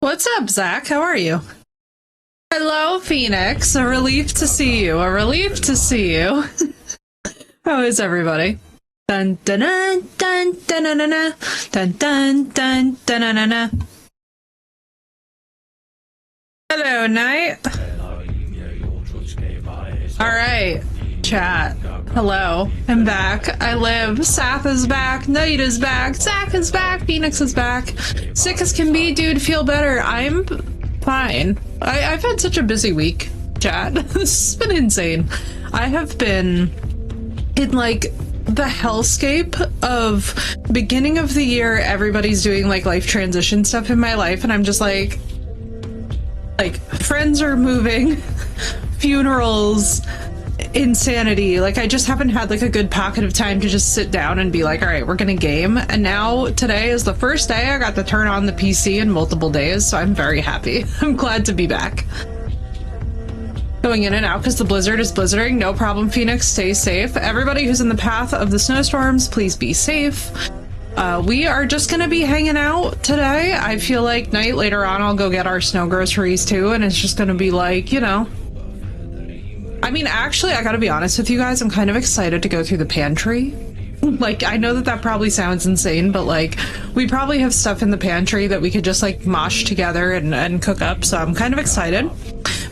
What's up, Zach? How are you? Hello, Phoenix. A relief to see you. A relief to see you. How is everybody? Dun dun dun dun dun dun dun dun dun dun dun dun dun. Hello, Knight. Alright, chat. Hello, I'm back. I live. Sath is back. Knight is back. Zach is back. Phoenix is back. Sick as can be, dude. Feel better. I'm fine. I've had such a busy week, chat. This has been insane. I have been in like the hellscape of beginning of the year. Everybody's doing like life transition stuff in my life, and I'm just like friends are moving, funerals, insanity. Like I just haven't had like a good pocket of time to just sit down and be like, all right, we're gonna game. And now today is the first day I got to turn on the PC in multiple days, so I'm very happy. I'm glad to be back. Going in and out because the blizzard is blizzarding. No problem, Phoenix. Stay safe. Everybody who's in the path of the snowstorms, please be safe. We are just gonna be hanging out today. I feel like Night later on I'll go get our snow groceries too, and it's just gonna be like, you know, I mean, actually, I gotta be honest with you guys, I'm kind of excited to go through the pantry. Like, I know that that probably sounds insane, but like, we probably have stuff in the pantry that we could just like mosh together and cook up, so I'm kind of excited.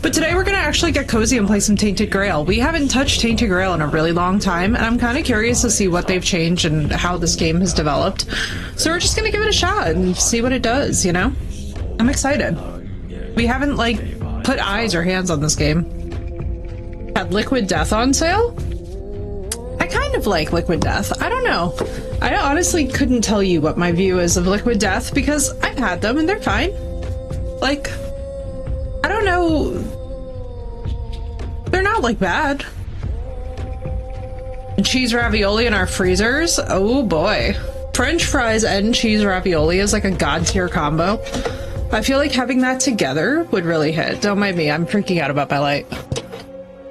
But today we're gonna actually get cozy and play some Tainted Grail. We haven't touched Tainted Grail in a really long time, and I'm kind of curious to see what they've changed and how this game has developed. So we're just gonna give it a shot and see what it does, you know? I'm excited. We haven't like put eyes or hands on this game. Had Liquid Death on sale? I kind of like Liquid Death. I don't know. I honestly couldn't tell you what my view is of Liquid Death because I've had them and they're fine. Like, I don't know. They're not like bad. And cheese ravioli in our freezers? Oh boy. French fries and cheese ravioli is like a god tier combo. I feel like having that together would really hit. Don't mind me, I'm freaking out about my light.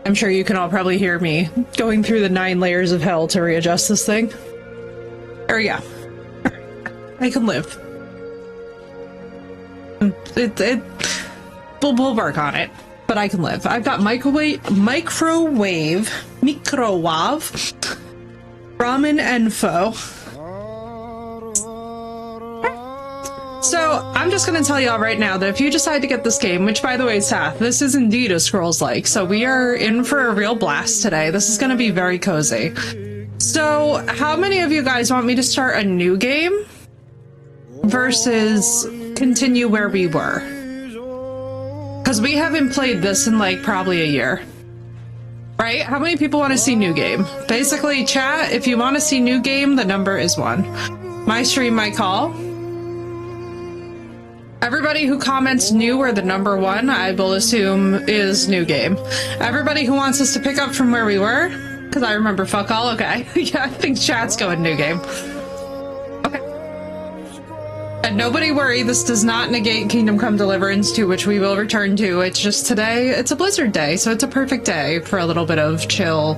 I'm sure you can all probably hear me going through the 9 layers of hell to readjust this thing. There we go. I can live. We'll work on it, but I can live. I've got microwave, ramen and pho. So I'm just going to tell y'all right now that if you decide to get this game, which by the way, Sath, this is indeed a Scrolls-like, so we are in for a real blast today. This is going to be very cozy. So how many of you guys want me to start a new game versus continue where we were? Because we haven't played this in like probably a year. Right? How many people want to see new game? Basically, chat, if you want to see new game, the number is 1. My stream, my call. Everybody who comments new or the number 1, I will assume is new game. Everybody who wants us to pick up from where we were, because I remember fuck all, okay. Yeah, I think chat's going new game. Okay. And nobody worry, this does not negate Kingdom Come Deliverance 2, which we will return to. It's just today, it's a blizzard day, so it's a perfect day for a little bit of chill,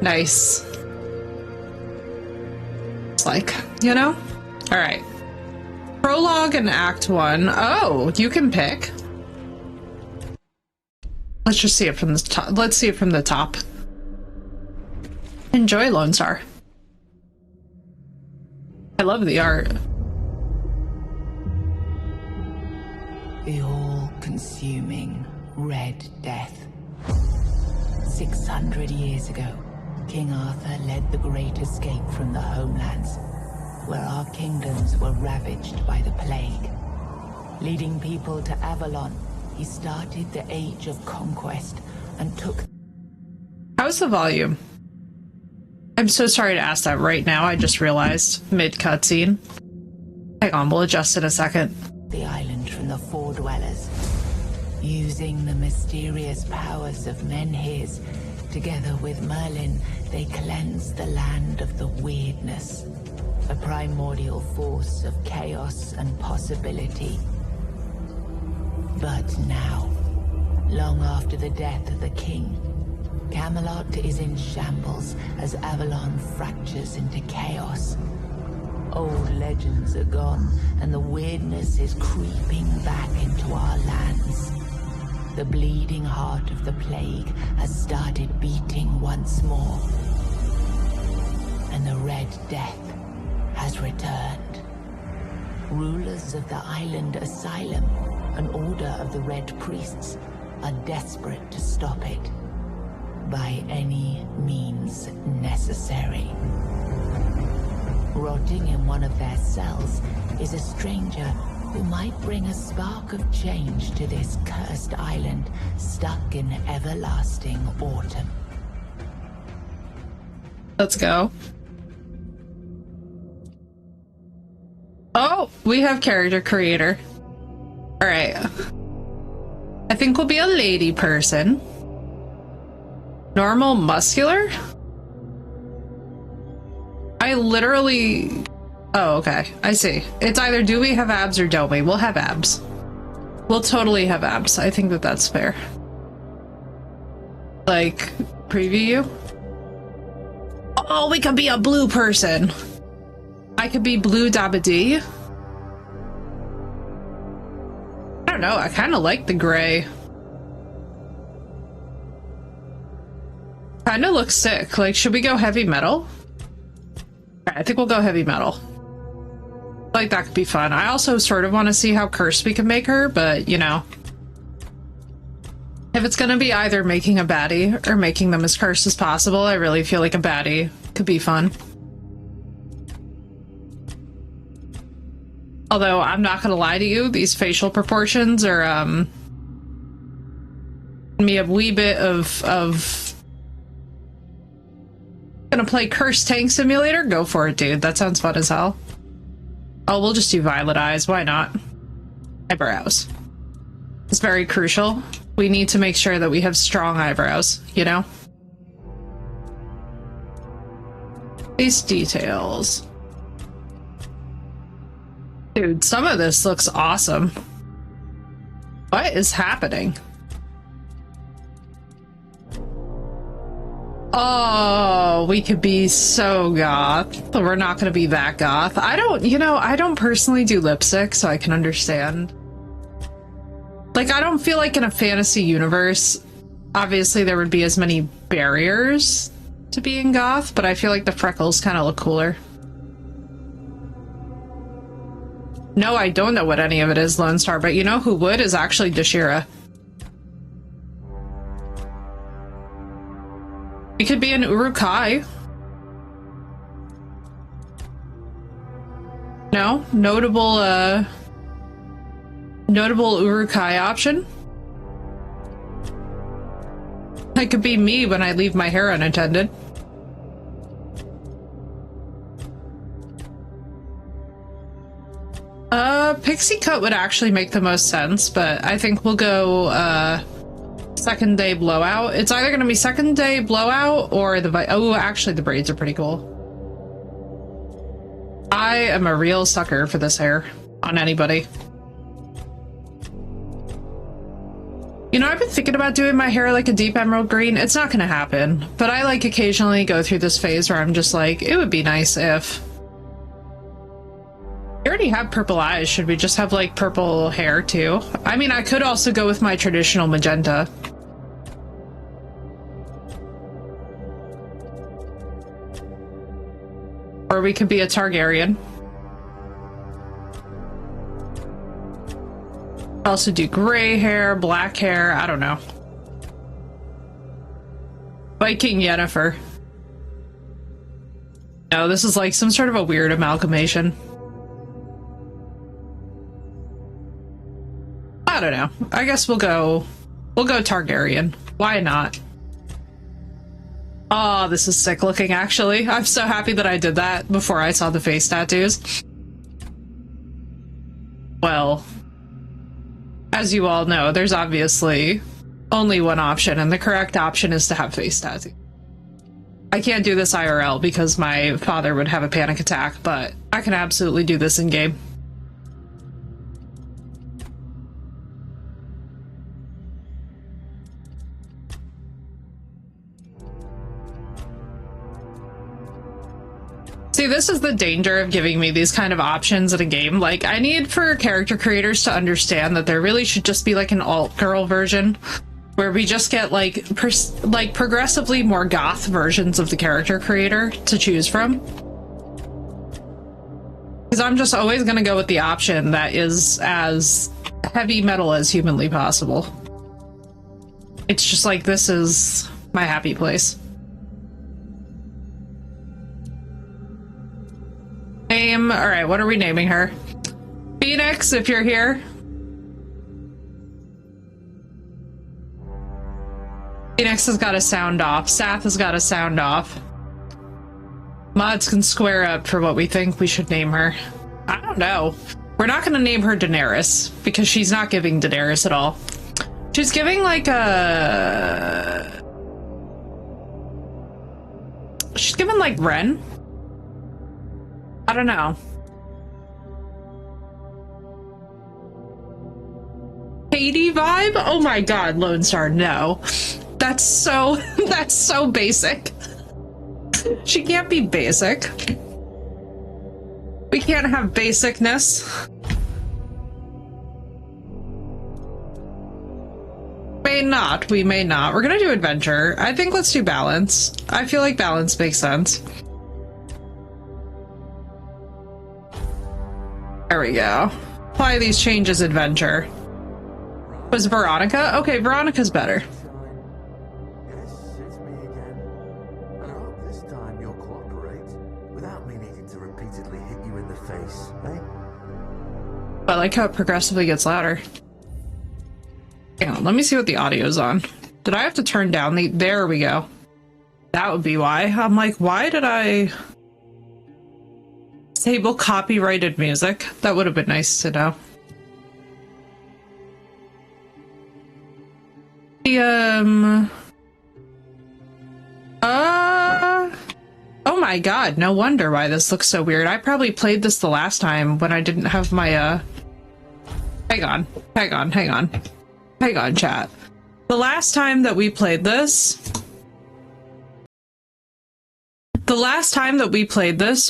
nice. It's like, you know? Alright. Prologue and Act 1. Oh, you can pick. Let's just see it from the top. Let's see it from the top. Enjoy, Lone Star. I love the art. The all-consuming Red Death. 600 years ago, King Arthur led the Great Escape from the homelands, where our kingdoms were ravaged by the plague. Leading people to Avalon, he started the Age of Conquest and took... How's the volume? I'm so sorry to ask that right now, I just realized, mid-cutscene. Hang on, we'll adjust in a second. The island from the Four Dwellers. Using the mysterious powers of Menhirs, together with Merlin, they cleansed the land of the weirdness. A primordial force of chaos and possibility. But now, long after the death of the king, Camelot is in shambles as Avalon fractures into chaos. Old legends are gone, and the weirdness is creeping back into our lands. The bleeding heart of the plague has started beating once more. And the Red Death has returned. Rulers of the island asylum, an order of the Red Priests, are desperate to stop it by any means necessary. Rotting in one of their cells is a stranger who might bring a spark of change to this cursed island stuck in everlasting autumn. Let's go. Oh, we have character creator. All right. I think we'll be a lady person. Normal muscular? I literally... Oh, okay. I see. It's either do we have abs or don't we? We'll have abs. We'll totally have abs. I think that that's fair. Like, preview? Oh, we could be a blue person. I could be Blue Dabba-Dee. I don't know. I kind of like the gray. Kind of looks sick. Like, should we go heavy metal? I think we'll go heavy metal. Like, that could be fun. I also sort of want to see how cursed we can make her, but, you know. If it's gonna be either making a baddie or making them as cursed as possible, I really feel like a baddie could be fun. Although, I'm not gonna lie to you, these facial proportions are, me a wee bit of gonna play Cursed Tank Simulator? Go for it, dude. That sounds fun as hell. Oh, we'll just do violet eyes. Why not? Eyebrows. It's very crucial. We need to make sure that we have strong eyebrows, you know? These details. Dude, some of this looks awesome. What is happening? Oh, we could be so goth, but we're not going to be that goth. I don't personally do lipstick, so I can understand. Like, I don't feel like in a fantasy universe, obviously there would be as many barriers to being goth, but I feel like the freckles kind of look cooler. No, I don't know what any of it is, Lone Star, but you know who would is actually Dashira. We could be an Urukai. No? Notable Urukai option? That could be me when I leave my hair unattended. Pixie cut would actually make the most sense, but I think we'll go, second day blowout. It's either gonna be second day blowout or oh, actually the braids are pretty cool. I am a real sucker for this hair on anybody. You know, I've been thinking about doing my hair like a deep emerald green. It's not gonna happen, but I like occasionally go through this phase where I'm just like, it would be nice if... I already have purple eyes. Should we just have like purple hair too? I mean, I could also go with my traditional magenta. Or we could be a Targaryen. Also do gray hair, black hair, I don't know. Viking Yennefer. No, this is like some sort of a weird amalgamation. I don't know. I guess we'll go Targaryen. Why not? Oh, this is sick looking, actually. I'm so happy that I did that before I saw the face tattoos. Well, as you all know, there's obviously only one option, and the correct option is to have face tattoos. I can't do this IRL because my father would have a panic attack, but I can absolutely do this in-game. See, this is the danger of giving me these kind of options in a game. Like, I need for character creators to understand that there really should just be like an alt girl version where we just get like progressively more goth versions of the character creator to choose from. Because I'm just always going to go with the option that is as heavy metal as humanly possible. It's just like, this is my happy place. Name. All right, what are we naming her? Phoenix, if you're here. Phoenix has got to sound off. Sath has got to sound off. Mods can square up for what we think we should name her. I don't know. We're not going to name her Daenerys because she's not giving Daenerys at all. She's giving like a... She's giving like Ren. I don't know. Katie vibe? Oh my god, Lone Star, no. That's so basic. She can't be basic. We can't have basicness. We may not. We're gonna do adventure. I think let's do balance. I feel like balance makes sense. There we go. Apply these changes, adventure. Was Veronica? Okay, Veronica's better. Yes, it's me again. I hope this time you'll cooperate without me needing to repeatedly hit you in the face, eh? I like how it progressively gets louder. Hang on, let me see what the audio's on. Did I have to turn down the... There we go. That would be why. I'm like, why did I... disable copyrighted music? That would have been nice to know. Oh my god, no wonder why this looks so weird. I probably played this the last time when I didn't have my, Hang on, chat. The last time that we played this...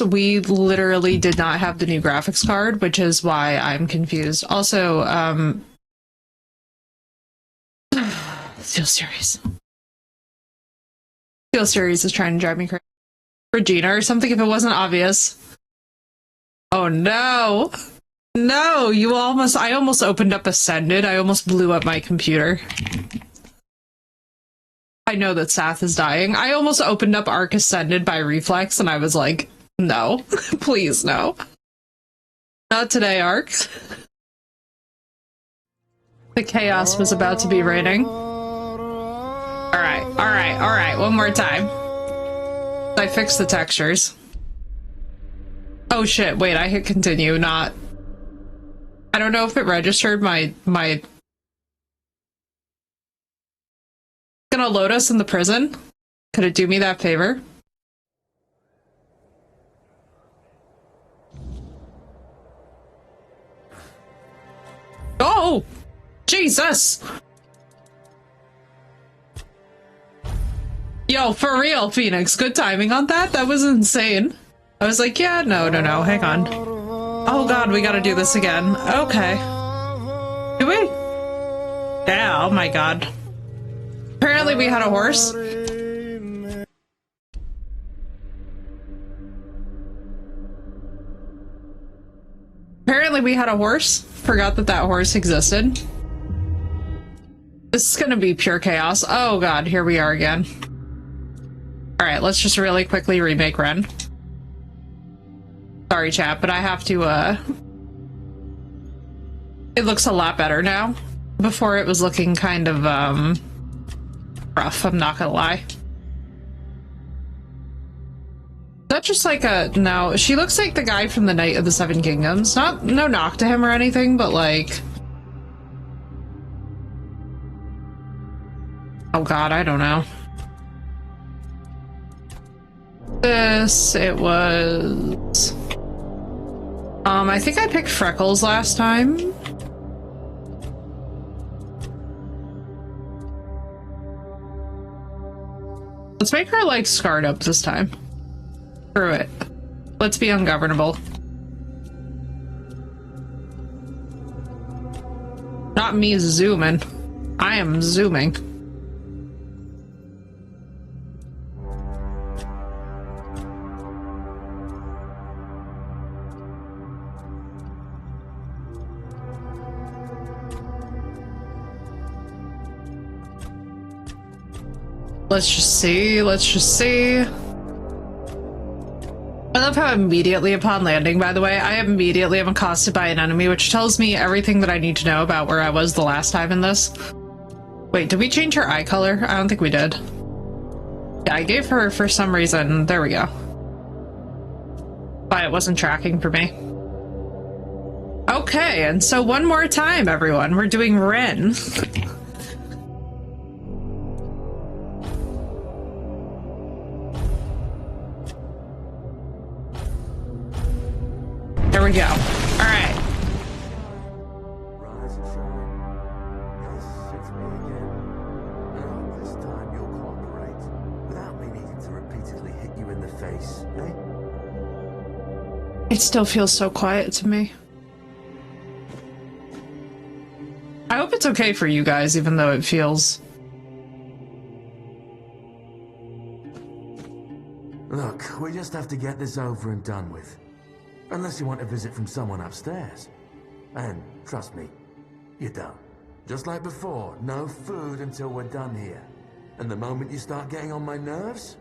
we literally did not have the new graphics card, which is why I'm confused. Also, Steel Series. Steel Series is trying to drive me crazy. Regina or something, if it wasn't obvious. Oh no! No, I almost opened up Ascended. I almost blew up my computer. I know that Sath is dying. I almost opened up Arc Ascended by reflex, and I was like, no. Please, no. Not today, Arc. The chaos was about to be raining. Alright, one more time. I fixed the textures. Oh shit, wait, I hit continue, not... I don't know if it registered my... Gonna load us in the prison? Could it do me that favor? Oh! Jesus! Yo, for real, Phoenix, good timing on that? That was insane. I was like, yeah, no, hang on. Oh god, we gotta do this again. Okay. Do we? Yeah, oh my god. Apparently we had a horse. Apparently we had a horse. Forgot that that horse existed. This is gonna be pure chaos. Oh god, here we are again. Alright, let's just really quickly remake Ren. Sorry, chat, but I have to, It looks a lot better now. Before it was looking kind of, rough, I'm not gonna lie. Is that just like a... No, she looks like the guy from the Knight of the Seven Kingdoms. No knock to him or anything, but like... Oh god, I don't know. This, it was... I think I picked Freckles last time. Let's make her like scarred up this time. Screw it. Let's be ungovernable. Not me zooming. I am zooming. Let's just see. Let's just see. I love how immediately upon landing, by the way, I immediately am accosted by an enemy, which tells me everything that I need to know about where I was the last time in this. Wait, did we change her eye color? I don't think we did. Yeah, I gave her, for some reason, there we go. Why it wasn't tracking for me. Okay, and so one more time, everyone. We're doing Ren. There we go. All right. Rise and shine. Yes, it's me again. I hope this time you'll cooperate without me needing to repeatedly hit you in the face, eh? It still feels so quiet to me. I hope it's okay for you guys, even though it feels... Look, we just have to get this over and done with. Unless you want a visit from someone upstairs. And, trust me, you don't. Just like before, no food until we're done here. And the moment you start getting on my nerves,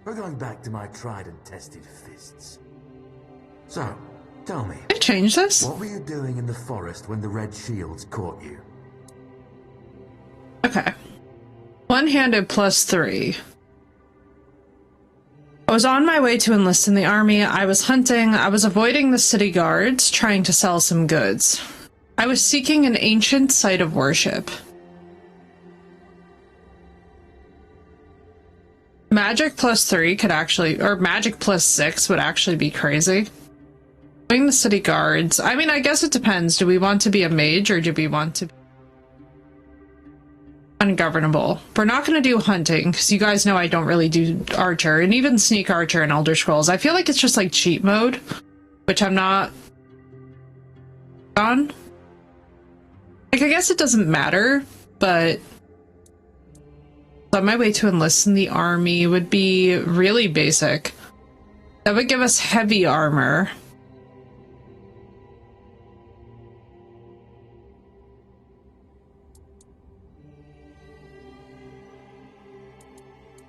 we're going back to my tried and tested fists. So, tell me, Can I change this? what were you doing in the forest when the red shields caught you? Okay. One-handed +3. I was on my way to enlist in the army. I was hunting. I was avoiding the city guards, trying to sell some goods. I was seeking an ancient site of worship. Magic +3 could actually, or magic +6 would actually be crazy. Avoiding the city guards. I mean, I guess it depends. Do we want to be a mage or do we want to be ungovernable? We're not going to do hunting because you guys know I don't really do archer, and even sneak archer in Elder Scrolls. I feel like it's just like cheat mode, which I'm not on. Like, I guess it doesn't matter, but on my way to enlist in the army would be really basic. That would give us heavy armor.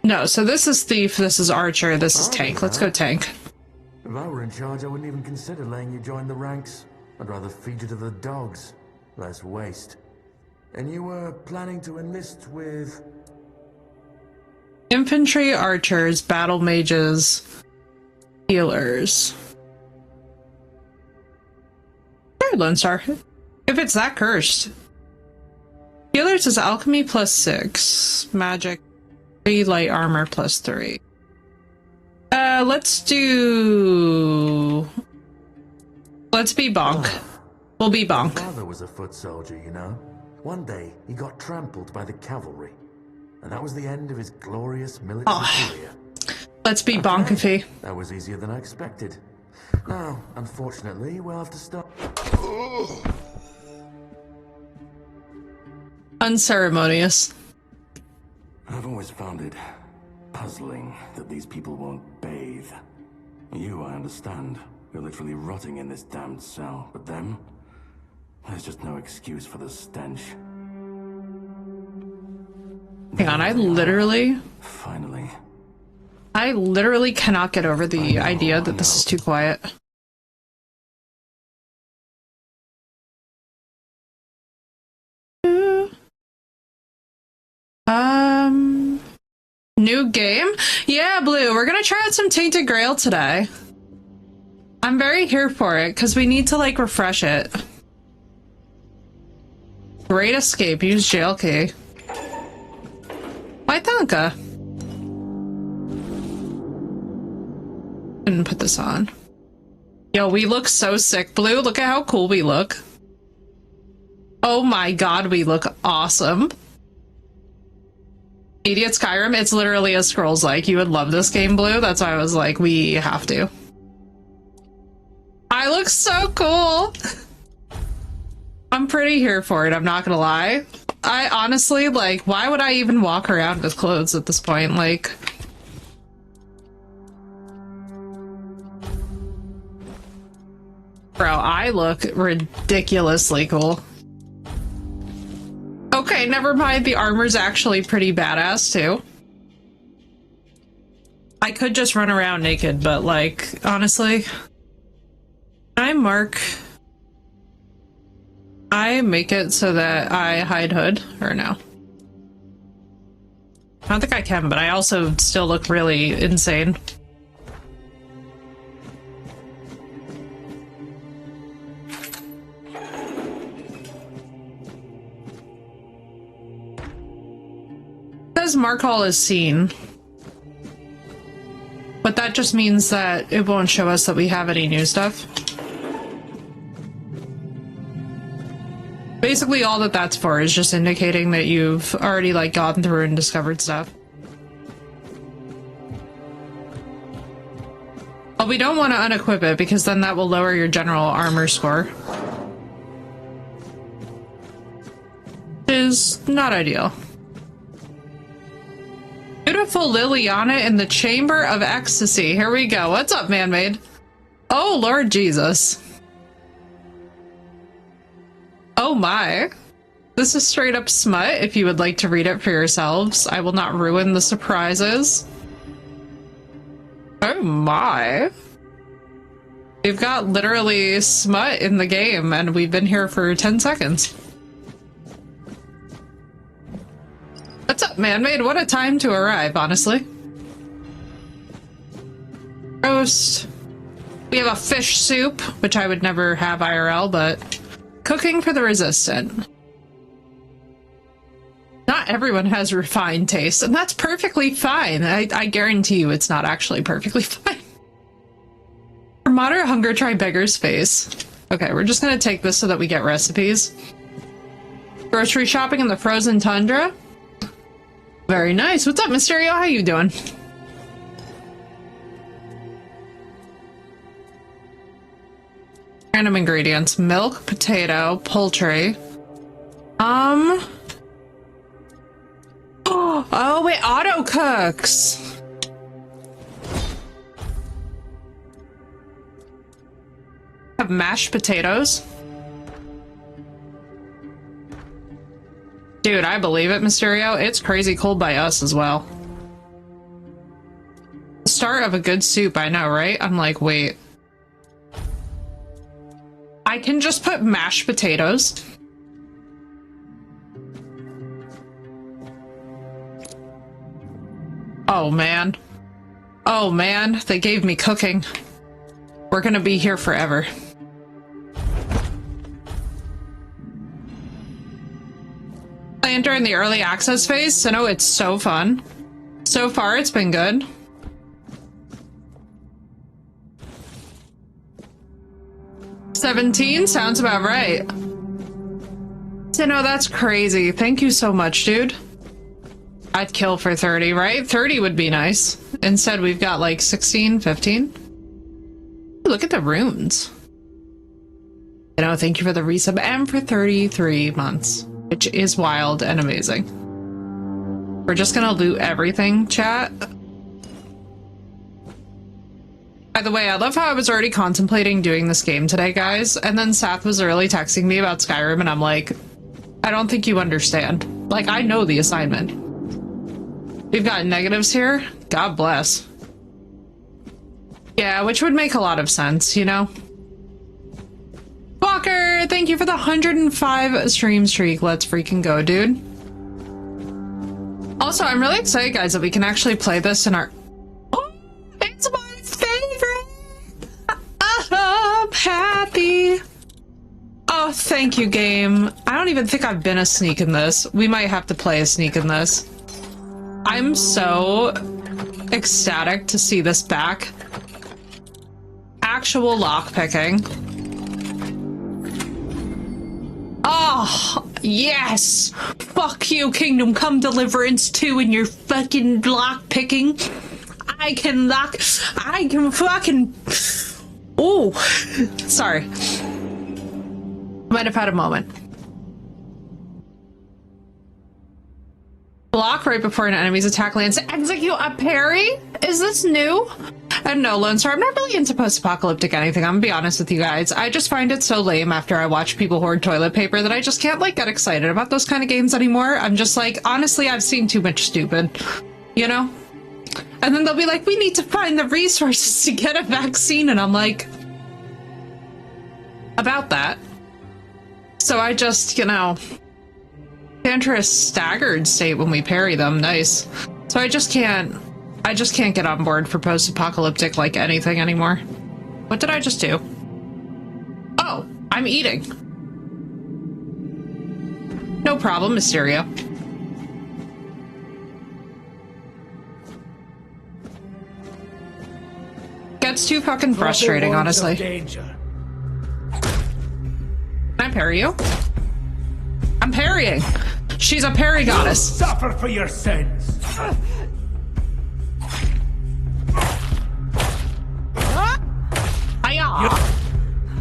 No, so this is thief, this is archer, this is tank. Let's go tank. If I were in charge, I wouldn't even consider letting you join the ranks. I'd rather feed you to the dogs. Less waste. And you were planning to enlist with... Infantry, archers, battle mages, healers. Sure, Lone Star. If it's that cursed. Healers is alchemy +6. Magic 3, light armor +3. Let's do... Let's be Bonk. We'll be My Bonk. father was a foot soldier, you know. One day, he got trampled by the cavalry. And that was the end of his glorious military career. Let's be Bonkify. That was easier than I expected. Now, unfortunately, we'll have to start... Unceremonious. I've always found it puzzling that these people won't bathe. You, I understand. You're literally rotting in this damned cell. But them? There's just no excuse for the stench. Hang on, I literally Finally. cannot get over the idea that this is too quiet. New game? Yeah, Blue, we're gonna try out some Tainted Grail today. I'm very here for it, because we need to, like, refresh it. Great escape, use jail key. Why Tonka? Didn't put this on. Yo, we look so sick, Blue. Look at how cool we look. Oh my god, we look awesome. Idiot Skyrim, it's literally a Scrolls like. You would love this game, Blue. That's why I was like, we have to. looks so cool. I'm pretty here for it, I'm not gonna lie. I honestly, like, why would I even walk around with clothes at this point? Like... Bro, I look ridiculously cool. Okay, never mind. The armor's actually pretty badass, too. I could just run around naked, but, like, honestly... I make it so that I hide hood, or no? I don't think I can, but I also still look really insane. Says Mark Hall is seen, but that just means that it won't show us that we have any new stuff. Basically all that that's for is just indicating that you've already like gone through and discovered stuff. Well, we don't want to unequip it because then that will lower your general armor score. Which is not ideal. Beautiful Liliana in the Chamber of Ecstasy. Here we go. What's up, man-made? Oh, Lord Jesus. Oh my. This is straight up smut if you would like to read it for yourselves. I will not ruin the surprises. Oh my. We've got literally smut in the game and we've been here for 10 seconds. What's up, man-made? What a time to arrive, honestly. Roast. We have a fish soup, which I would never have IRL, but cooking for the resistant. Not everyone has refined taste, and that's perfectly fine. I guarantee you it's not actually perfectly fine. For moderate hunger, try beggar's face. Okay, we're just gonna take this so that we get recipes. Grocery shopping in the frozen tundra. Very nice. What's up, Mysterio? How you doing? Random ingredients. Milk, potato, poultry. Oh, it auto cooks. Have mashed potatoes. Dude, I believe it, Mysterio. It's crazy cold by us as well. The start of a good soup, I know, right? I'm like, wait. I can just put mashed potatoes. Oh, man. Oh, man. They gave me cooking. We're gonna be here forever. Playing during the early access phase, so no, it's so fun. So far, it's been good. $17 sounds about right. So no, that's crazy. Thank you so much, dude. I'd kill for 30, right? 30 would be nice. Instead, we've got like 16, 15. Look at the runes. You know, thank you for the resub and for 33 months. Which is wild and amazing. We're just gonna loot everything, chat. By the way, I love how I was already contemplating doing this game today, guys, and then Sath was early texting me about Skyrim, and I'm like, I don't think you understand. Like, I know the assignment. We've got negatives here. God bless. Yeah, which would make a lot of sense, you know? Walker, thank you for the 105 stream streak. Let's freaking go, dude. Also, I'm really excited, guys, that we can actually play this in our... Oh, it's my favorite! I'm happy! Oh, thank you, game. I don't even think I've been a sneak in this. We might have to play a sneak in this. I'm so ecstatic to see this back. Actual lockpicking. Oh, yes! Fuck you, Kingdom Come Deliverance 2 and your fucking lock picking. I can fucking... Oh, sorry. Might have had a moment. Block right before an enemy's attack lands to execute a parry? Is this new? And no, Lone Star, I'm not really into post-apocalyptic anything, I'm gonna be honest with you guys. I just find it so lame after I watch people hoard toilet paper that I just can't, like, get excited about those kind of games anymore. I'm just like, honestly, I've seen too much stupid, you know? And then they'll be like, we need to find the resources to get a vaccine, and I'm like, about that. So I just, you know, enter a staggered state when we parry them, nice. So I just can't get on board for post-apocalyptic like anything anymore. What did I just do? Oh, I'm eating. No problem, Mysterio. Gets too fucking frustrating, honestly. Can I parry you? I'm parrying. She's a parry goddess. Suffer for your sins.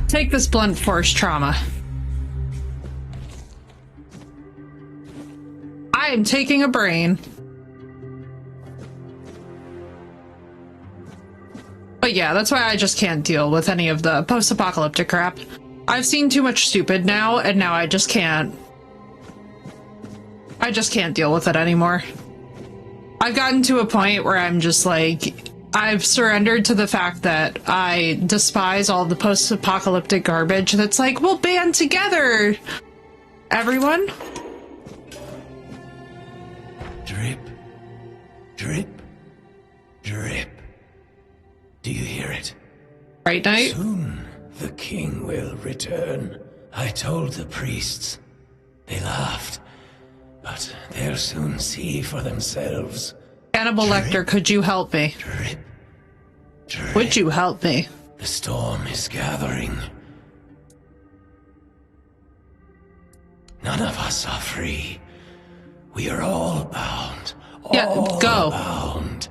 Take this blunt force trauma. I am taking a brain. But yeah, that's why I just can't deal with any of the post-apocalyptic crap. I've seen too much stupid now, and now I just can't deal with it anymore. I've gotten to a point where I'm just like, I've surrendered to the fact that I despise all the post-apocalyptic garbage that's like, we'll band together, everyone. Drip, drip, drip. Do you hear it? Right, Knight? Soon the king will return. I told the priests. They laughed. But they'll soon see for themselves. Cannibal Lecter, could you help me? Drip, drip. Would you help me? The storm is gathering. None of us are free. We are all bound. Yeah, all go. Bound.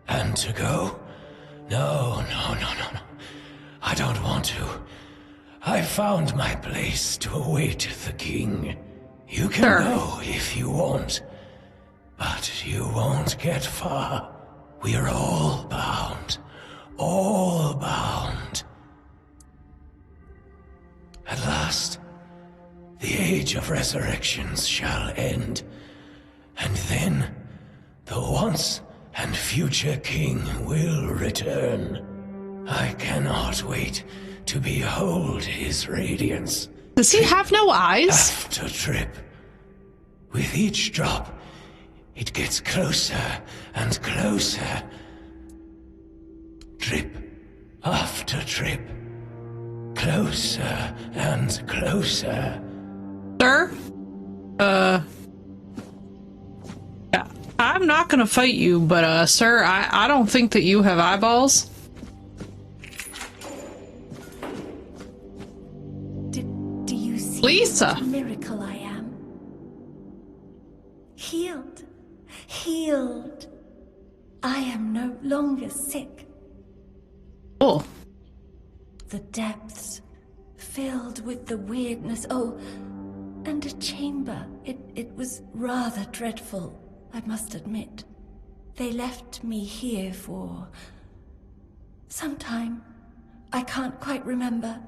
And to go? No. I don't want to. I found my place to await the king. You can go if you want, but you won't get far. We are all bound. All bound. At last, the age of resurrections shall end, and then the once and future king will return. I cannot wait to behold his radiance. Does he have no eyes? After trip. With each drop, it gets closer and closer. Trip after trip. Closer and closer. Sir? Yeah, I'm not gonna fight you, but, sir, I don't think that you have eyeballs. Do you see Lisa! what a miracle I am? Healed. Healed. I am no longer sick. Cool. The depths filled with the weirdness. Oh, and a chamber. It was rather dreadful, I must admit. They left me here for some time. I can't quite remember.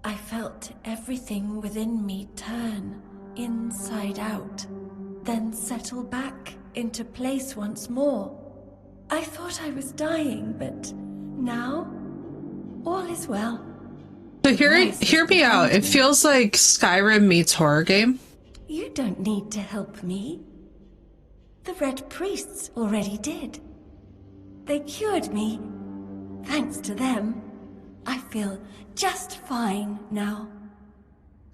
I felt everything within me turn inside out, then settle back into place once more. I thought I was dying, but now all is well. So hear me out. It feels like Skyrim meets horror game. You don't need to help me. The Red Priests already did. They cured me. Thanks to them, I feel just fine now.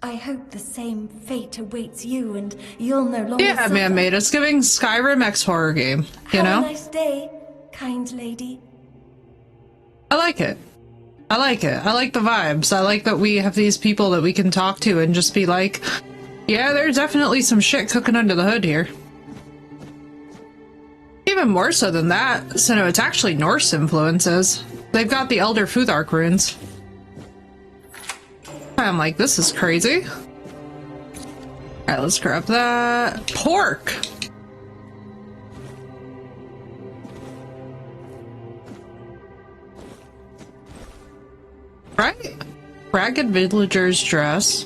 I hope the same fate awaits you and you'll no longer Yeah, man, mate. It's giving Skyrim X horror game, you know? Have a nice day, kind lady. I like it. I like it. I like the vibes. I like that we have these people that we can talk to and just be like, yeah, there's definitely some shit cooking under the hood here. Even more so than that, so no, it's actually Norse influences. They've got the Elder Futhark runes. I'm like, this is crazy. Alright, let's grab that. Pork! Right? Ragged villager's dress.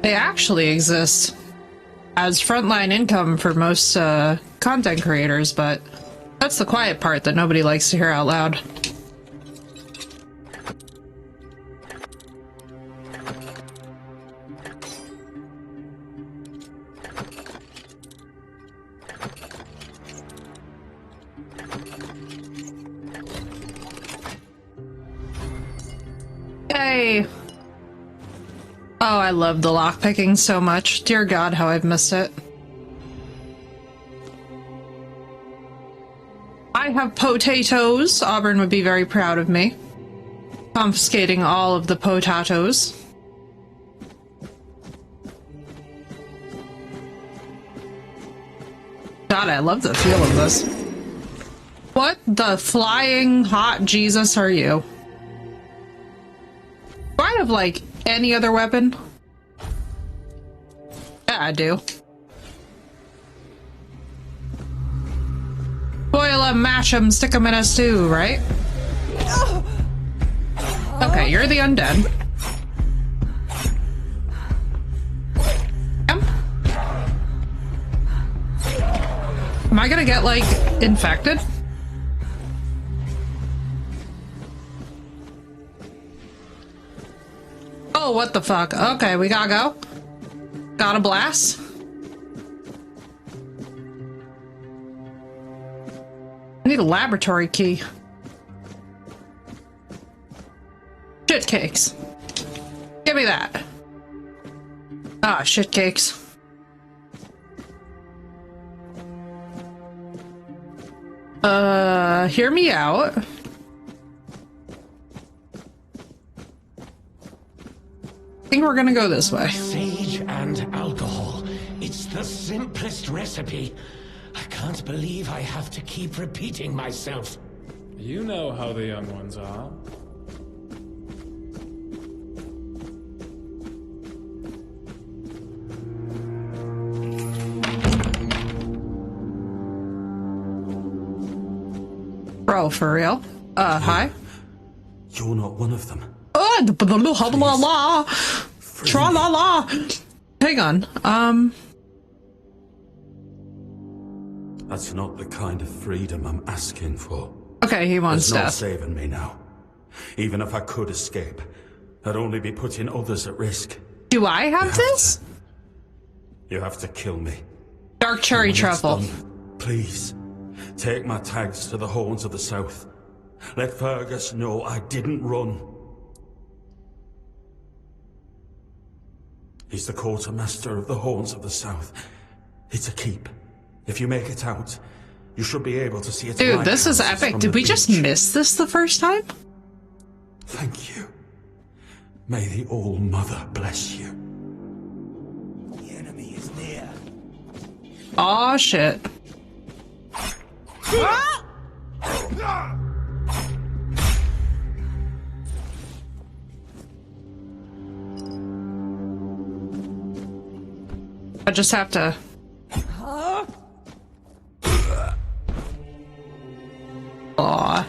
They actually exist as frontline income for most content creators, but that's the quiet part that nobody likes to hear out loud. Yay! Oh, I love the lockpicking so much. Dear God, how I've missed it. I have potatoes. Auburn would be very proud of me. Confiscating all of the potatoes. God, I love the feel of this. What the flying hot Jesus are you? Do I have, like, any other weapon? Yeah, I do. Boil 'em, mash 'em, stick 'em in a stew, right? Okay, you're the undead. Am I gonna get, like, infected? Oh, what the fuck? Okay, we gotta go. Gotta blast. I need a laboratory key. Shit cakes. Give me that. Ah, shit cakes. Hear me out. I think we're gonna go this way. Sage and alcohol. It's the simplest recipe. I can't believe I have to keep repeating myself. You know how the young ones are. Bro, for real? Hi? You're not one of them. Tra-la-la. Hang on. That's not the kind of freedom I'm asking for. Okay, he wants There's no death. saving me now. Even if I could escape, I'd only be putting others at risk. Do I have this? You have to kill me. Dark cherry When it's truffle. done, please, take my tags to the Horns of the South. Let Fergus know I didn't run. He's the quartermaster of the Horns of the South. It's a keep. If you make it out, you should be able to see it. Dude, this is epic. Did we just miss this the first time? Thank you. May the All-Mother bless you. The enemy is near. Aw, shit. I just have to... Aw.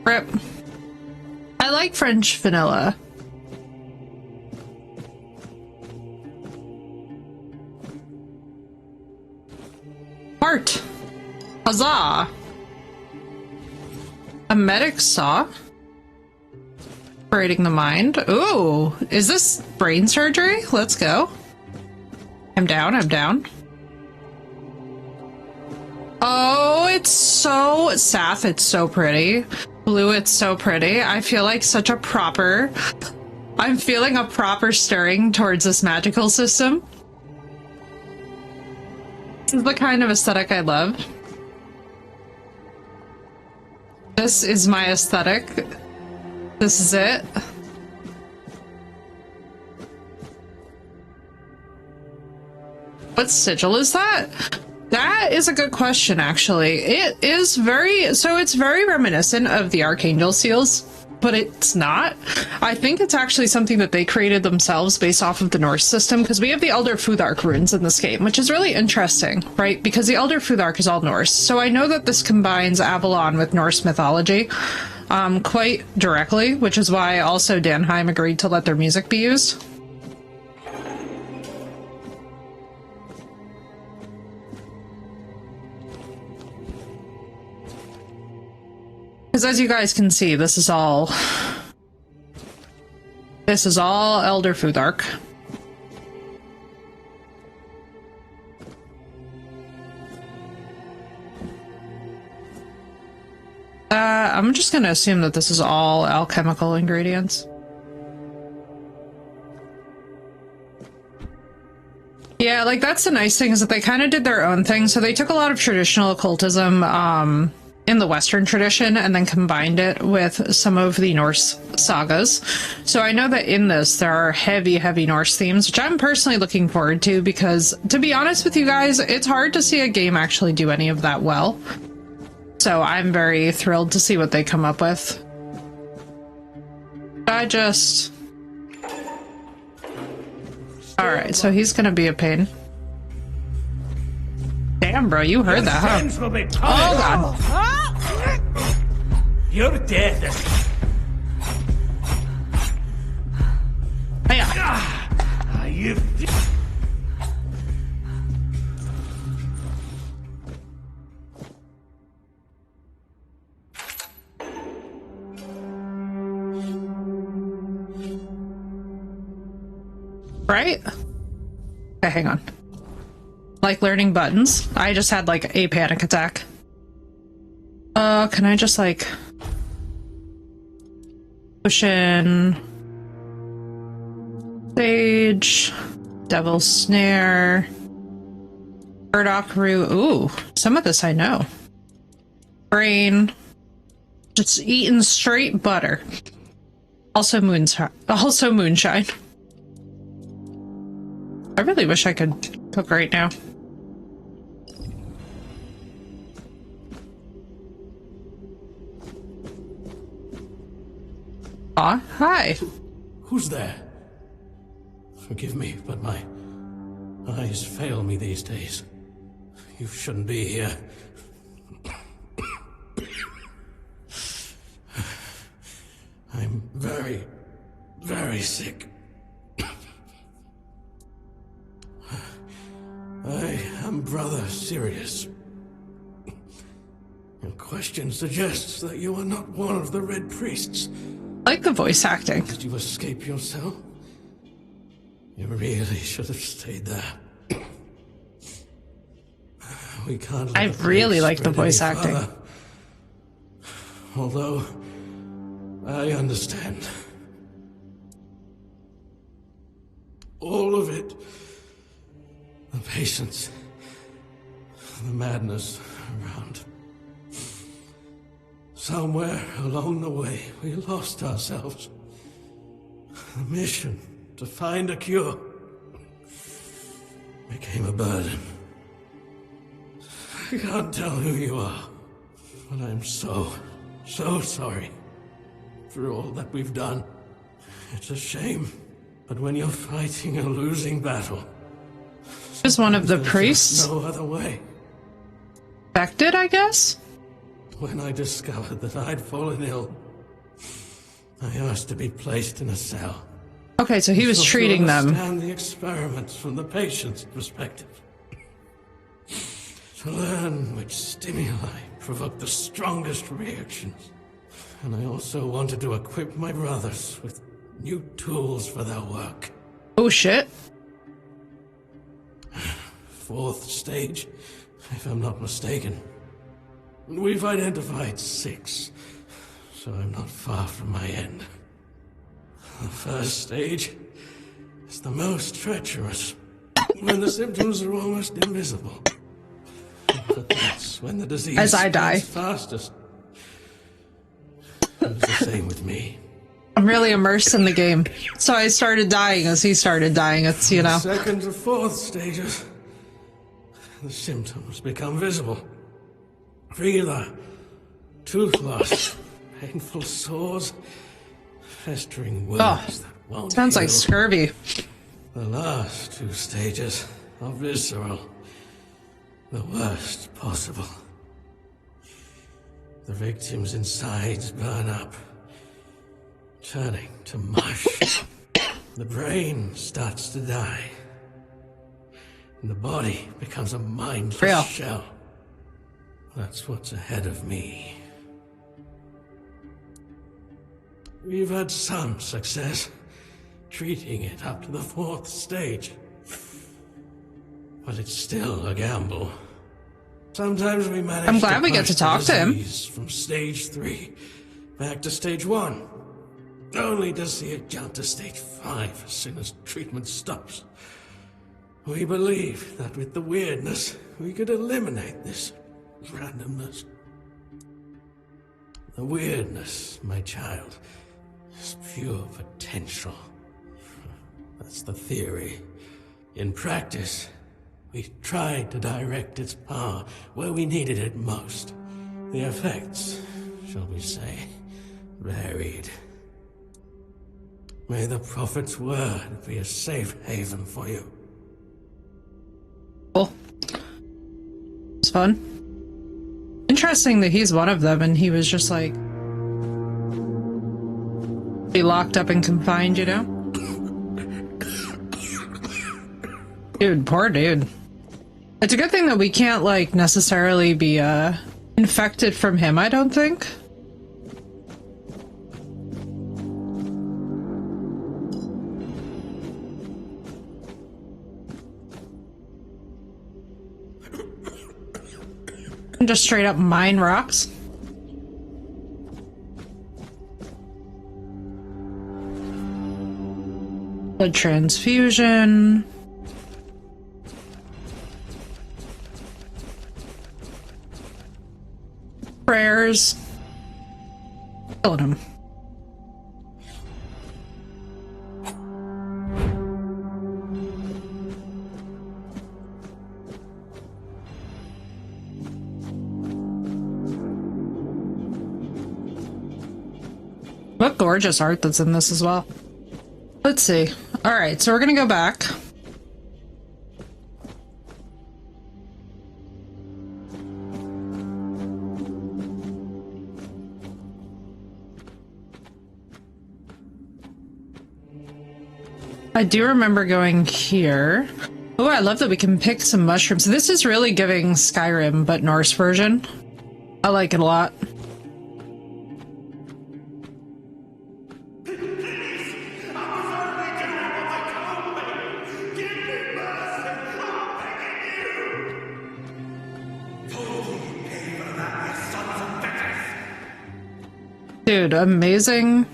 Rip. I like French vanilla. Heart. Huzzah. A medic saw. Operating the mind. Ooh, is this brain surgery? Let's go. I'm down, I'm down. Oh, it's so... Saf, it's so pretty. Blue, it's so pretty. I feel like such a proper... I'm feeling a proper stirring towards this magical system. This is the kind of aesthetic I love. This is my aesthetic. This is it. What sigil is that? That is a good question, actually. It is it's very reminiscent of the Archangel seals, but it's not. I think it's actually something that they created themselves based off of the Norse system, because we have the Elder Futhark runes in this game, which is really interesting, right? Because the Elder Futhark is all Norse. So I know that this combines Avalon with Norse mythology quite directly, which is why also Danheim agreed to let their music be used. Because as you guys can see, this is all Elder Futhark. I'm just gonna assume that this is all alchemical ingredients. Yeah, like that's the nice thing, is that they kind of did their own thing. So they took a lot of traditional occultism in the Western tradition and then combined it with some of the Norse sagas. So I know that in this there are heavy Norse themes, which I'm personally looking forward to, because to be honest with you guys, it's hard to see a game actually do any of that well. So I'm very thrilled to see what they come up with. Alright, so he's gonna be a pain. Damn, bro, you heard that, huh? Oh, God. You're dead. Hiya. You. Right? Okay, hang on. Like learning buttons. I just had like a panic attack. Can I just like push in Sage, Devil's Snare, Burdock Root. Ooh, some of this I know. Brain. Just eating straight butter. Also moonshine. I really wish I could cook right now. Aw, hi. Who's there? Forgive me, but my eyes fail me these days. You shouldn't be here. I'm very, very sick. I am Brother Sirius. Your question suggests that you are not one of the Red Priests. I like the voice acting. Did you escape your cell? You really should have stayed there. We can't let I really like the voice acting. further. Although, I understand. All of it. The patience. The madness around. Somewhere along the way, we lost ourselves. The mission to find a cure became a burden. I can't tell who you are, but I'm so sorry for all that we've done. It's a shame, but when you're fighting a losing battle, Is one of the there's priests just no other way. affected, I guess? When I discovered that I'd fallen ill, I asked to be placed in a cell. Okay, so he was So to treating them. understand the experiments from the patient's perspective. To learn which stimuli provoke the strongest reactions. And I also wanted to equip my brothers with new tools for their work. Oh shit. 4th stage, if I'm not mistaken. We've identified 6, so I'm not far from my end. The 1st stage is the most treacherous, when the symptoms are almost invisible. But that's when the disease As I die. spreads fastest. It was the same with me. I'm really immersed in the game. So I started dying as he started dying. It's, you know. The 2nd to 4th stages, the symptoms become visible. Fever, tooth loss, painful sores, festering wounds that won't Sounds like heal. scurvy. The last two stages are visceral. The worst possible. The victim's insides burn up, turning to mush. The brain starts to die. And the body becomes a mindless Real. shell. That's what's ahead of me. We've had some success treating it up to the 4th stage. But it's still a gamble. Sometimes we manage I'm glad we get push to talk the to him. disease from stage 3 back to stage 1. Only to see it jump to stage 5 as soon as treatment stops. We believe that with the weirdness, we could eliminate this randomness. The weirdness, my child, is pure potential. That's the theory. In practice, we tried to direct its power where we needed it most. The effects, shall we say, varied. May the Prophet's word be a safe haven for you. Cool. It's fun. Interesting that he's one of them and he was just like be locked up and confined, you know? Dude, poor dude. It's a good thing that we can't like necessarily be infected from him, I don't think. Just straight up mine rocks. Blood transfusion. Prayers. Killed him. What gorgeous art that's in this as well. Let's see. Alright, so we're gonna go back. I do remember going here. Oh, I love that we can pick some mushrooms. This is really giving Skyrim, but Norse version. I like it a lot. Dude, amazing.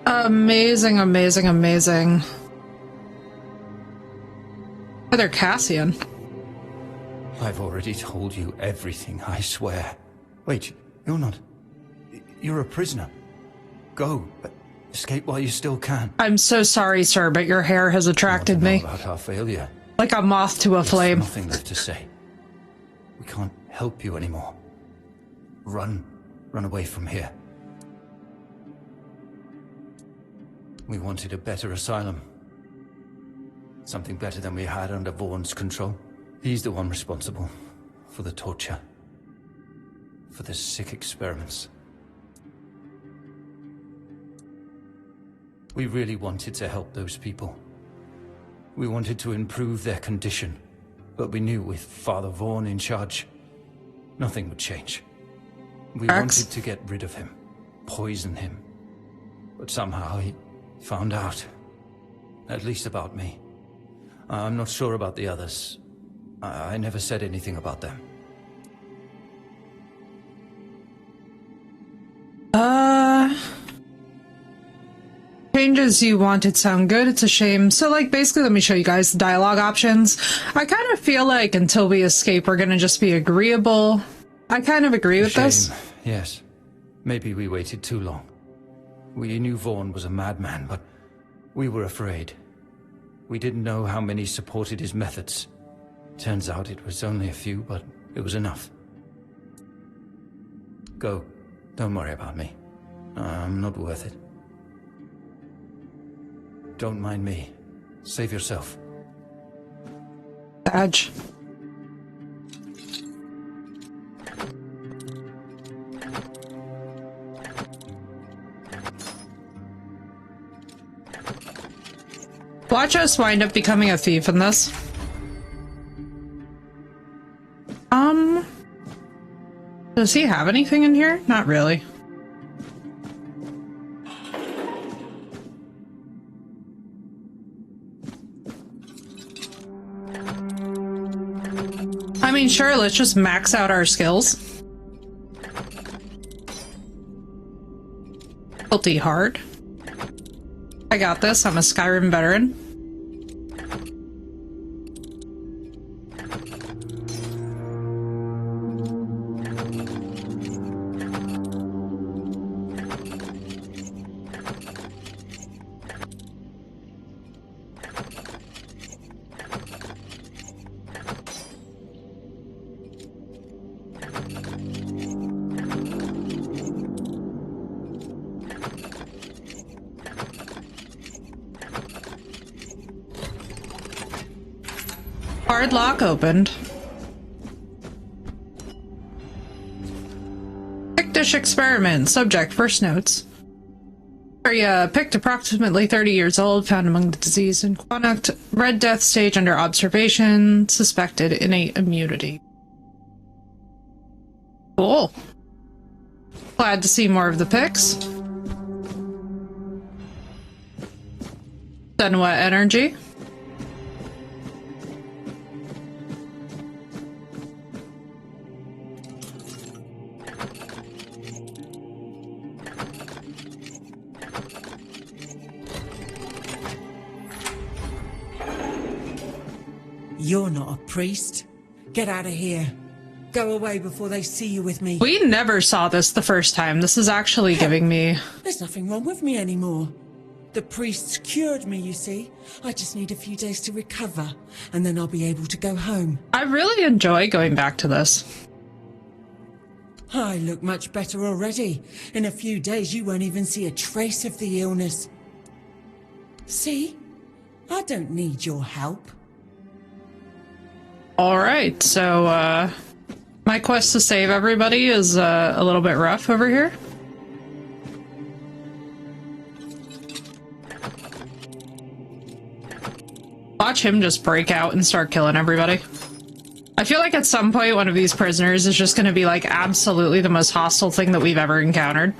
Amazing, amazing, amazing. Oh, they're Cassian. I've already told you everything, I swear. Wait, you're not... You're a prisoner. Go, but escape while you still can. I'm so sorry, sir, but your hair has attracted me. About our failure. Like a moth to a flame. There's nothing left to say. We can't help you anymore. Run. Run away from here. We wanted a better asylum. Something better than we had under Vaughn's control. He's the one responsible for the torture. For the sick experiments. We really wanted to help those people. We wanted to improve their condition. But we knew with Father Vaughn in charge, nothing would change. We wanted to get rid of him, poison him. But somehow he found out. At least about me. I'm not sure about the others. I never said anything about them. Changes you wanted sound good. It's a shame. So, like, basically, let me show you guys the dialogue options. I kind of feel like until we escape, we're gonna just be agreeable. I kind of agree with this. Yes. Maybe we waited too long. We knew Vaughn was a madman, but we were afraid. We didn't know how many supported his methods. Turns out it was only a few, but it was enough. Go. Don't worry about me. I'm not worth it. Don't mind me. Save yourself. Badge. Watch us wind up becoming a thief in this. Does he have anything in here? Not really. I mean, sure, let's just max out our skills. Guilty Heart. I got this, I'm a Skyrim veteran. Hard lock opened. Pictish experiment. Subject, first notes. Area picked approximately 30 years old, found among the diseased in Quannock. Red Death stage under observation. Suspected innate immunity. Cool. Glad to see more of the pics. Then what energy? You're not a priest. Get out of here. Go away before they see you with me. We never saw this the first time. This is actually giving me... There's nothing wrong with me anymore. The priests cured me, you see. I just need a few days to recover, and then I'll be able to go home. I really enjoy going back to this. I look much better already. In a few days, you won't even see a trace of the illness. See? I don't need your help. Alright, so, my quest to save everybody is, a little bit rough over here. Watch him just break out and start killing everybody. I feel like at some point one of these prisoners is just gonna be like absolutely the most hostile thing that we've ever encountered.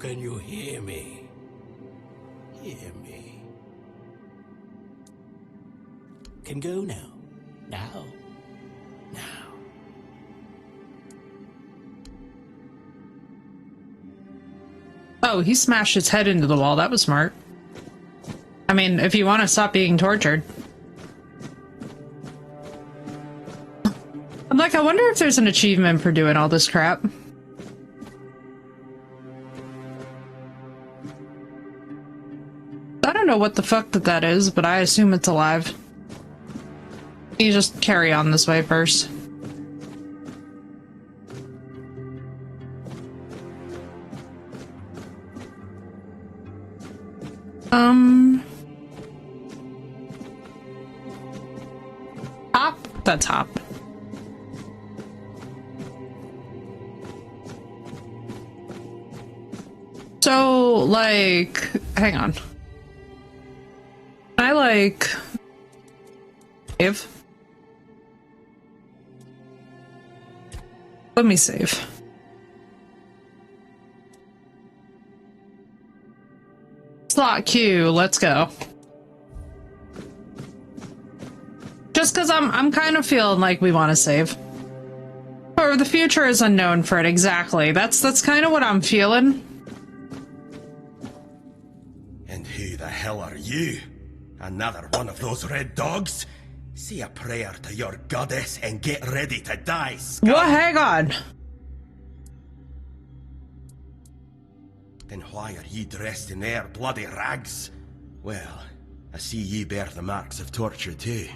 Can you hear me? Hear me. Can go now. Now. Now. Oh, he smashed his head into the wall. That was smart. I mean, if you want to stop being tortured. I'm like, I wonder if there's an achievement for doing all this crap. I don't know what the fuck that is, but I assume it's alive. You just carry on this way first. Hop? That's hop. So, like, hang on. I like save. Let me save. Slot Q, let's go. Just because I'm kind of feeling like we want to save. Or the future is unknown for it exactly. That's kind of what I'm feeling. And who the hell are you? Another one of those red dogs? Say a prayer to your goddess and get ready to die, scum. What? Hang on. Then why are ye dressed in their bloody rags? Well, I see ye bear the marks of torture too.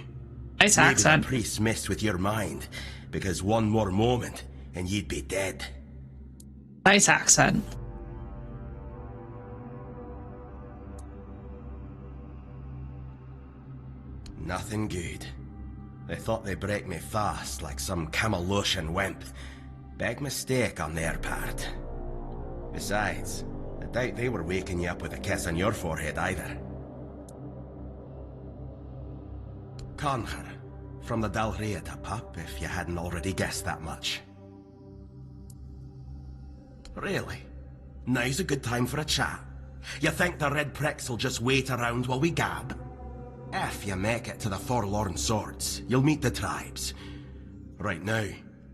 Nice Maybe accent. the priest messed with your mind, because one more moment and you'd be dead. Nice accent. Nothing good. They thought they'd break me fast, like some Camalosian wimp. Big mistake on their part. Besides, I doubt they were waking you up with a kiss on your forehead either. Conher, from the Dalriata pup, if you hadn't already guessed that much. Really? Now's a good time for a chat. You think the red pricks will just wait around while we gab? If you make it to the Forlorn Swords, you'll meet the tribes. Right now,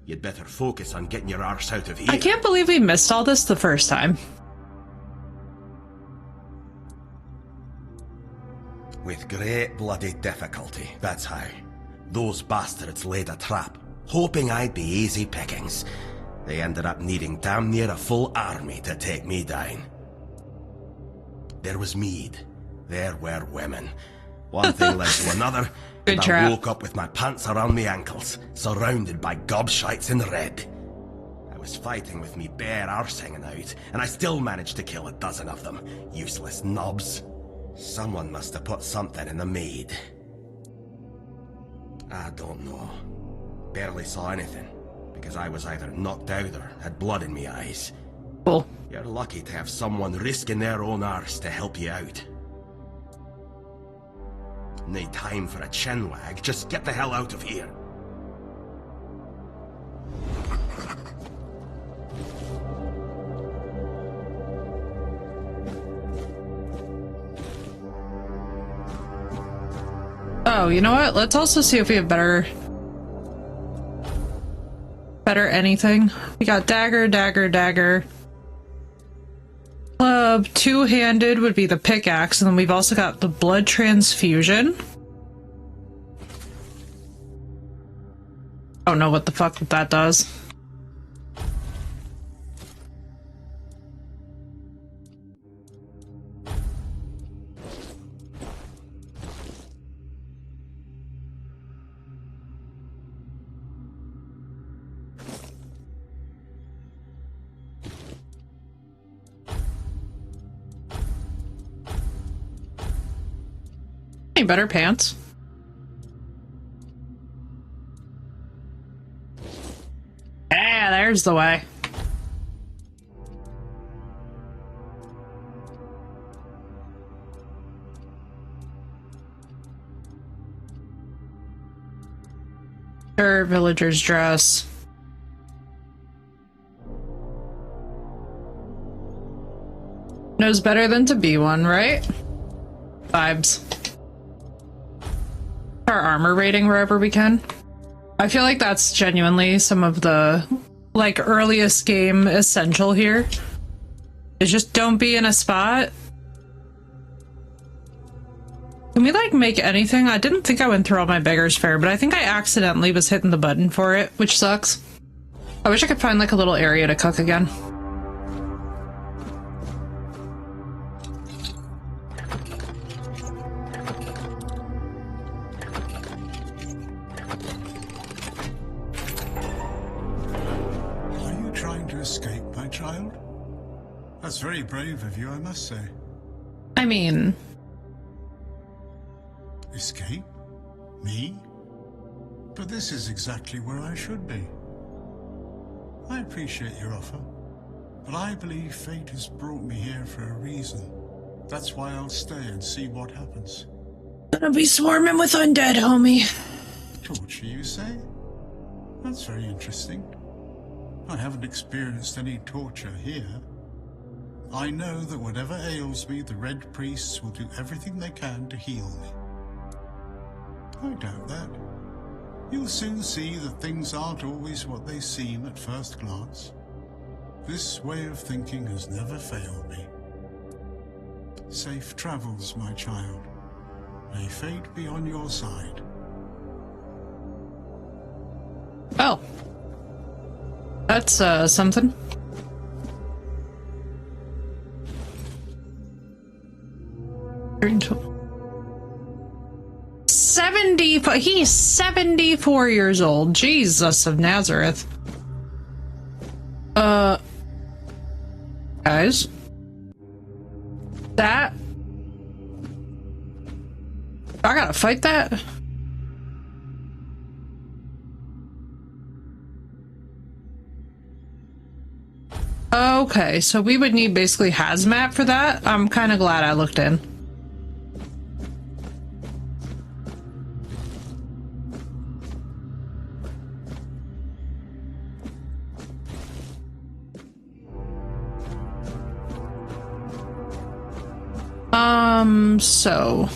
you'd better focus on getting your arse out of here. I can't believe we missed all this the first time. With great bloody difficulty, that's how. Those bastards laid a trap, hoping I'd be easy pickings. They ended up needing damn near a full army to take me down. There was mead. There were women. One thing led to another, and I woke up with my pants around my ankles, surrounded by gobshites in red. I was fighting with me bare arse hanging out, and I still managed to kill a dozen of them. Useless knobs. Someone must have put something in the mead. I don't know. Barely saw anything, because I was either knocked out or had blood in my eyes. Cool. You're lucky to have someone risking their own arse to help you out. No time for a chinwag, just get the hell out of here. Oh, you know what? Let's also see if we have better anything. We got dagger, dagger, dagger. Club, two-handed would be the pickaxe, and then we've also got the blood transfusion. I don't know what the fuck that does. Any better pants? Ah, there's the way. Sure, villager's dress. Knows better than to be one, right? Vibes. Our armor rating wherever we can. I feel like that's genuinely some of the like earliest game essential here. Is just don't be in a spot. Can we like make anything? I didn't think I went through all my beggar's fare, but I think I accidentally was hitting the button for it, which sucks. I wish I could find like a little area to cook again. That's very brave of you, I must say. I mean... Escape? Me? But this is exactly where I should be. I appreciate your offer, but I believe fate has brought me here for a reason. That's why I'll stay and see what happens. Gonna be swarming with undead, homie. Torture, you say? That's very interesting. I haven't experienced any torture here. I know that whatever ails me, the Red Priests will do everything they can to heal me. I doubt that. You'll soon see that things aren't always what they seem at first glance. This way of thinking has never failed me. Safe travels, my child. May fate be on your side. Oh. That's, something. He's 74 years old. Jesus of Nazareth. Guys. That... I gotta fight that? Okay, so we would need basically hazmat for that. I'm kind of glad I looked in. So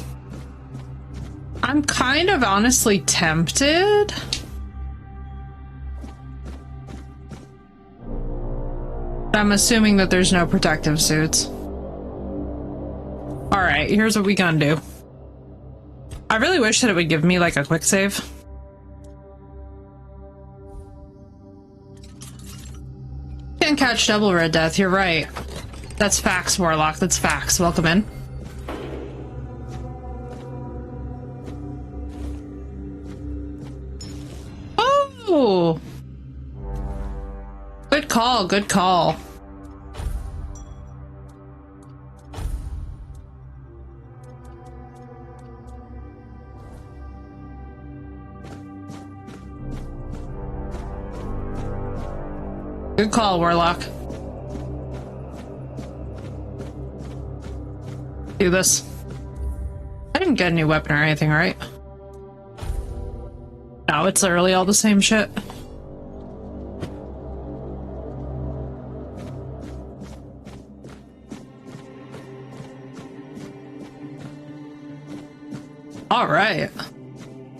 I'm kind of honestly tempted. I'm assuming that there's no protective suits. Alright, here's what we gonna do. I really wish that it would give me like a quick save. Can't catch double red death, you're right. That's facts, Warlock, that's facts. Welcome in. Oh! Good call, good call. Good call, Warlock. Do this. I didn't get a new weapon or anything, right? No, it's literally all the same shit. Alright.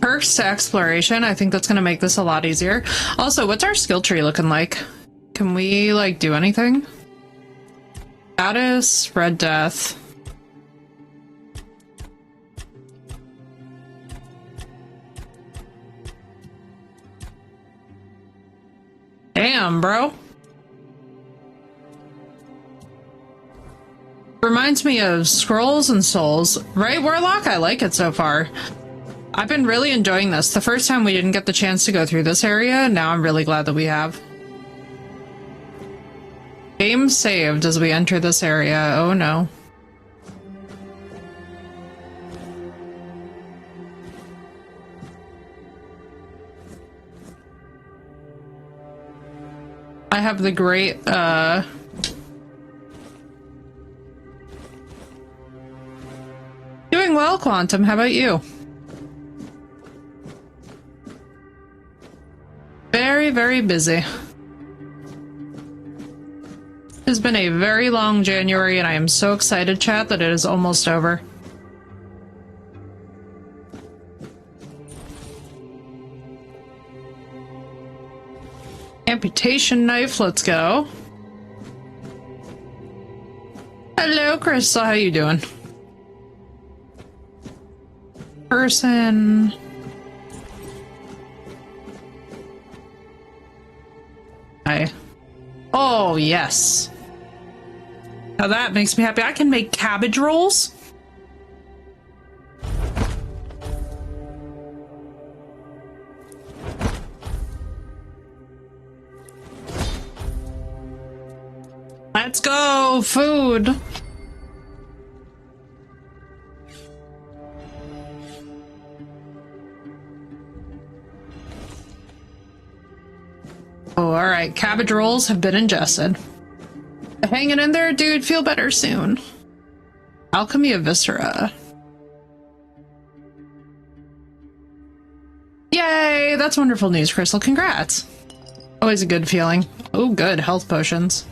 Perks to exploration. I think that's gonna make this a lot easier. Also, what's our skill tree looking like? Can we, like, do anything? Status, Red Death. Damn, bro. Reminds me of Scrolls and Souls. Right, Warlock? I like it so far. I've been really enjoying this. The first time we didn't get the chance to go through this area, now I'm really glad that we have. Game saved as we enter this area. Oh no. I have the great, Doing well, Quantum. How about you? Very, very busy. It has been a very long January, and I am so excited, chat, that it is almost over. Amputation knife, let's go. Hello, Crystal, how you doing? Person. Hi. Oh, yes. Now that makes me happy. I can make cabbage rolls. Let's go, food. Oh, alright. Cabbage rolls have been ingested. Hanging in there, dude. Feel better soon. Alchemy of Viscera. Yay! That's wonderful news, Crystal. Congrats. Always a good feeling. Oh, good. Health potions.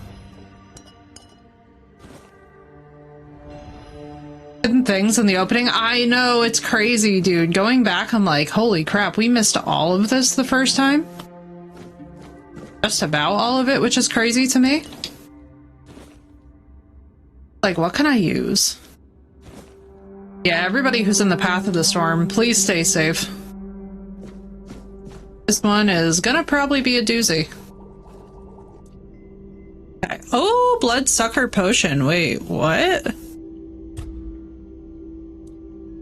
Hidden things in the opening. I know, it's crazy, dude. Going back, I'm like, holy crap, we missed all of this the first time. Just about all of it, which is crazy to me. Like, what can I use? Yeah, everybody who's in the path of the storm, please stay safe. This one is gonna probably be a doozy. Okay. Oh, bloodsucker potion. Wait, what?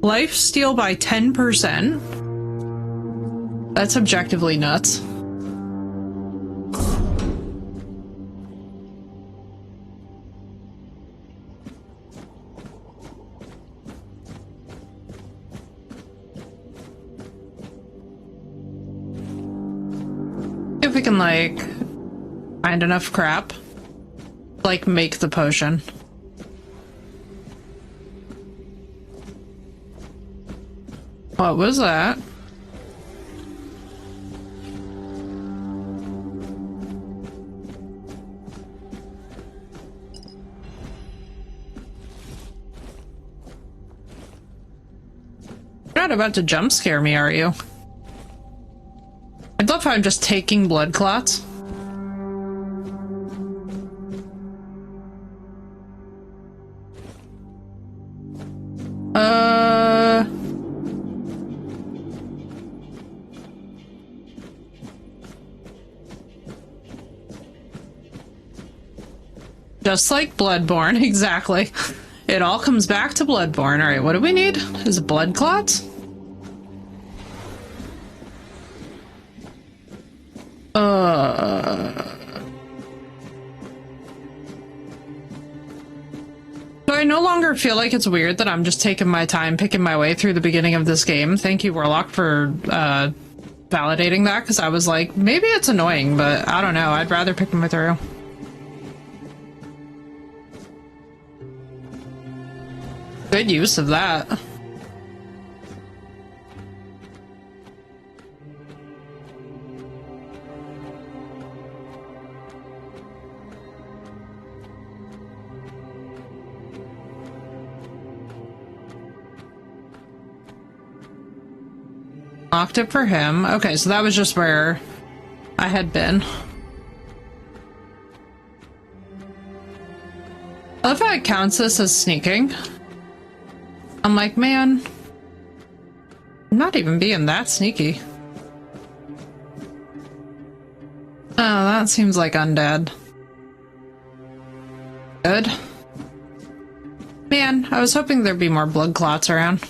Life steal by 10%? That's objectively nuts. If we can, like, find enough crap, like, make the potion. What was that? You're not about to jump scare me, are you? I'd love how I'm just taking blood clots. Just like Bloodborne, exactly. It all comes back to Bloodborne. Alright, what do we need? Is it blood clots? So I no longer feel like it's weird that I'm just taking my time picking my way through the beginning of this game. Thank you, Warlock, for validating that, because I was like, maybe it's annoying, but I don't know. I'd rather pick my way through. Good use of that. Locked it for him. Okay, so that was just where I had been. I love how it counts this as sneaking. I'm like, man, I'm not even being that sneaky. Oh, that seems like undead. Good. Man, I was hoping there'd be more blood clots around.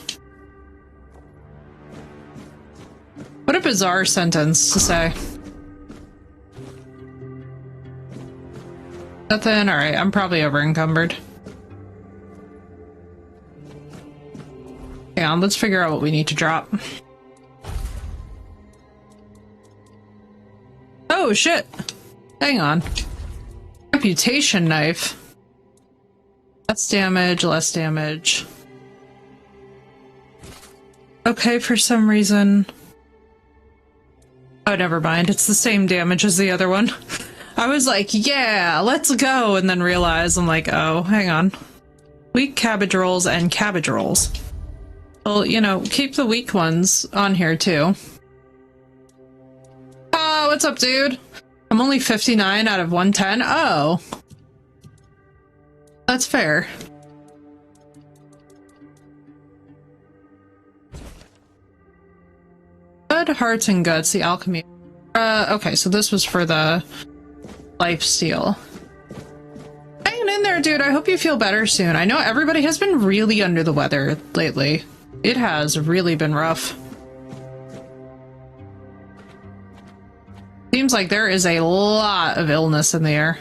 What a bizarre sentence to say. Nothing? Alright, I'm probably over encumbered. Hang on, let's figure out what we need to drop. Oh shit! Hang on. Reputation knife. Less damage, less damage. Okay, for some reason... Oh, never mind. It's the same damage as the other one. I was like, yeah, let's go, and then realized I'm like, oh, hang on. Weak cabbage rolls and cabbage rolls. Well, you know, keep the weak ones on here, too. Oh, what's up, dude? I'm only 59 out of 110. Oh. That's fair. Blood, hearts, and guts, the alchemy. Okay, so this was for the lifesteal. Hanging in there, dude. I hope you feel better soon. I know everybody has been really under the weather lately. It has really been rough. Seems like there is a lot of illness in the air.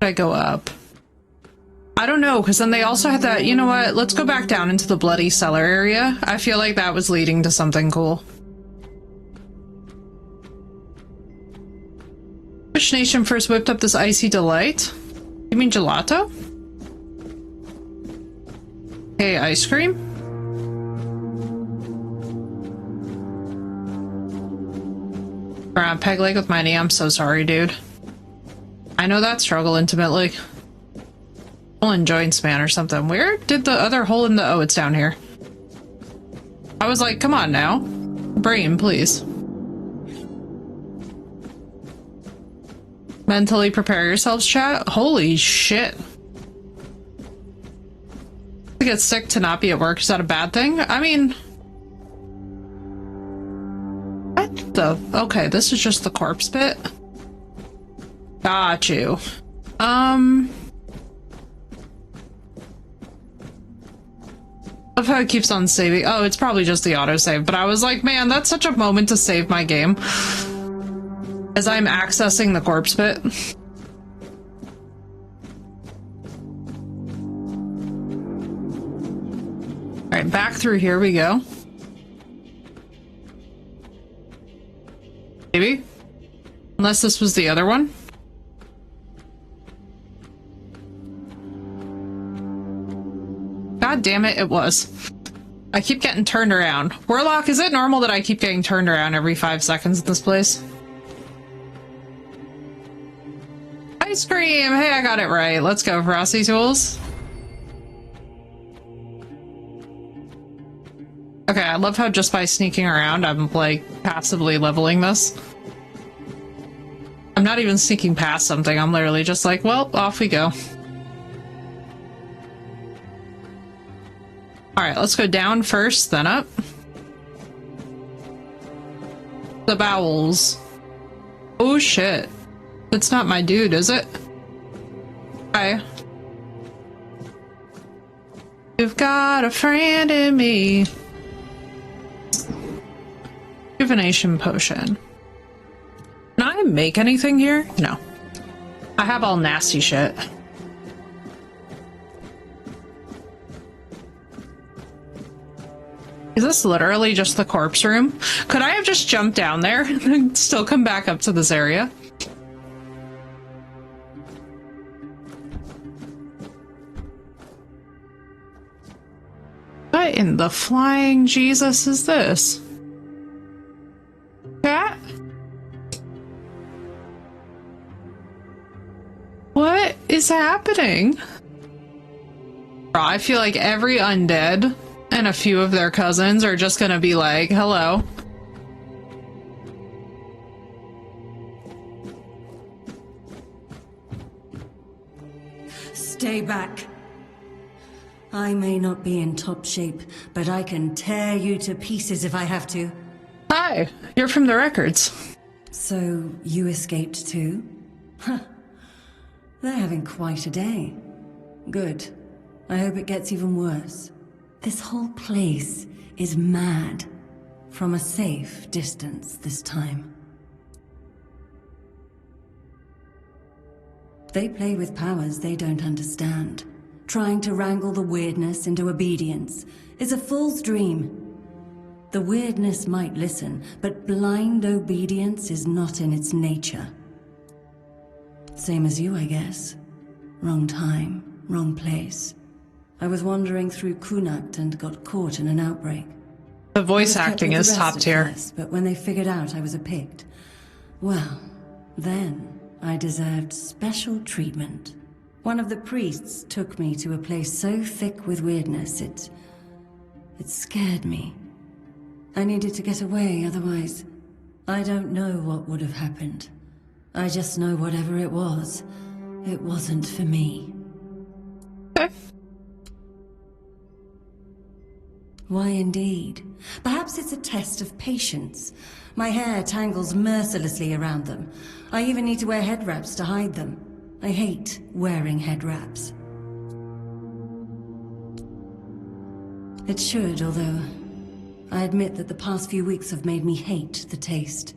I go up? I don't know, because then they also had that, you know what, let's go back down into the bloody cellar area. I feel like that was leading to something cool. Which nation first whipped up this icy delight? You mean gelato? Hey, ice cream? Peg leg with my knee, I'm so sorry, dude. I know that struggle intimately. Hole in joint span or something. Where did the other hole in the... Oh, it's down here. I was like, come on now. Brain, please. Mentally prepare yourselves, chat. Holy shit. To get sick to not be at work, is that a bad thing? I mean... What the... Okay, this is just the corpse bit. Got you. Love how it keeps on saving. Oh, it's probably just the autosave, but I was like, man, that's such a moment to save my game. As I'm accessing the corpse bit. Alright, back through here we go. Maybe? Unless this was the other one. God damn it, it was. I keep getting turned around. Warlock, is it normal that I keep getting turned around every 5 seconds in this place? Ice cream! Hey, I got it right. Let's go, Frosty Tools. Okay, I love how just by sneaking around, I'm, like, passively leveling this. I'm not even sneaking past something. I'm literally just like, well, off we go. Alright, let's go down first, then up. The bowels. Oh shit. It's not my dude, is it? Hi. You've got a friend in me. Divination potion. Can I make anything here? No. I have all nasty shit. Is this literally just the corpse room? Could I have just jumped down there and still come back up to this area? What in the flying Jesus is this? Cat? What is happening? Bro, I feel like every undead and a few of their cousins are just gonna be like, hello. Stay back. I may not be in top shape, but I can tear you to pieces if I have to. Hi, you're from the records. So, you escaped too? Huh. They're having quite a day. Good. I hope it gets even worse. This whole place is mad. From a safe distance this time. They play with powers they don't understand. Trying to wrangle the weirdness into obedience is a fool's dream. The weirdness might listen, but blind obedience is not in its nature. Same as you, I guess. Wrong time, wrong place. I was wandering through Kunakt and got caught in an outbreak. The voice acting is top tier. First, but when they figured out I was a Pict, well, then I deserved special treatment. One of the priests took me to a place so thick with weirdness, it scared me. I needed to get away, otherwise, I don't know what would have happened. I just know whatever it wasn't for me. Why indeed? Perhaps it's a test of patience. My hair tangles mercilessly around them. I even need to wear head wraps to hide them. I hate wearing head wraps. It should, although I admit that the past few weeks have made me hate the taste.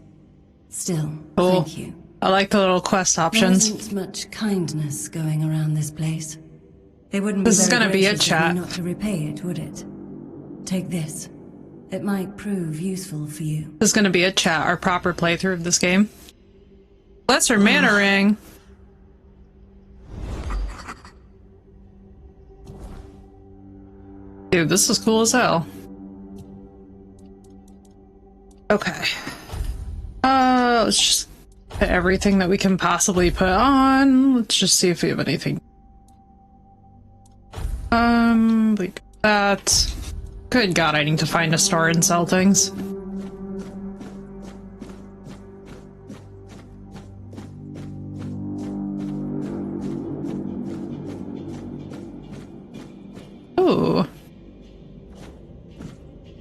Still, thank you. I like the little quest options. There isn't much kindness going around this place. It wouldn't be This is very gonna be a gracious of me chat. not to repay it, would it? Take this. It might prove useful for you. This is gonna be a chat, our proper playthrough of this game. Lesser mana ring. Dude, this is cool as hell. Okay. Let's just put everything that we can possibly put on. Let's just see if we have anything. We got that. Good God, I need to find a store and sell things.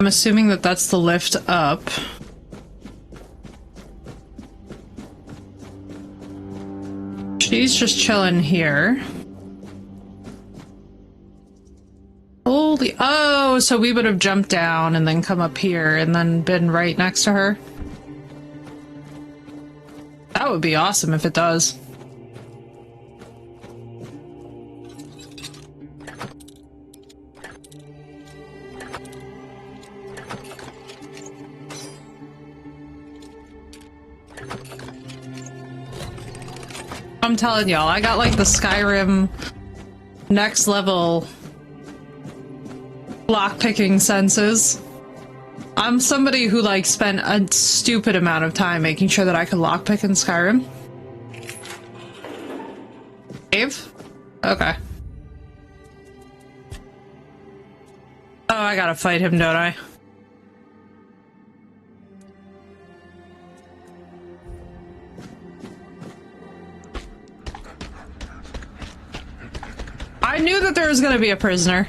I'm assuming that that's the lift up. She's just chilling here. Holy, oh, so we would have jumped down and then come up here and then been right next to her. That would be awesome if it does. I'm telling y'all, I got like the Skyrim next level lockpicking senses. I'm somebody who like spent a stupid amount of time making sure that I could lockpick in Skyrim. Dave? Okay. Oh, I gotta fight him, don't I? I knew that there was gonna be a prisoner.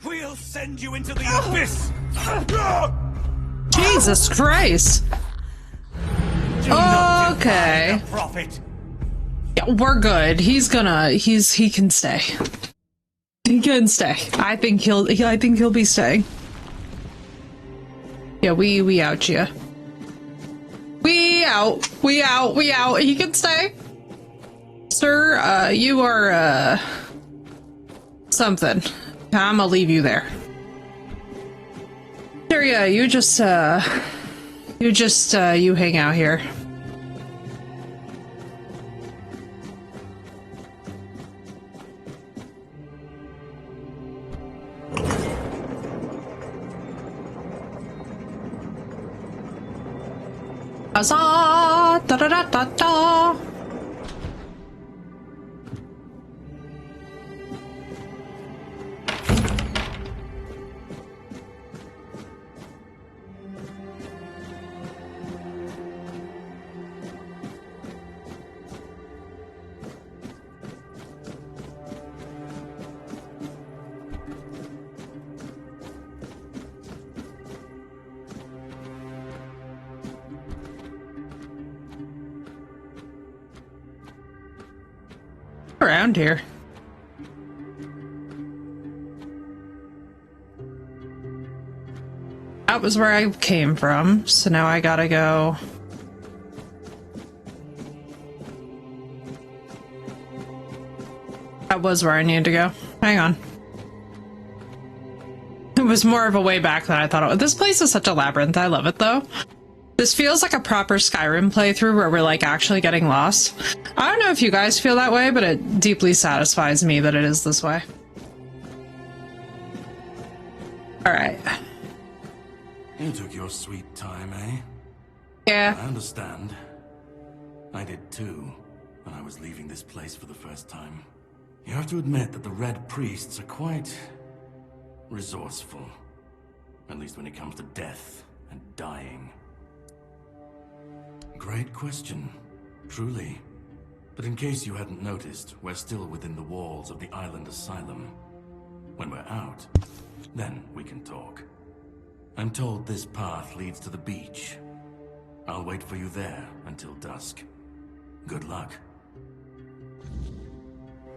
We'll send you into the abyss! Jesus Christ! Okay. Yeah, we're good. He can stay. He can stay. I think he'll be staying. Yeah, we out ya. We out. He can stay. Sir, you are something. I'ma leave you there. Sure, yeah, you hang out here. Huzzah! Da da da da da! Around here. That was where I came from, so now I gotta go. That was where I needed to go. Hang on. It was more of a way back than I thought it was. This place is such a labyrinth. I love it though. This feels like a proper Skyrim playthrough where we're like actually getting lost. I don't know if you guys feel that way, but it deeply satisfies me that it is this way. Alright. You took your sweet time, eh? Yeah. I understand. I did too, when I was leaving this place for the first time. You have to admit that the Red Priests are quite resourceful. At least when it comes to death and dying. Great question, truly. But in case you hadn't noticed, we're still within the walls of the island asylum. When we're out, then we can talk. I'm told this path leads to the beach. I'll wait for you there until dusk. Good luck.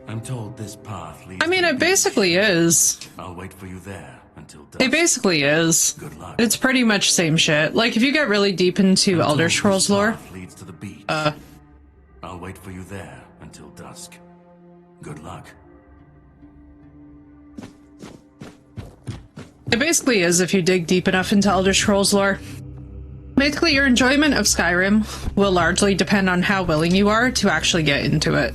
I'm told this path leads. I mean, it basically is. I'll wait for you there until dusk. It basically is. Good luck. It's pretty much same shit. Like, if you get really deep into Elder Scrolls lore, leads to the beach. I'll wait for you there until dusk. Good luck. it basically is if you dig deep enough into Elder Scrolls lore. Basically, your enjoyment of Skyrim will largely depend on how willing you are to actually get into it.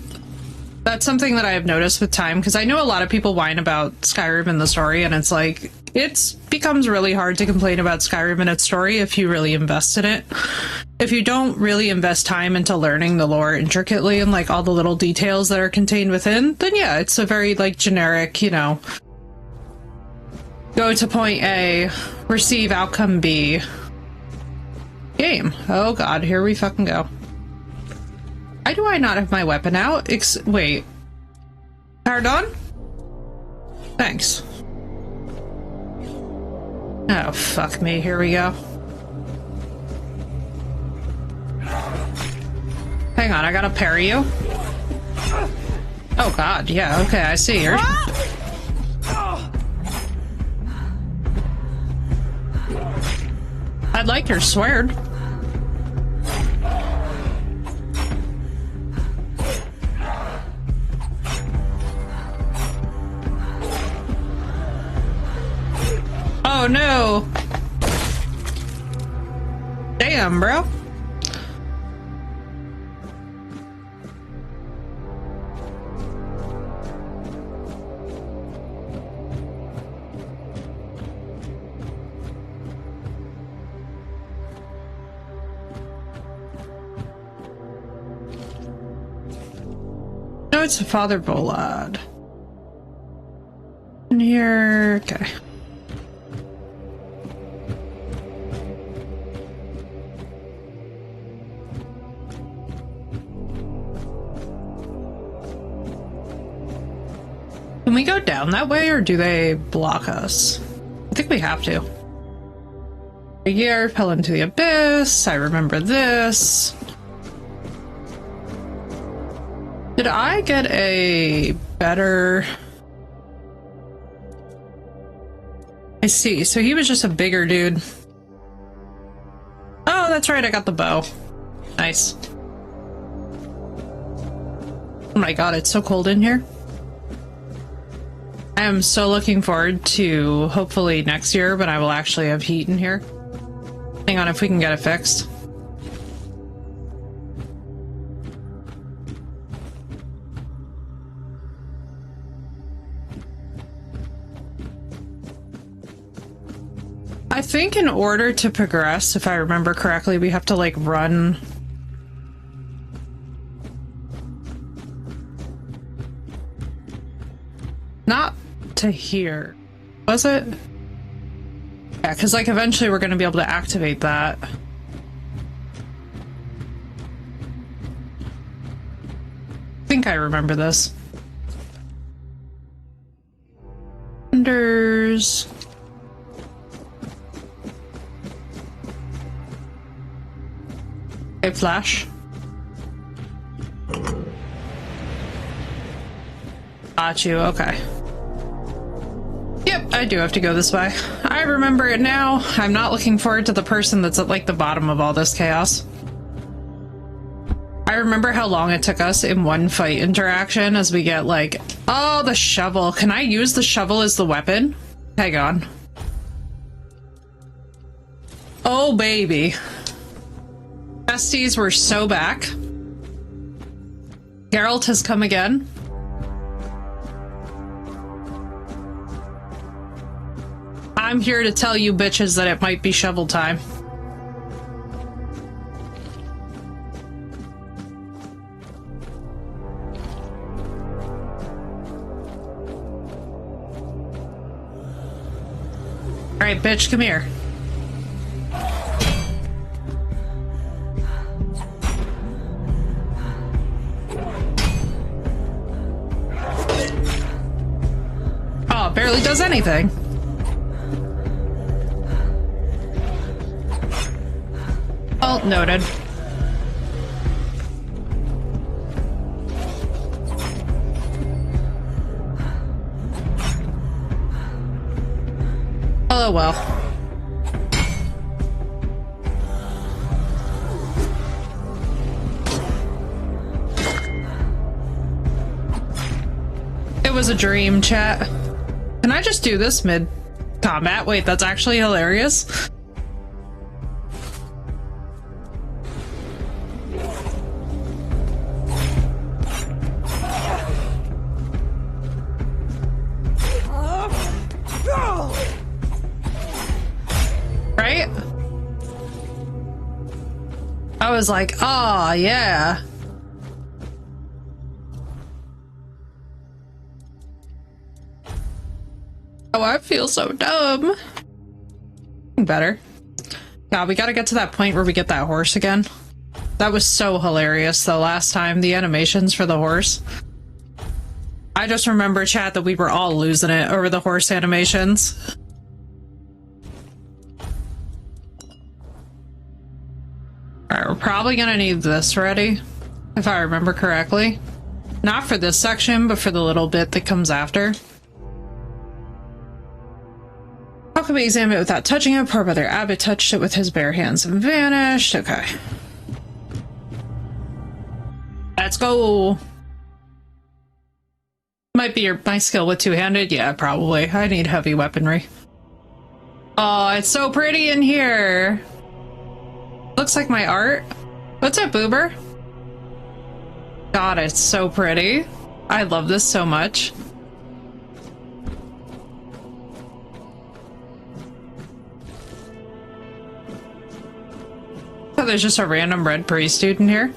That's something that I have noticed with time, because I know a lot of people whine about Skyrim and the story, and it's like, it becomes really hard to complain about Skyrim and its story if you really invest in it. If you don't really invest time into learning the lore intricately and like all the little details that are contained within, then yeah, it's a very like generic, you know, go to point A, receive outcome B, Game. Oh god, here we fucking go. Why do I not have my weapon out? Wait. Pardon? Thanks. Oh, fuck me. Here we go. Hang on, I gotta parry you. Oh god, yeah, okay, I see her. I'd like your sword. Oh no! Damn, bro. No, it's Father Volad. In here, okay. Can we go down that way, or do they block us? I think we have to. A year fell into the abyss. I remember this. Did I get a better... I see. So he was just a bigger dude. Oh, that's right. I got the bow. Nice. Oh my god, it's so cold in here. I am so looking forward to hopefully next year when I will actually have heat in here. Hang on, if we can get it fixed. I think in order to progress, if I remember correctly, we have to like run. Not to here, was it? Yeah, because like eventually we're going to be able to activate that. I think I remember this. Wonders. Okay, flash. Got you, okay. Yep, I do have to go this way. I remember it now. I'm not looking forward to the person that's at like the bottom of all this chaos. I remember how long it took us in one fight interaction as we get like, oh, the shovel. Can I use the shovel as the weapon? Hang on. Oh, baby. Besties were so back. Geralt has come again. I'm here to tell you bitches that it might be shovel time. Alright, bitch, come here. Oh, barely does anything. Oh, noted. Oh well. It was a dream, chat. Can I just do this mid-combat? Wait, that's actually hilarious. Right? I was like, oh, yeah. Oh, I feel so dumb. Better. God, we gotta get to that point where we get that horse again. That was so hilarious the last time, the animations for the horse. I just remember, chat, that we were all losing it over the horse animations. Alright, we're probably gonna need this ready, if I remember correctly. Not for this section, but for the little bit that comes after. How can we examine it without touching it? Poor brother Abbott touched it with his bare hands and vanished. Okay. Let's go. Might be my skill with two-handed. Yeah, probably. I need heavy weaponry. Oh, it's so pretty in here. Looks like my art. What's up, Boober? God, it's so pretty. I love this so much. Oh, there's just a random red priest dude in here.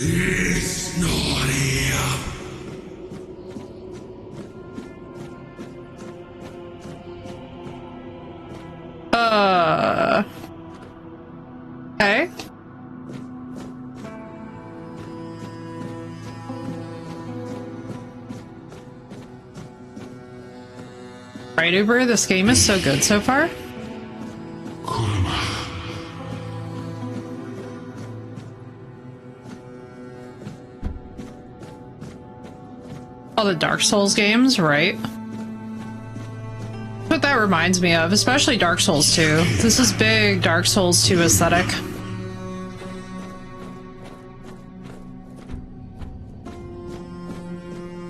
It's not here. Okay. Right, Uber, this game is so good so far. All the Dark Souls games, right? What that reminds me of, especially Dark Souls 2. This is big Dark Souls 2 aesthetic.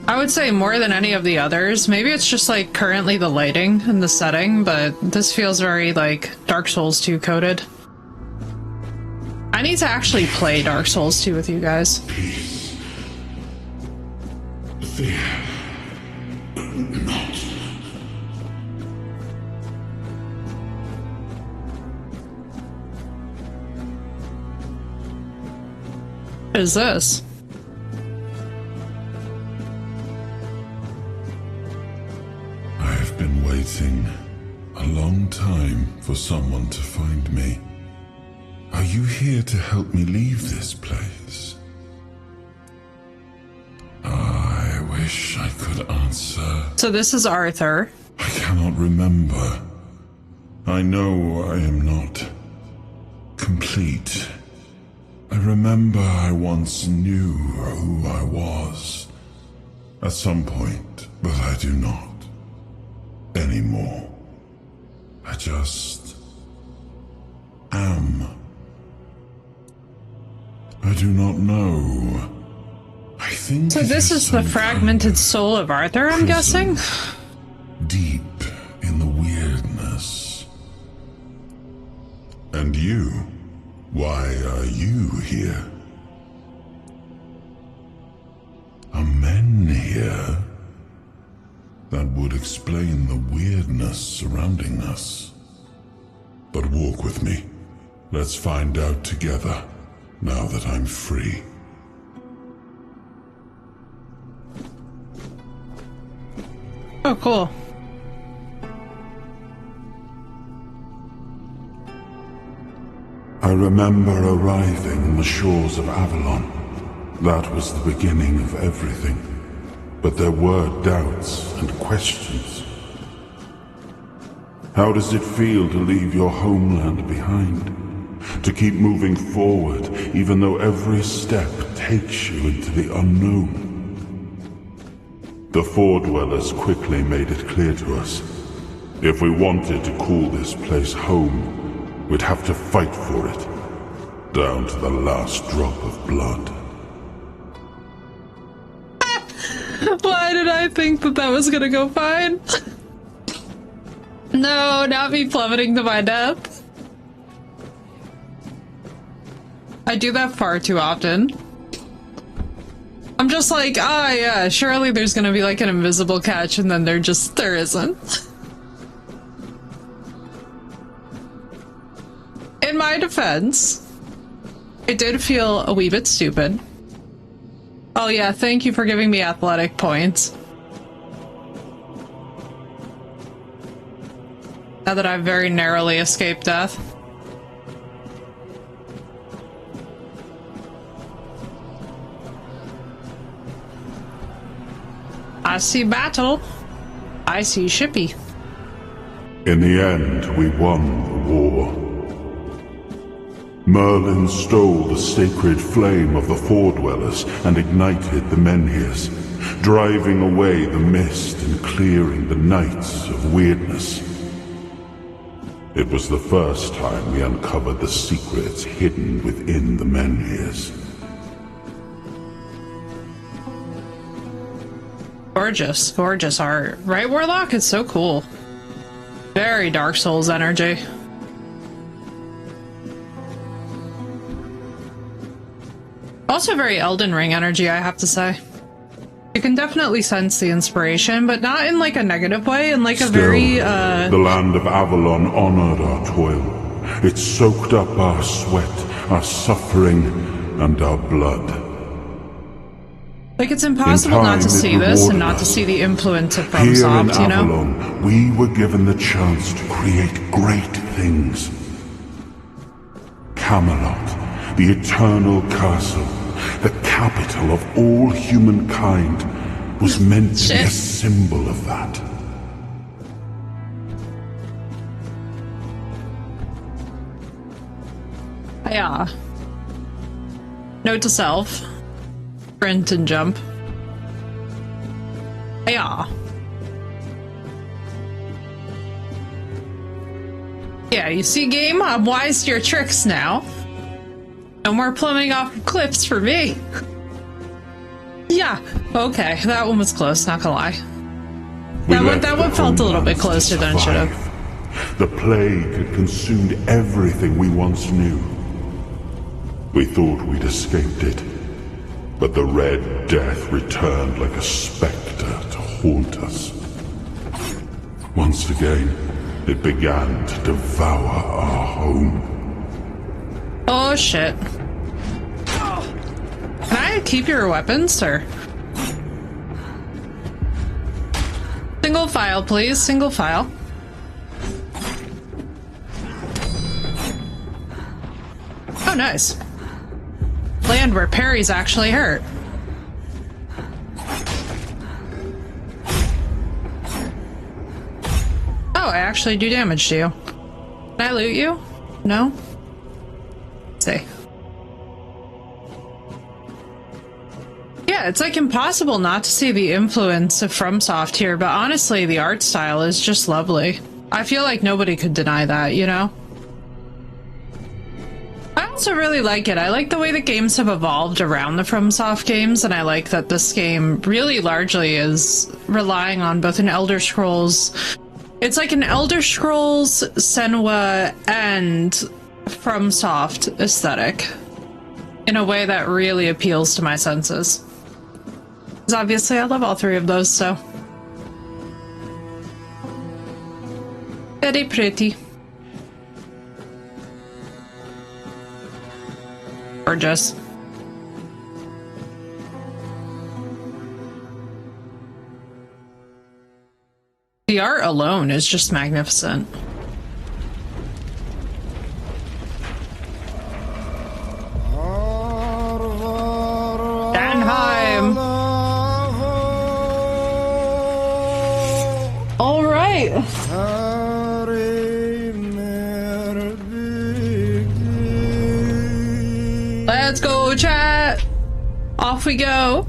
I would say more than any of the others. Maybe it's just like currently the lighting and the setting, but this feels very like Dark Souls 2 coded. I need to actually play Dark Souls 2 with you guys. Peace. Fear. Not. What is this? I've been waiting a long time for someone to find me. Are you here to help me leave this place? I wish I could answer. So this is Arthur. I cannot remember. I know I am not complete. I remember I once knew who I was at some point, but I do not anymore. I just am. I do not know. I think so this is the fragmented soul of Arthur, I'm guessing? Deep in the weirdness. And you? Why are you here? Are men here? That would explain the weirdness surrounding us. But walk with me. Let's find out together, now that I'm free. Oh, cool. I remember arriving on the shores of Avalon. That was the beginning of everything. But there were doubts and questions. How does it feel to leave your homeland behind? To keep moving forward, even though every step takes you into the unknown? The Four Dwellers quickly made it clear to us. If we wanted to call this place home, we'd have to fight for it, down to the last drop of blood. Why did I think that that was gonna go fine? No, not me plummeting to my death. I do that far too often. I'm just like, yeah, surely there's gonna be like an invisible catch, and then there isn't. In my defense, it did feel a wee bit stupid. Oh yeah, thank you for giving me athletic points. Now that I've very narrowly escaped death. I see battle. I see shippy. In the end, we won the war. Merlin stole the sacred flame of the Foredwellers and ignited the Menhirs, driving away the mist and clearing the nights of weirdness. It was the first time we uncovered the secrets hidden within the Menhirs. Gorgeous, gorgeous art. Right, Warlock? It's so cool. Very Dark Souls energy. Also very Elden Ring energy, I have to say. You can definitely sense the inspiration, but not in like a negative way, in like a very the land of Avalon honored our toil. It soaked up our sweat, our suffering, and our blood. Like, it's impossible not to see this and not to see the influence of FromSoft, you know? Here in Avalon, we were given the chance to create great things. Camelot, the eternal castle, the capital of all humankind, was meant to be a symbol of that. Yeah. Note to self. Sprint and jump. Yeah. Yeah, you see, game? I'm wise to your tricks now. No more plumbing off of cliffs for me. Yeah, okay, that one was close, not gonna lie. That one felt a little bit closer than it should have. The plague had consumed everything we once knew. We thought we'd escaped it, but the Red Death returned like a spectre to haunt us. Once again, it began to devour our home. Oh shit. Can I keep your weapons, sir? Single file, please. Single file. Oh, nice. Land where Perry's actually hurt. Oh, I actually do damage to you. Can I loot you? No? Let's see. Yeah, it's like impossible not to see the influence of FromSoft here, but honestly, the art style is just lovely. I feel like nobody could deny that, you know? I also really like it. I like the way the games have evolved around the FromSoft games, and I like that this game really largely is relying on both an Elder Scrolls... It's like an Elder Scrolls, Senua, and FromSoft aesthetic in a way that really appeals to my senses. Because obviously I love all three of those, so... Very pretty. Gorgeous. The art alone is just magnificent. Danheim! All right. Let's go, chat. Off we go.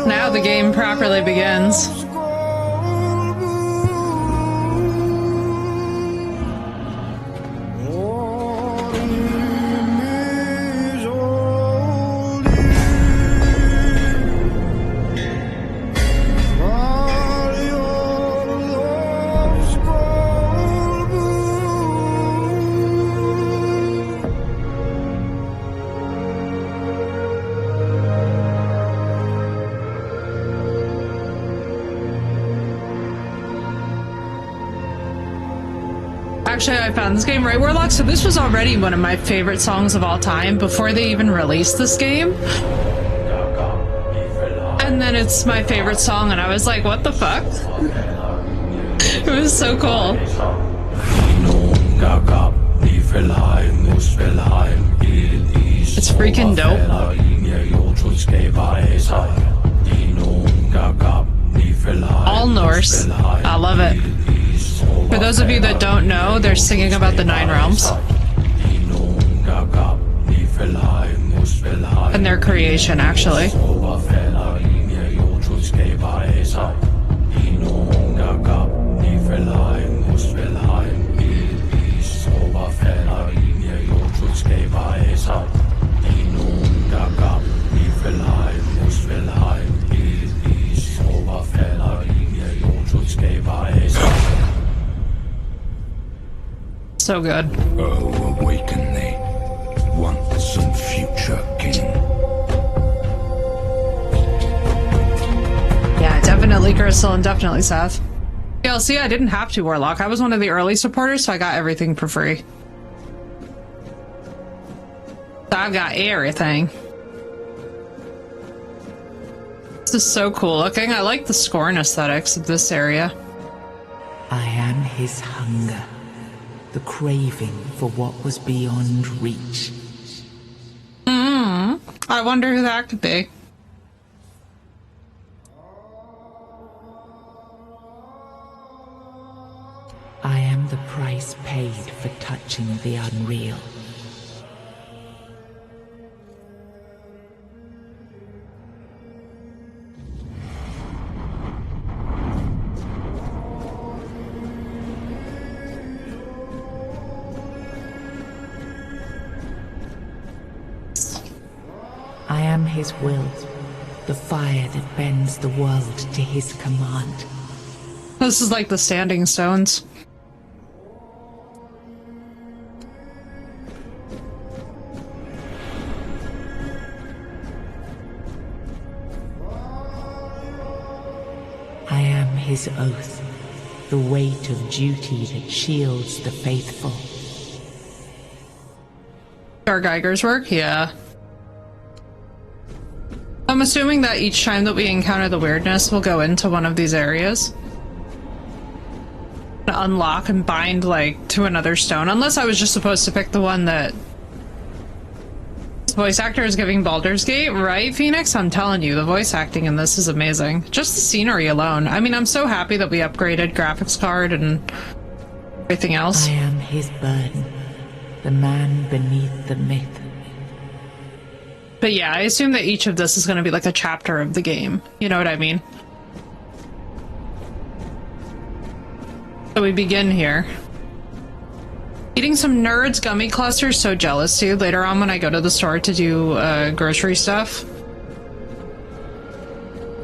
Now the game properly begins. Actually, I found this game, right, Warlock? So this was already one of my favorite songs of all time before they even released this game. And then it's my favorite song, and I was like, what the fuck? It was so cool. It's freaking dope. All Norse. I love it. For those of you that don't know, they're singing about the 9 realms and their creation, actually. So good. Oh, awaken thee, once and future king. Yeah, definitely Crystal and definitely Seth. Yeah, see, I didn't have to, Warlock. I was one of the early supporters, so I got everything for free. So I've got everything. This is so cool looking. I like the Scorn aesthetics of this area. I am his hunger, the craving for what was beyond reach. I wonder who that could be. I am the price paid for touching the unreal. I am his will, the fire that bends the world to his command. This is like the Standing Stones. I am his oath, the weight of duty that shields the faithful. Our Geiger's work? Yeah. I'm assuming that each time that we encounter the weirdness, we'll go into one of these areas. Unlock and bind, like, to another stone. Unless I was just supposed to pick the one that this voice actor is giving Baldur's Gate, right, Phoenix? I'm telling you, the voice acting in this is amazing. Just the scenery alone. I mean, I'm so happy that we upgraded graphics card and everything else. I am his burden, the man beneath the myth. But yeah, I assume that each of this is going to be like a chapter of the game. You know what I mean? So we begin here. Eating some Nerds gummy clusters, so jealous, dude. Later on when I go to the store to do grocery stuff,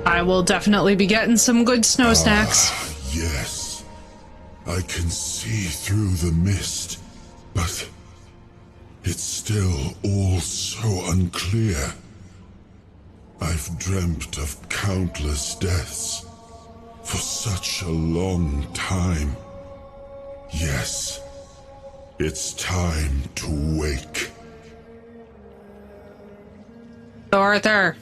I will definitely be getting some good snow snacks. Yes. I can see through the mist, but it's still all so unclear. I've dreamt of countless deaths for such a long time. Yes, it's time to wake. So Arthur.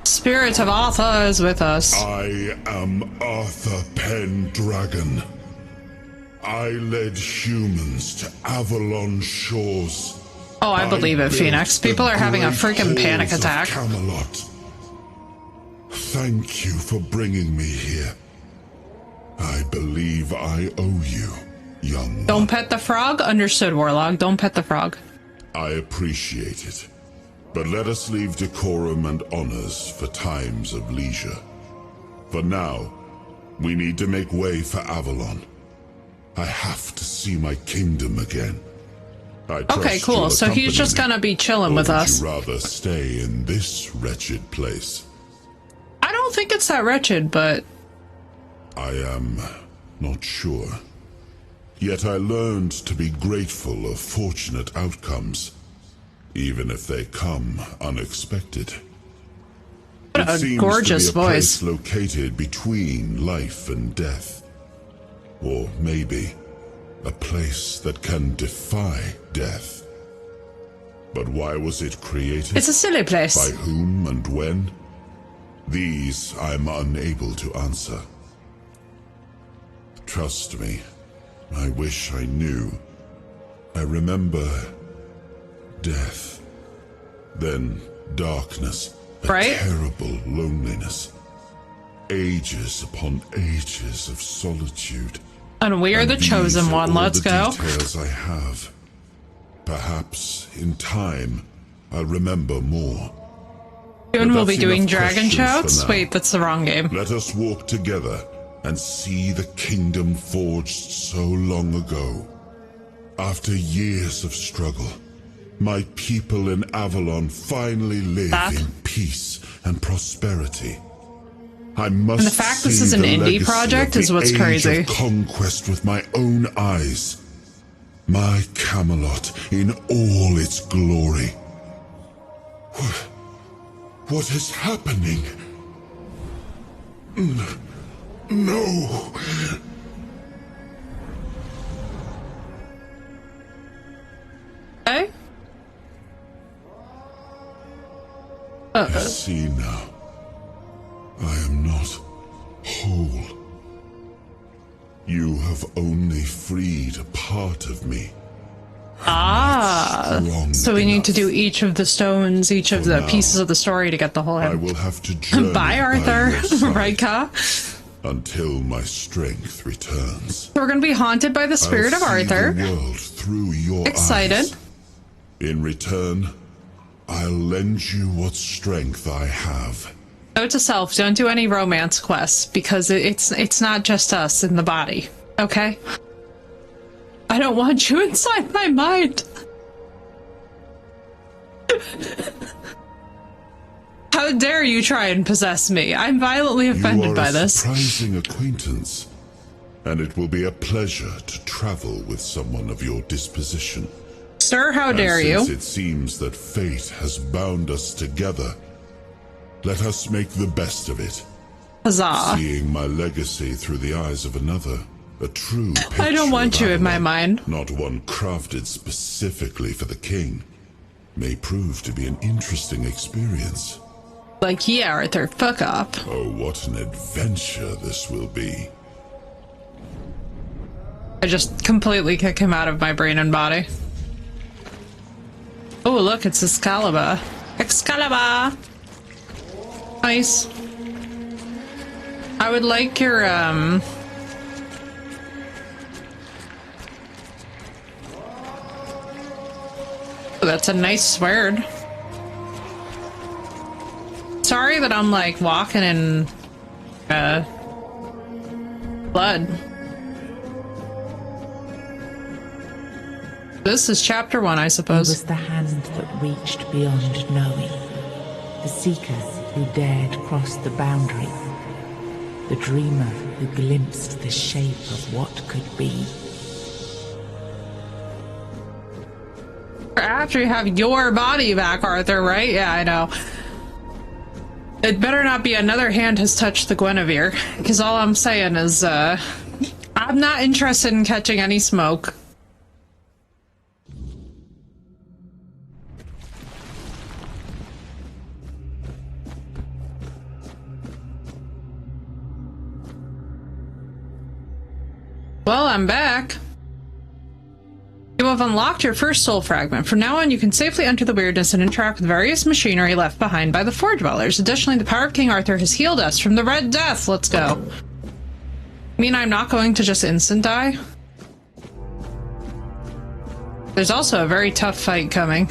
Spirit of Arthur is with us. I am Arthur Pendragon. I led humans to Avalon shores. Oh, I believe it, Phoenix. People are having a freaking panic attack. Camelot. Thank you for bringing me here. I believe I owe you, young one. Don't pet the frog? Understood, Warlock. Don't pet the frog. I appreciate it. But let us leave decorum and honors for times of leisure. For now, we need to make way for Avalon. I have to see my kingdom again. Okay, cool. So he's just gonna be chilling with us. Would you rather stay in this wretched place? I don't think it's that wretched, but I am not sure. Yet I learned to be grateful of fortunate outcomes, even if they come unexpected. what a gorgeous to be a voice. place located between life and death. Or maybe a place that can defy death. But why was it created? It's a silly place. By whom and when? These I'm unable to answer. Trust me, I wish I knew. I remember death, then darkness, a terrible loneliness, ages upon ages of solitude. And we are the chosen one. Let's go. Details I have. Perhaps in time I'll remember more. Soon we'll be doing dragon shouts. Wait, that's the wrong game. Let us walk together and see the kingdom forged so long ago. After years of struggle, my people in Avalon finally live in peace and prosperity. I must and the fact this is an indie project is what's crazy. Of conquest with my own eyes. My Camelot in all its glory. What is happening? No. Hey? I see now. I am not whole. You have only freed a part of me. So we need to do each of the stones, each of the pieces of the story to get the whole I will have to journey Bye, Arthur. Right, Ka? Until my strength returns. We're gonna be haunted by the spirit of Arthur. The world through your excited. Eyes. In return, I'll lend you what strength I have. Note to self, don't do any romance quests, because it's not just us in the body, okay? I don't want you inside my mind. How dare you try and possess me? I'm violently offended by this. You are a surprising acquaintance, and it will be a pleasure to travel with someone of your disposition. Sir, how dare you? Since it seems that fate has bound us together, let us make the best of it. Huzzah. Seeing my legacy through the eyes of another, a true picture I don't want you Avalon, in my mind. Not one crafted specifically for the king, may prove to be an interesting experience. Like, yeah, Arthur, fuck up. Oh, what an adventure this will be. I just completely kick him out of my brain and body. Oh, look, it's Excalibur. Excalibur! Nice. I would like your, Oh, that's a nice sword. Sorry that I'm, like, walking in, blood. This is chapter 1, I suppose. It was the hand that reached beyond knowing. The seekers who dared cross the boundary. The dreamer who glimpsed the shape of what could be. After you have your body back, Arthur, right? Yeah, I know. It better not be another hand has touched the Guinevere, because all I'm saying is, I'm not interested in catching any smoke. Well, I'm back. You have unlocked your first soul fragment. From now on, you can safely enter the weirdness and interact with various machinery left behind by the Four Dwellers. Additionally, the power of King Arthur has healed us from the Red Death. Let's go. I mean, I'm not going to just instant die. There's also a very tough fight coming.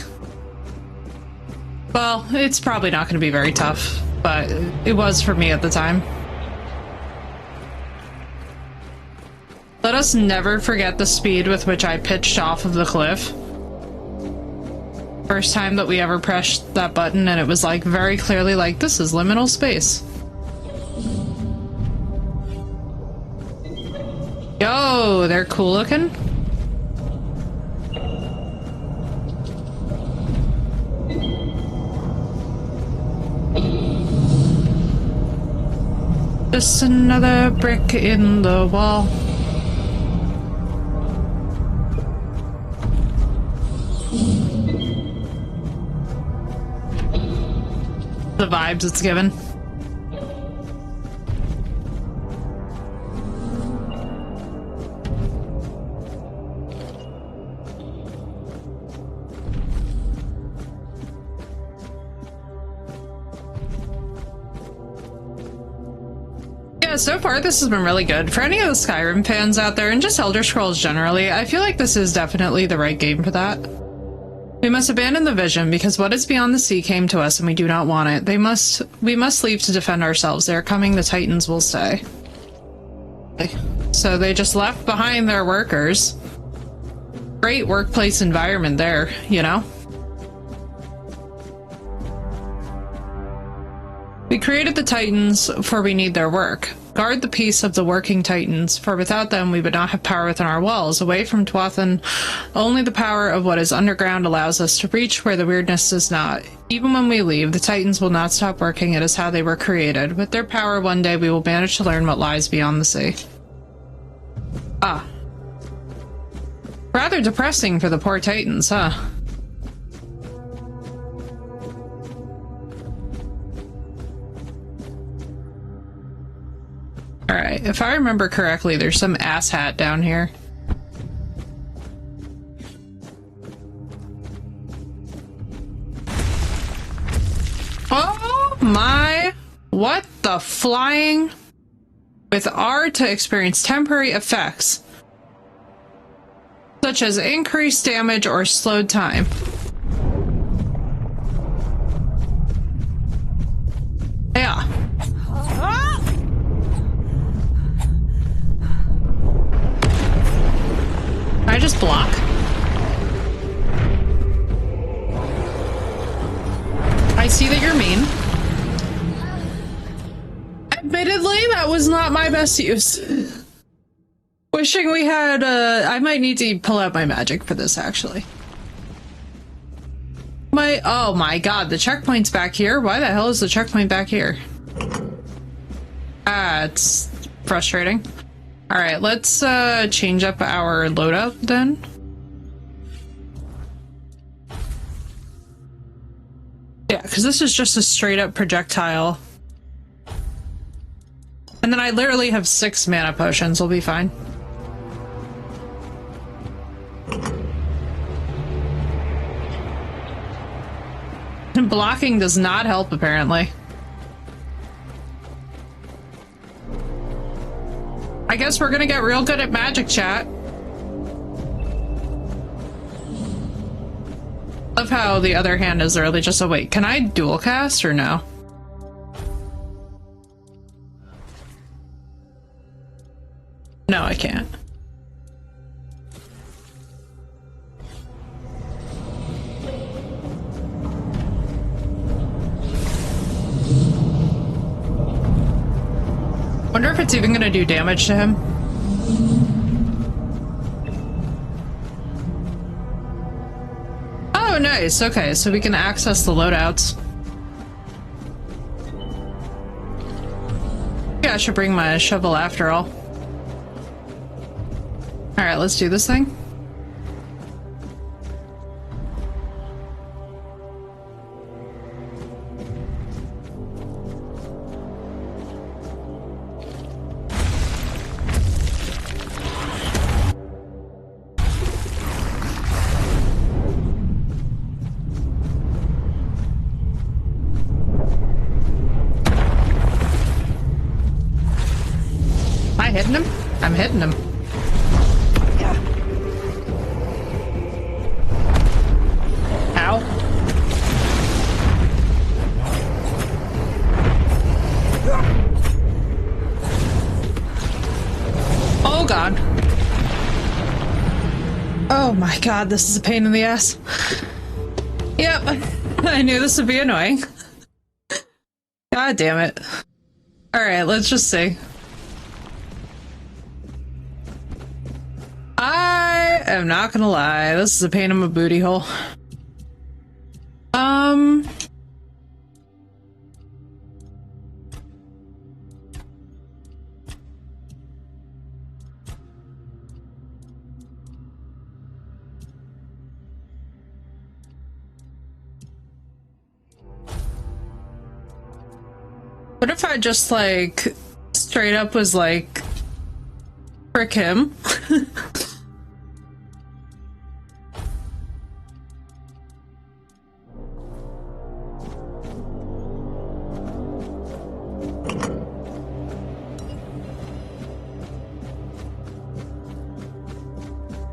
Well, it's probably not going to be very tough, but it was for me at the time. Let us never forget the speed with which I pitched off of the cliff. First time that we ever pressed that button, and it was like very clearly like, this is liminal space. Yo, they're cool looking. Just another brick in the wall. The vibes it's given. Yeah, so far this has been really good. For any of the Skyrim fans out there, and just Elder Scrolls generally, I feel like this is definitely the right game for that. We must abandon the vision, because what is beyond the sea came to us and we do not want it. We must leave to defend ourselves. They are coming, the Titans will stay. So they just left behind their workers. Great workplace environment there, you know? We created the Titans, for we need their work. Guard the peace of the working Titans, for without them we would not have power within our walls. Away from Twathan, only the power of what is underground allows us to reach where the weirdness does not. Even when we leave, the Titans will not stop working. It is how they were created. With their power, one day we will manage to learn what lies beyond the sea. Ah. Rather depressing for the poor Titans, huh? Alright, if I remember correctly, there's some asshat down here. Oh my... What the flying? With R to experience temporary effects, such as increased damage or slowed time. Yeah. Can I just block? I see that you're mean. Admittedly, that was not my best use. Wishing we had, I might need to pull out my magic for this, actually. Oh my god, the checkpoint's back here? Why the hell is the checkpoint back here? Ah, it's frustrating. Alright, let's change up our loadout then. Yeah, because this is just a straight up projectile. And then I literally have 6 mana potions, we'll be fine. And blocking does not help, apparently. I guess we're gonna get real good at magic, chat. Love how the other hand is literally just a wait. Can I dual cast or no? No, I can't. Wonder if it's even gonna do damage to him. Oh, nice. Okay, so we can access the loadouts. Yeah, I should bring my shovel after all. Alright, let's do this thing. Am I hitting him? I'm hitting him. Ow. Oh god. Oh my god, this is a pain in the ass. Yep, I knew this would be annoying. God damn it. Alright, let's just see. I am not gonna lie, this is a pain in my booty hole. What if I just like straight up was like, frick him?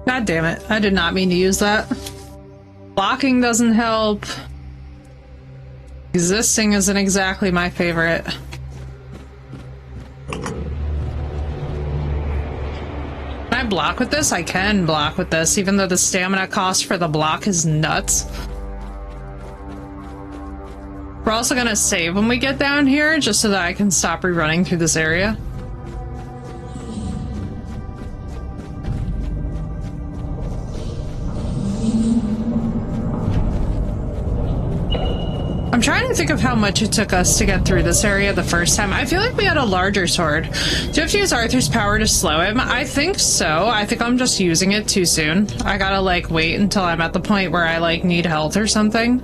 God damn it. I did not mean to use that. Blocking doesn't help. Existing isn't exactly my favorite. Can I block with this? I can block with this, even though the stamina cost for the block is nuts. We're also gonna save when we get down here, just so that I can stop rerunning through this area. I'm trying to think of how much it took us to get through this area the first time. I feel like we had a larger sword. Do you have to use Arthur's power to slow him? I think so. I think I'm just using it too soon. I gotta like wait until I'm at the point where I like need health or something.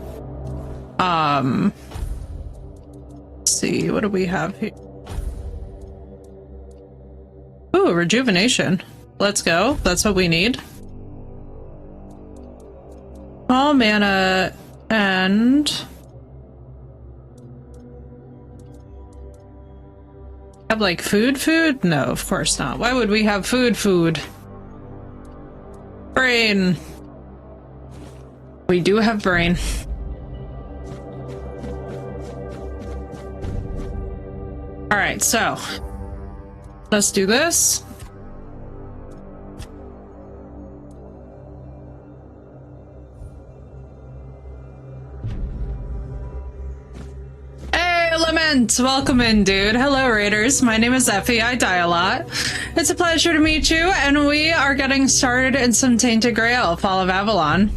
Let's see, what do we have here? Ooh, rejuvenation. Let's go. That's what we need. All mana and... have like food? No, of course not. Why would we have food? Brain. We do have brain. All right, so let's do this. Lament, welcome in, dude. Hello, Raiders. My name is Effie. I die a lot. It's a pleasure to meet you, and we are getting started in some Tainted Grail, Fall of Avalon.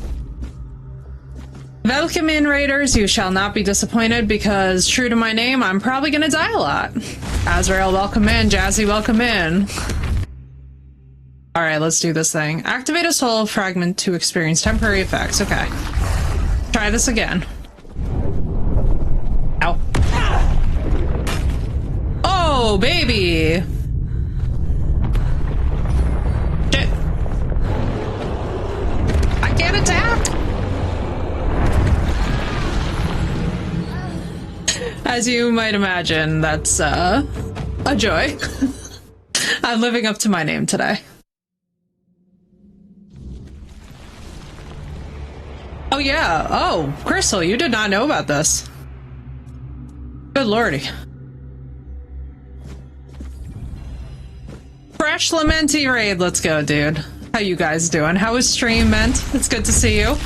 Welcome in, Raiders. You shall not be disappointed because, true to my name, I'm probably gonna die a lot. Azrael, welcome in. Jazzy, welcome in. Alright, let's do this thing. Activate a soul fragment to experience temporary effects. Okay. Try this again. Ow. Oh, baby! Shit. I can't attack! As you might imagine, that's, a joy. I'm living up to my name today. Oh, yeah. Oh, Crystal, you did not know about this. Good lordy. Fresh Lamenti raid. Let's go, dude. How you guys doing? How is stream, Ment? It's good to see you.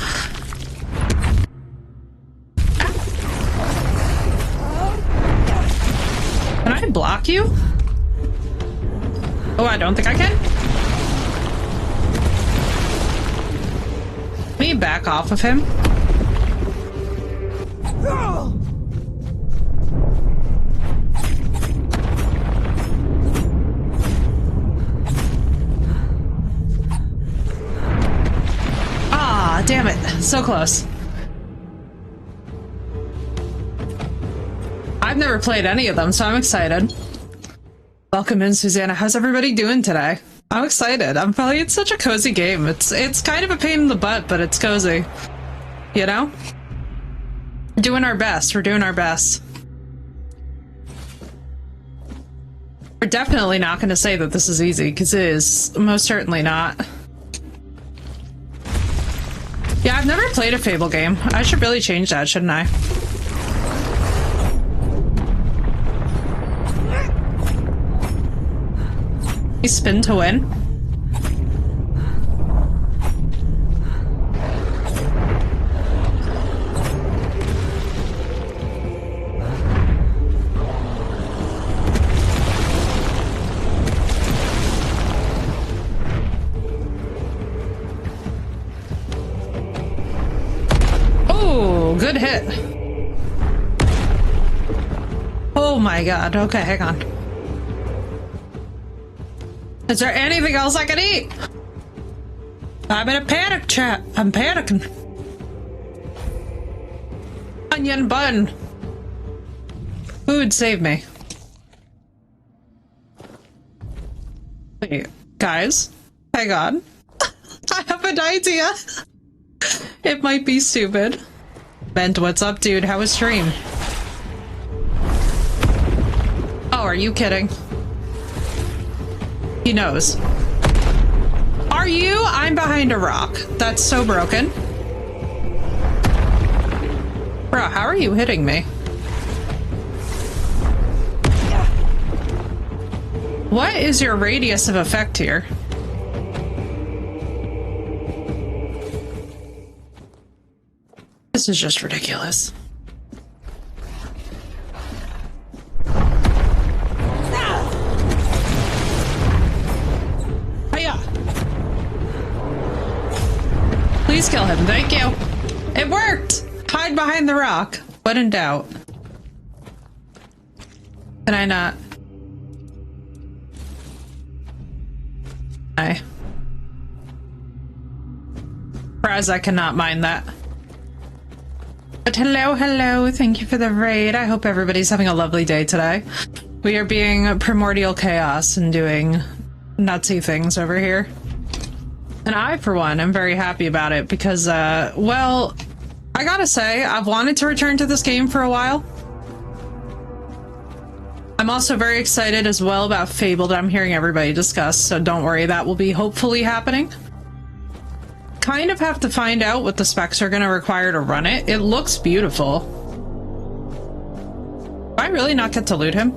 Can I block you? Oh, I don't think I can. Can you back off of him? Ah, damn it. So close. I've never played any of them, so I'm excited. Welcome in, Susanna. How's everybody doing today? I'm excited. It's such a cozy game. It's kind of a pain in the butt, but it's cozy. You know? We're doing our best. We're doing our best. We're definitely not going to say that this is easy, because it is most certainly not. Yeah, I've never played a Fable game. I should really change that, shouldn't I? You spin to win. Oh, good hit. Oh my god. Okay, hang on. Is there anything else I can eat? I'm in a panic, chat. I'm panicking. Onion bun. Food, save me. Wait, guys, hang on. I have an idea. It might be stupid. Bent, what's up, dude? How was stream? Oh, are you kidding? He knows. Are you? I'm behind a rock. That's so broken. Bro, how are you hitting me? What is your radius of effect here? This is just ridiculous. Hiya! Please kill him, thank you. It worked! Hide behind the rock. When in doubt. Can I not? Surprised I cannot mind that. But hello, hello. Thank you for the raid. I hope everybody's having a lovely day today. We are being primordial chaos and doing nutsy things over here. And I, for one, am very happy about it because, well, I gotta say, I've wanted to return to this game for a while. I'm also very excited as well about Fable that I'm hearing everybody discuss, so don't worry, that will be hopefully happening. Kind of have to find out what the specs are going to require to run it. It looks beautiful. Do I really not get to loot him?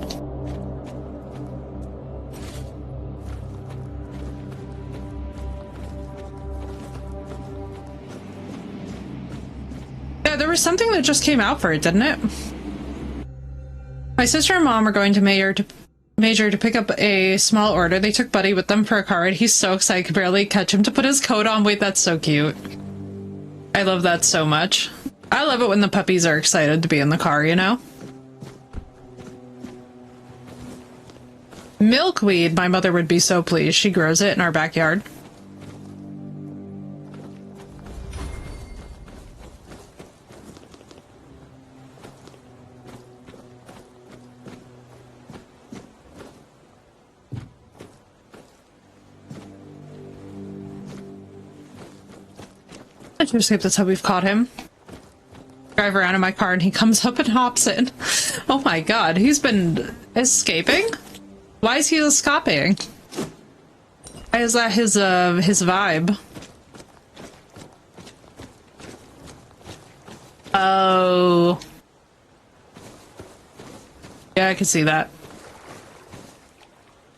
Yeah, there was something that just came out for it, didn't it? My sister and mom are going to Major to pick up a small order. They took Buddy with them for a car ride. He's so excited, I could barely catch him to put his coat on. Wait, that's so cute. I love that so much. I love it when the puppies are excited to be in the car, you know? Milkweed, my mother would be so pleased. She grows it in our backyard. Escape, that's how we've caught him. Drive around in my car and he comes up and hops in. Oh my god, he's been escaping? Why is he escaping? Why is that his vibe? Oh. Yeah, I can see that.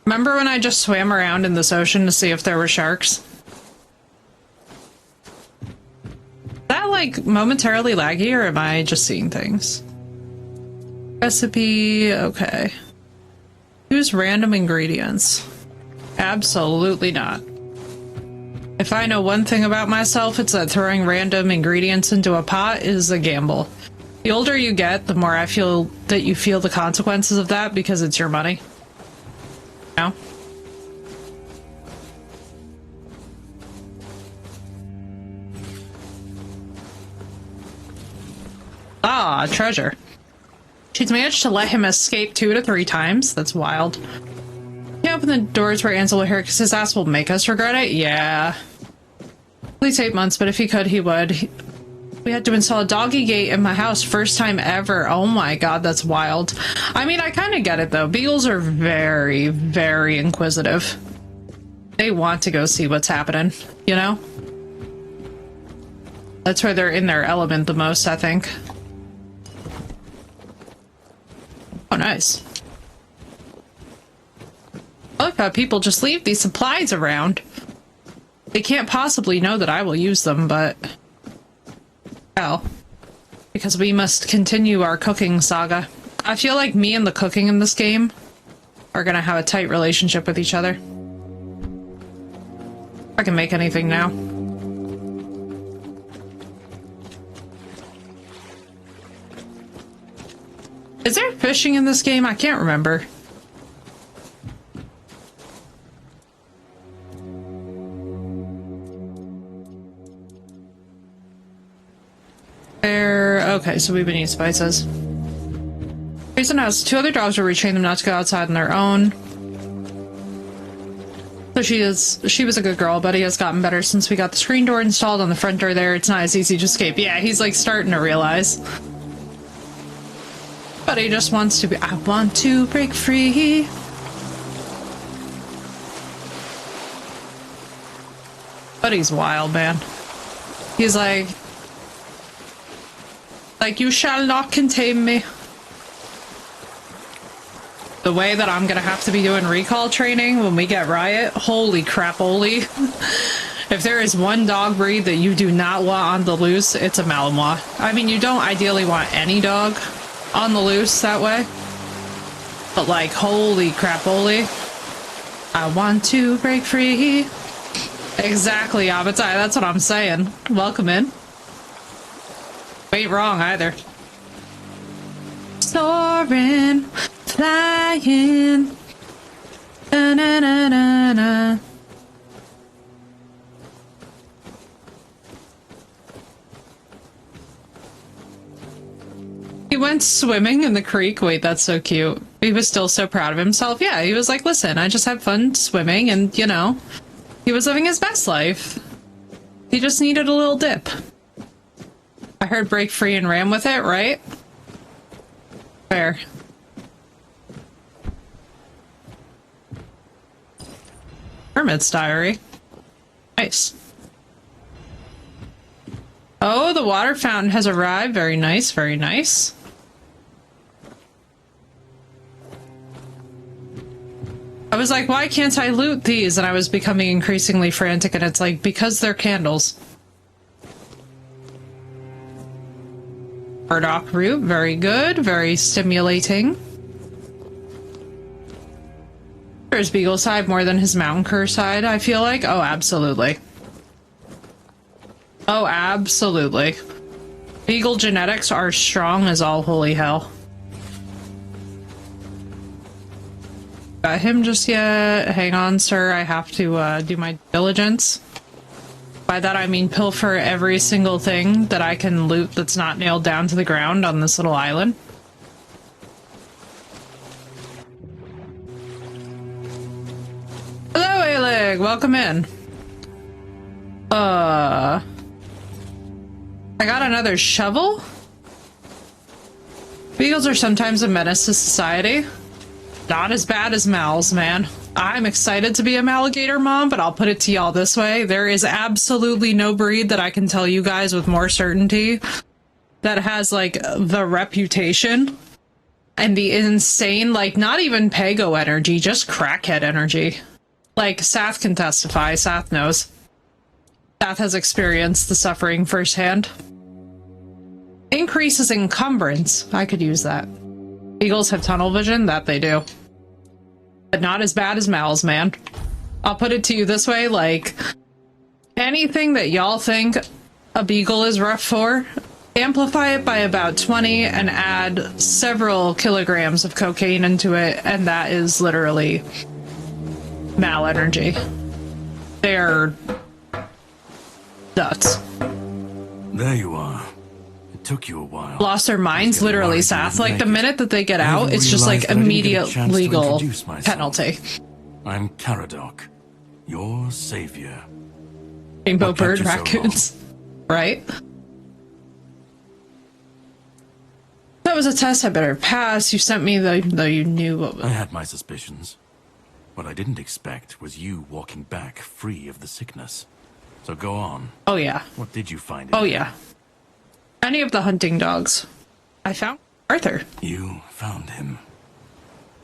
Remember when I just swam around in this ocean to see if there were sharks? That like momentarily laggy, or am I just seeing things? Recipe, okay. Use random ingredients. Absolutely not. If I know one thing about myself, it's that throwing random ingredients into a pot is a gamble. The older you get, the more I feel that you feel the consequences of that because it's your money. You know? Ah, treasure. She's managed to let him escape 2 to 3 times. That's wild. Can't open the doors where Ansel will hear because his ass will make us regret it. Yeah. At least 8 months, but if he could, he would. We had to install a doggy gate in my house first time ever. Oh my god, that's wild. I mean, I kind of get it though. Beagles are very, very inquisitive. They want to go see what's happening, you know? That's why they're in their element the most, I think. Oh, nice. I like how people just leave these supplies around. They can't possibly know that I will use them, but... well, because we must continue our cooking saga. I feel like me and the cooking in this game are gonna have a tight relationship with each other. I can make anything now. Is there fishing in this game? I can't remember. Okay, so we've been eating spices. Jason has 2 other dogs will retrain them not to go outside on their own. So she was a good girl, but he has gotten better since we got the screen door installed on the front door there. It's not as easy to escape. Yeah, he's like starting to realize. But he just wants to be, I want to break free. But he's wild, man. He's like, you shall not contain me. The way that I'm gonna have to be doing recall training when we get Riot, holy crap-oly. If there is one dog breed that you do not want on the loose, it's a Malinois. I mean, you don't ideally want any dog on the loose that way. But like, holy crap-oly. I want to break free. Exactly, Abatai, that's what I'm saying. Welcome in. Ain't wrong either. Soaring, flying. Na na na na na. He went swimming in the creek. Wait, that's so cute. He was still so proud of himself. Yeah, he was like, listen, I just had fun swimming and, you know, he was living his best life. He just needed a little dip. I heard break free and ran with it, right? Fair. Hermit's diary. Nice. Oh, the water fountain has arrived. Very nice, very nice. I was like, why can't I loot these? And I was becoming increasingly frantic, and it's like, because they're candles. Burdock root, very good, very stimulating. There's Beagle's side more than his mountain cur side, I feel like. Oh, absolutely. Oh, absolutely. Beagle genetics are strong as all holy hell. Got him just yet? Hang on, sir. I have to do my diligence. By that I mean pilfer every single thing that I can loot that's not nailed down to the ground on this little island. Hello, Alig! Welcome in. I got another shovel? Beagles are sometimes a menace to society. Not as bad as Mals, man. I'm excited to be a Maligator mom, but I'll put it to y'all this way. There is absolutely no breed that I can tell you guys with more certainty that has, like, the reputation and the insane, like, not even Pago energy, just crackhead energy. Like, Sath can testify. Sath knows. Sath has experienced the suffering firsthand. Increases encumbrance. I could use that. Beagles have tunnel vision. That they do. But not as bad as Mal's, man. I'll put it to you this way, like, anything that y'all think a beagle is rough for, amplify it by about 20 and add several kilograms of cocaine into it, and that is literally Mal energy. They're nuts. There you are. It took you a while. Lost their minds, literally, Sath. Like, the minute that they get out, it's just like immediate legal penalty. I'm Caradoc, your savior. Rainbow bird raccoons. Right? That was a test I better pass. You sent me though you knew what was... I had my suspicions. What I didn't expect was you walking back free of the sickness. So go on. Oh, yeah. What did you find? Oh, yeah. Any of the hunting dogs. I found Arthur. You found him.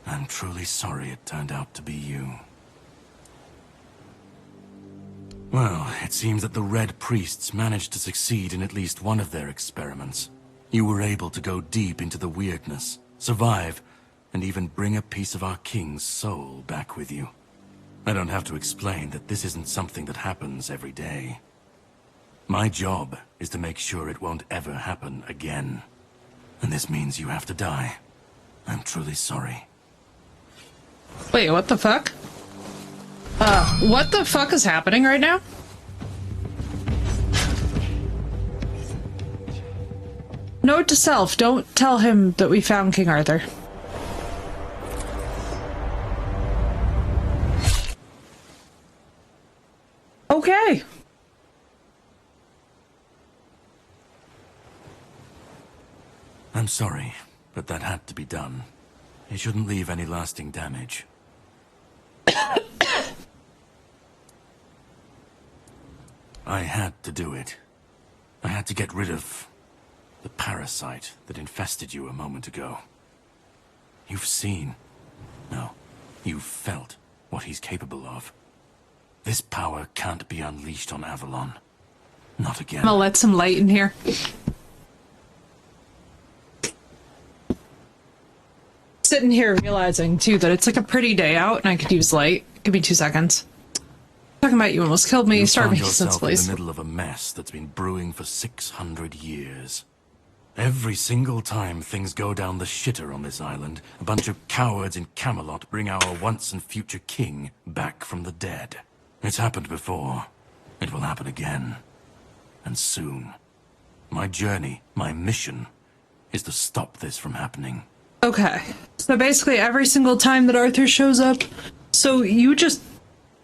I'm truly sorry it turned out to be you. Well, it seems that the Red Priests managed to succeed in at least one of their experiments. You were able to go deep into the weirdness, survive, and even bring a piece of our king's soul back with you. I don't have to explain that this isn't something that happens every day. My job is to make sure it won't ever happen again. And this means you have to die. I'm truly sorry. Wait, what the fuck? What the fuck is happening right now? Note to self, don't tell him that we found King Arthur. I'm sorry, but that had to be done. It shouldn't leave any lasting damage. I had to do it. I had to get rid of the parasite that infested you a moment ago. You've seen, no, you've felt what he's capable of. This power can't be unleashed on Avalon. Not again. I'm gonna let some light in here. Sitting here realizing, too, that it's like a pretty day out and I could use light. Give me 2 seconds. Talking about you almost killed me. Start making sense, please. In the middle of a mess that's been brewing for 600 years. Every single time things go down the shitter on this island, a bunch of cowards in Camelot bring our once and future king back from the dead. It's happened before. It will happen again. And soon. My journey, my mission, is to stop this from happening. Okay. So basically every single time that Arthur shows up, so you just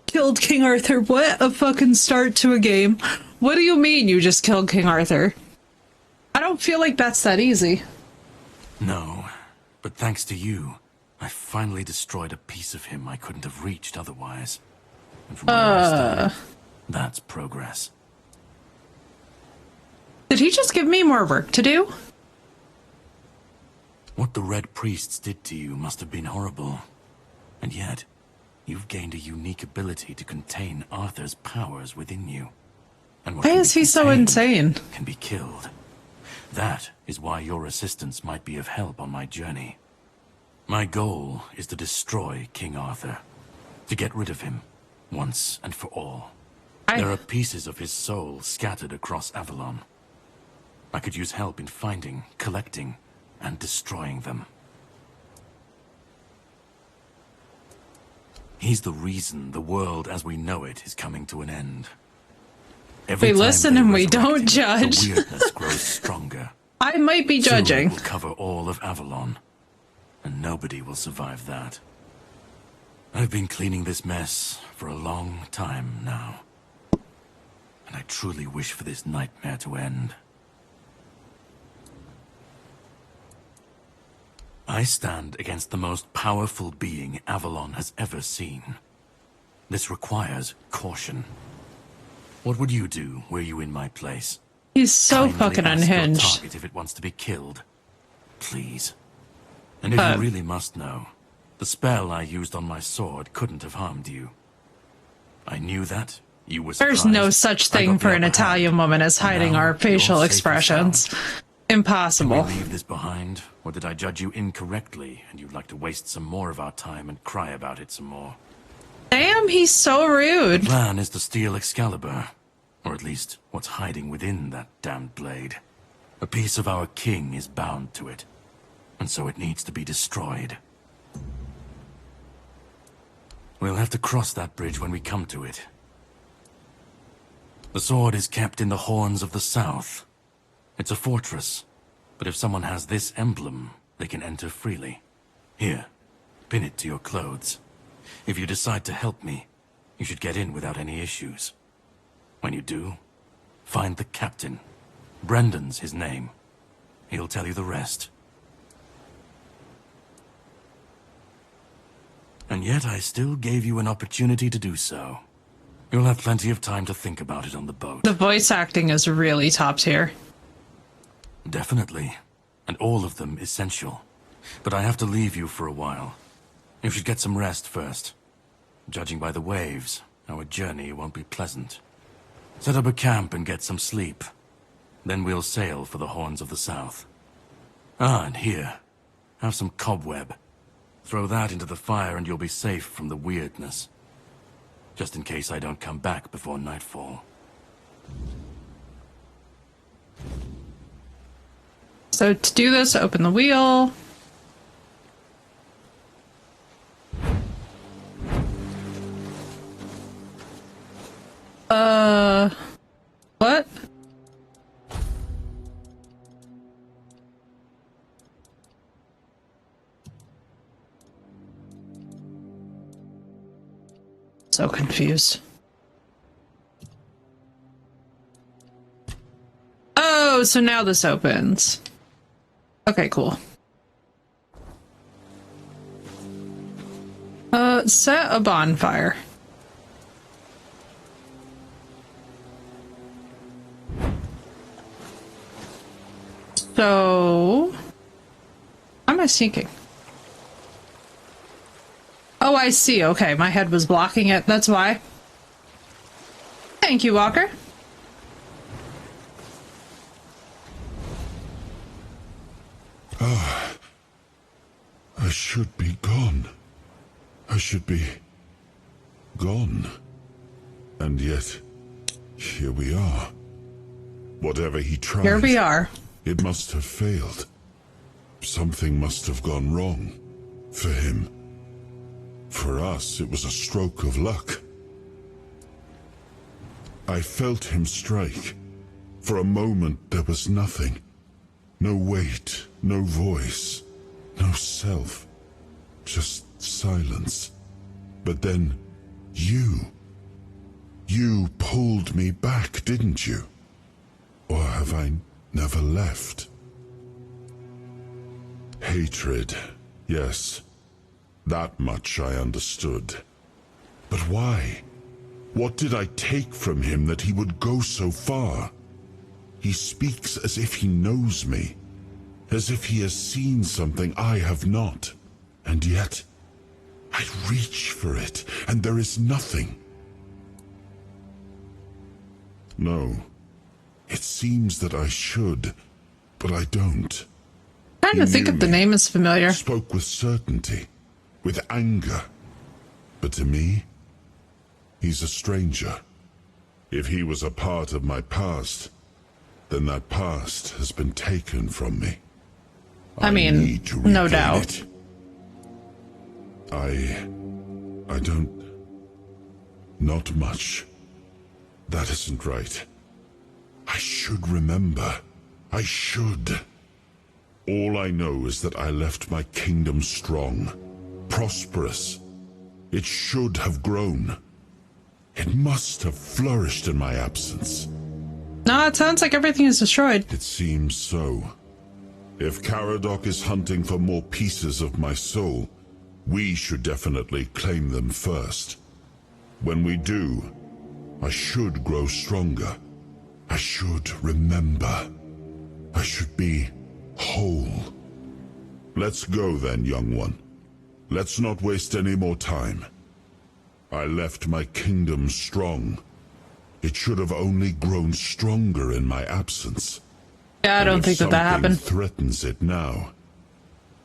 killed King Arthur. What a fucking start to a game. What do you mean you just killed King Arthur? I don't feel like that's that easy. No, but thanks to you, I finally destroyed a piece of him I couldn't have reached otherwise. And from where I started, that's progress. Did he just give me more work to do? What the Red Priests did to you must have been horrible. And yet, you've gained a unique ability to contain Arthur's powers within you. And what why is he so insane? Can be killed. That is why your assistance might be of help on my journey. My goal is to destroy King Arthur. To get rid of him, once and for all. There are pieces of his soul scattered across Avalon. I could use help in finding, collecting, and destroying them. He's the reason the world as we know it is coming to an end. We listen and we don't judge. The weirdness grows stronger. I might be judging. Soon it will cover all of Avalon, and nobody will survive that. I've been cleaning this mess for a long time now, and I truly wish for this nightmare to end. I stand against the most powerful being Avalon has ever seen. This requires caution. What would you do were you in my place? He's so Kindly fucking ask your unhinged. target if it wants to be killed. Please. And if you really must know, the spell I used on my sword couldn't have harmed you. I knew that. You were surprised. There's no such thing for an Italian woman as hiding our facial expressions. Impossible. Can we leave this behind, or did I judge you incorrectly and you'd like to waste some more of our time and cry about it some more? Damn, he's so rude. The plan is to steal Excalibur, or at least what's hiding within that damned blade. A piece of our king is bound to it, and so it needs to be destroyed. We'll have to cross that bridge when we come to it. The sword is kept in the Horns of the South. It's a fortress, but if someone has this emblem, they can enter freely. Here, pin it to your clothes. If you decide to help me, you should get in without any issues. When you do, find the captain. Brendan's his name. He'll tell you the rest. And yet I still gave you an opportunity to do so. You'll have plenty of time to think about it on the boat. The voice acting is really top tier. Definitely. And all of them essential. But I have to leave you for a while. You should get some rest first. Judging by the waves, our journey won't be pleasant. Set up a camp and get some sleep. Then we'll sail for the Horns of the South. Ah, and here. Have some cobweb. Throw that into the fire and you'll be safe from the weirdness. Just in case I don't come back before nightfall. So to do this, open the wheel. What? So confused. Oh, so now this opens. Okay, cool. Set a bonfire. So, how am I sneaking? Oh, I see. Okay, my head was blocking it. That's why. Thank you, Walker. Ah, I should be gone. I should be gone. And yet, here we are. Whatever he tried, here we are. It must have failed. Something must have gone wrong. For him. For us, it was a stroke of luck. I felt him strike. For a moment, there was nothing. No weight, no voice, no self. Just silence. But then, you pulled me back, didn't you? Or have I never left? Hatred, yes. That much I understood. But why? What did I take from him that he would go so far? He speaks as if he knows me, as if he has seen something I have not. And yet, I reach for it, and there is nothing. No. It seems that I should, but I don't. I kind of think if the name is familiar. Spoke with certainty, with anger. But to me, he's a stranger. If he was a part of my past, then that past has been taken from me. I mean, need to no regain doubt. it. I don't... Not much. That isn't right. I should remember. I should. All I know is that I left my kingdom strong, prosperous. It should have grown. It must have flourished in my absence. No, it sounds like everything is destroyed. It seems so. If Caradoc is hunting for more pieces of my soul, we should definitely claim them first. When we do, I should grow stronger. I should remember. I should be whole. Let's go then, young one. Let's not waste any more time. I left my kingdom strong. It should have only grown stronger in my absence. Yeah, I don't think that happened. If something threatens it now,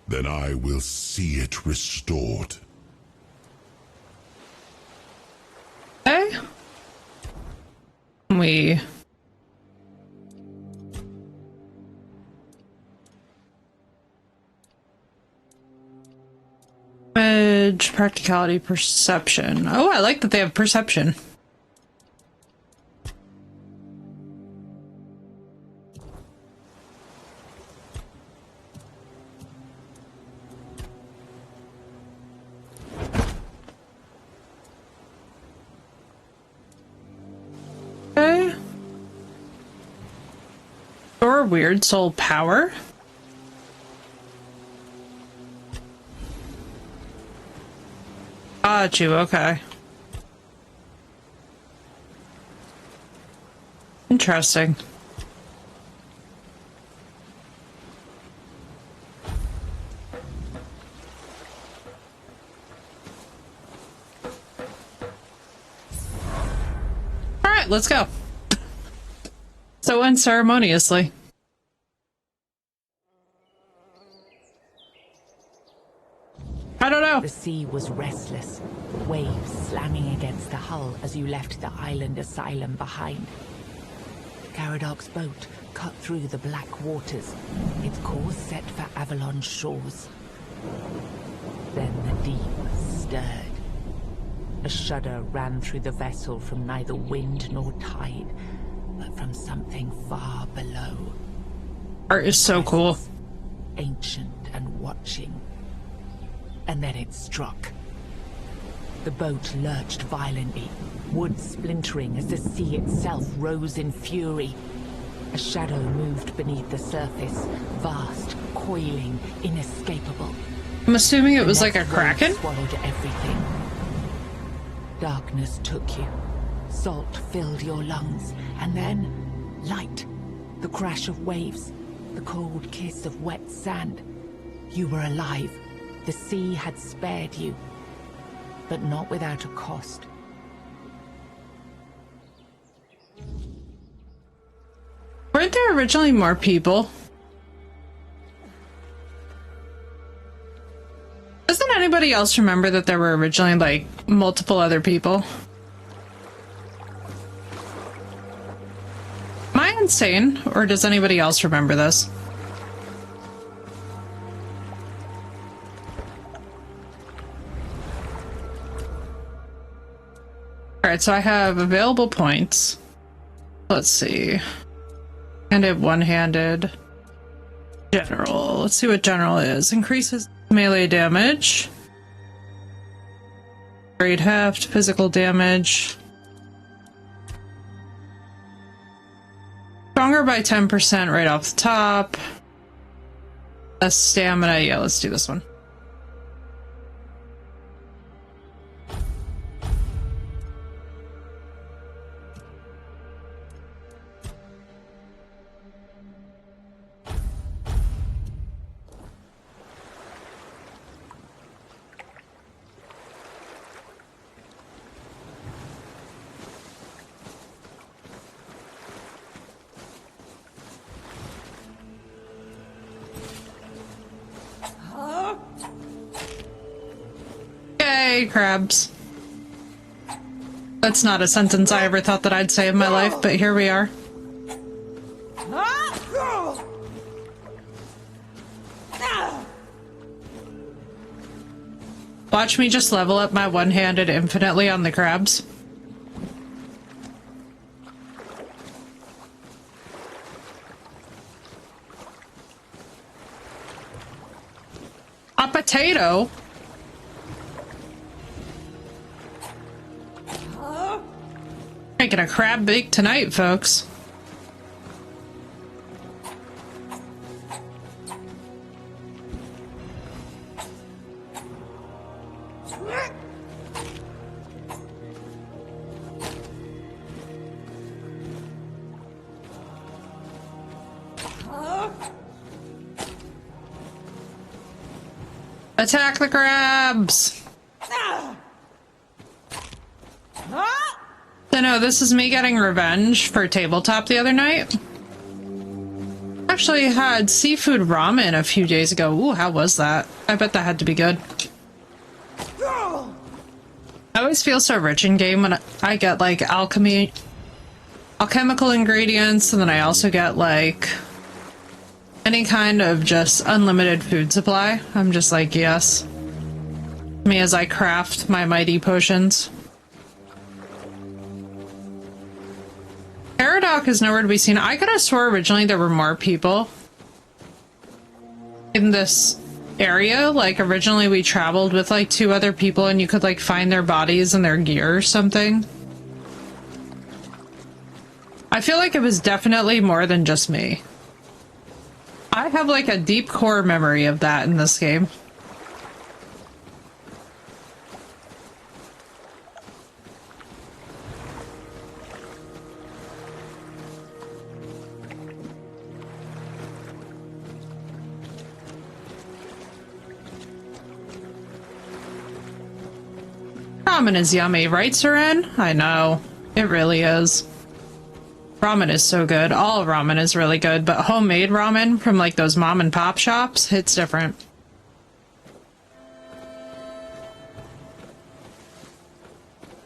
then I will see it restored. Okay. We... Edge, practicality, perception. Oh, I like that they have perception. Okay. Or weird soul power. Got you, okay. Interesting. Alright, let's go. So unceremoniously. I don't know. The sea was restless, waves slamming against the hull as you left the island asylum behind. Caradoc's boat cut through the black waters, its course set for Avalon's shores. Then the deep stirred. A shudder ran through the vessel from neither wind nor tide, but from something far below. Art is so cool. Ancient and watching. And then it struck. The boat lurched violently, wood splintering as the sea itself rose in fury. A shadow moved beneath the surface, vast, coiling, inescapable. I'm assuming it was like a kraken? Swallowed everything. Darkness took you. Salt filled your lungs, and then light. The crash of waves, the cold kiss of wet sand. You were alive. The sea had spared you, but not without a cost. Weren't there originally more people? Doesn't anybody else remember that there were originally, like, multiple other people? Am I insane, or does anybody else remember this? Alright, so I have available points. Let's see. Handed, one-handed. General. Let's see what general is. Increases melee damage. Great heft, physical damage. Stronger by 10% right off the top. Less stamina. Yeah, let's do this one. Yay, crabs. That's not a sentence I ever thought that I'd say in my life, but here we are. Watch me just level up my one-handed infinitely on the crabs. A potato? Making a crab bake tonight, folks. Attack the crabs! So no, this is me getting revenge for tabletop the other night. Actually had seafood ramen a few days ago. Ooh, how was that? I bet that had to be good. I always feel so rich in game when I get like alchemical ingredients, and then I also get like any kind of just unlimited food supply. I'm just like, yes. Me as I craft my mighty potions. Paradox is nowhere to be seen. I could have swore originally there were more people in this area. Like originally we traveled with like 2 other people and you could like find their bodies and their gear or something. I feel like it was definitely more than just me. I have like a deep core memory of that in this game. Ramen is yummy, right, Seren? I know. It really is. Ramen is so good. All ramen is really good, but homemade ramen from like those mom and pop shops, it's different.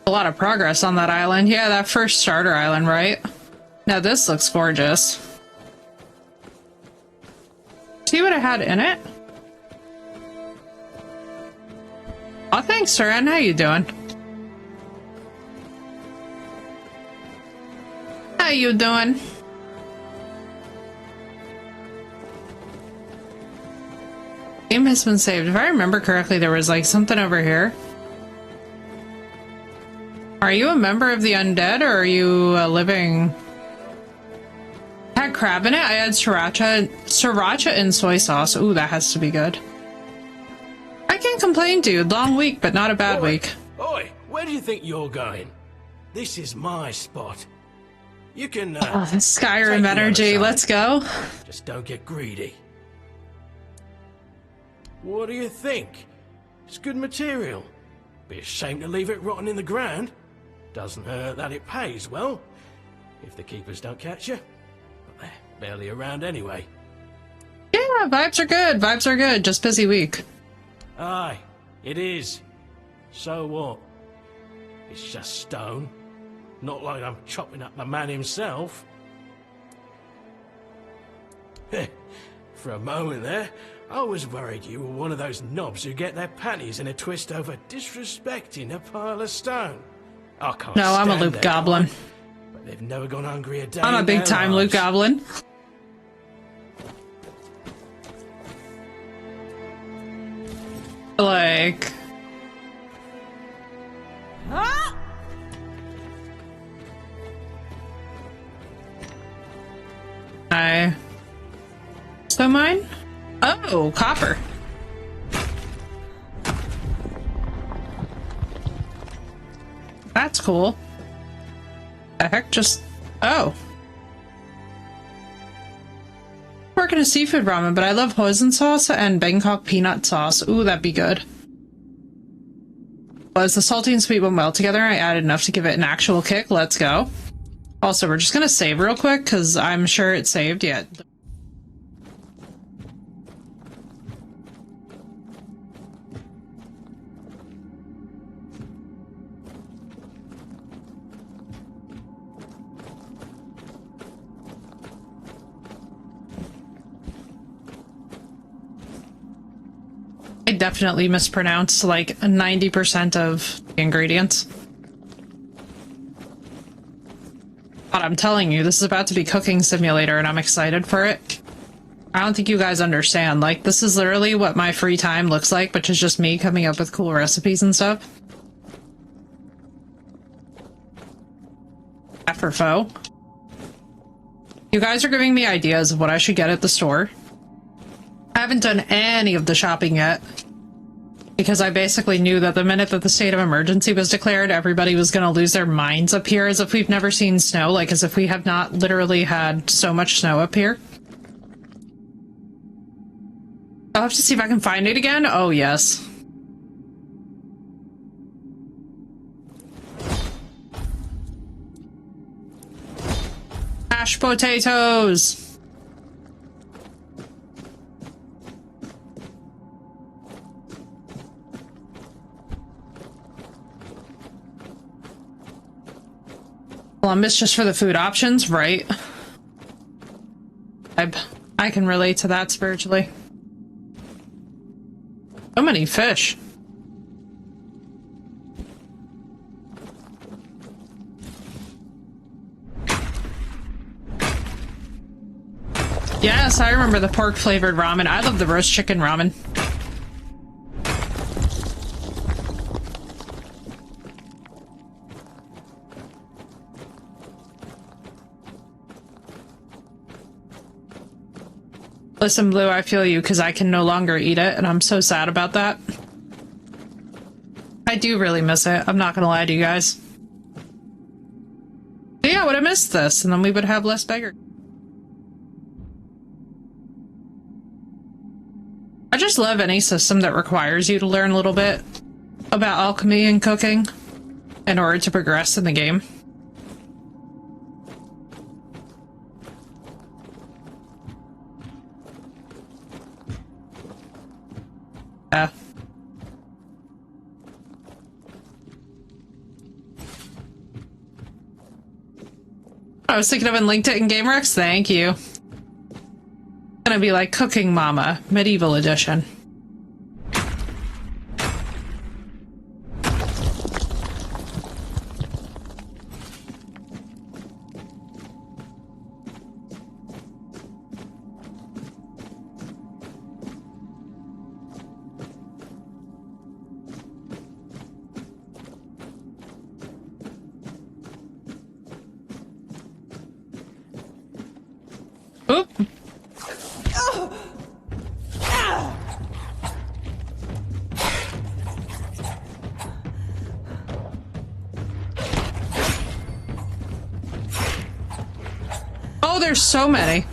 A lot of progress on that island. Yeah, that first starter island, right? Now this looks gorgeous. See what it had in it? Oh, thanks, Seren. How you doing? How you doing? Game has been saved. If I remember correctly, there was like something over here. Are you a member of the undead or are you a living Had crab in it. I had sriracha and soy sauce. Ooh, that has to be good. I can't complain, dude. Long week, but not a bad week. Oi, where do you think you're going? This is my spot. You can, oh, the Skyrim energy. Let's go. Just don't get greedy. What do you think? It's good material. Be a shame to leave it rotting in the ground. Doesn't hurt that it pays well, if the keepers don't catch you. But they're barely around anyway. Yeah, vibes are good. Vibes are good. Just busy week. Aye, it is. So what? It's just stone. Not like I'm chopping up the man himself. For a moment there, I was worried you were one of those knobs who get their panties in a twist over disrespecting a pile of stone. I can't No, I'm a stand loot that goblin. kind, but they've never gone hungry a day. I'm a in big their time loot lives. goblin. Like... So mine? Oh, copper. That's cool. The heck, just... Oh. Working a seafood ramen, but I love hoisin sauce and Bangkok peanut sauce. Ooh, that'd be good. Was the salty and sweet went well together? I added enough to give it an actual kick. Let's go. Also, we're just gonna save real quick, because I'm sure it's saved yet. I definitely mispronounced like 90% of the ingredients. But I'm telling you, this is about to be cooking simulator and I'm excited for it. I don't think you guys understand. Like, this is literally what my free time looks like, which is just me coming up with cool recipes and stuff. For foe. You guys are giving me ideas of what I should get at the store. I haven't done any of the shopping yet. Because I basically knew that the minute that the state of emergency was declared, everybody was going to lose their minds up here as if we've never seen snow. Like, as if we have not literally had so much snow up here. I'll have to see if I can find it again. Oh, yes. Mashed potatoes! Columbus just for the food options, right? I can relate to that spiritually. So many fish. Yes, I remember the pork flavored ramen. I love the roast chicken ramen. Listen, Blue, I feel you because I can no longer eat it, and I'm so sad about that. I do really miss it. I'm not gonna lie to you guys. But yeah, I would have missed this, and then we would have less beggar. I just love any system that requires you to learn a little bit about alchemy and cooking in order to progress in the game. Yeah. I was thinking of and linked it in GameRex. Thank you. Gonna be like Cooking Mama, Medieval Edition. Oop. Oh, there's so many.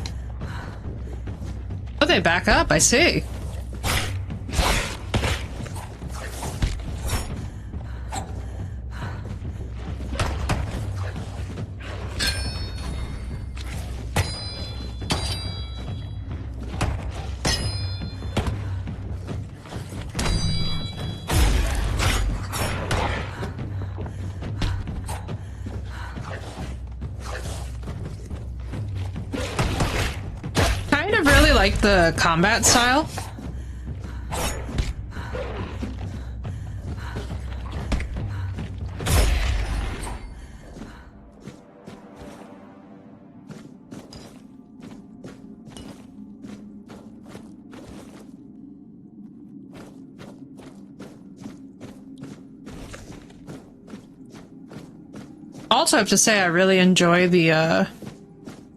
Oh, they back up, I see. Like the combat style. Also have to say I really enjoy the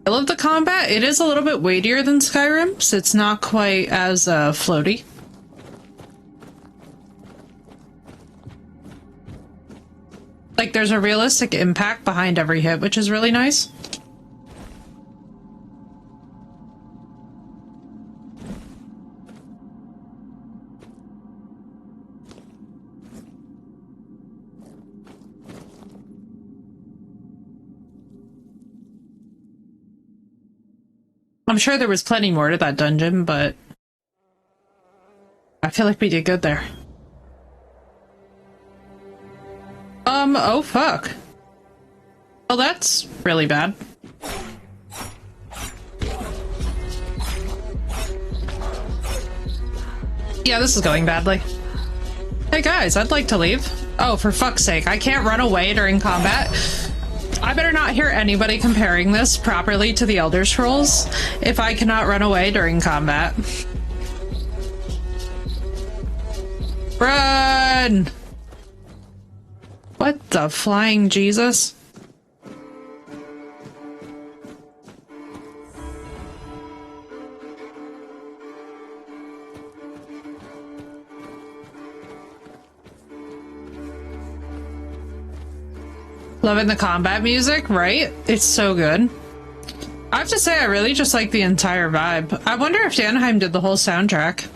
I love the combat. It is a little bit weightier than Skyrim's. It's not quite as floaty. Like, there's a realistic impact behind every hit, which is really nice. I'm sure there was plenty more to that dungeon, but I feel like we did good there. Oh fuck. Well, that's really bad. Yeah, this is going badly. Hey guys, I'd like to leave. Oh, for fuck's sake, I can't run away during combat. I better not hear anybody comparing this properly to the Elder Scrolls if I cannot run away during combat. Run! What the flying Jesus? Loving the combat music, right? It's so good. I have to say, I really just like the entire vibe. I wonder if Danheim did the whole soundtrack.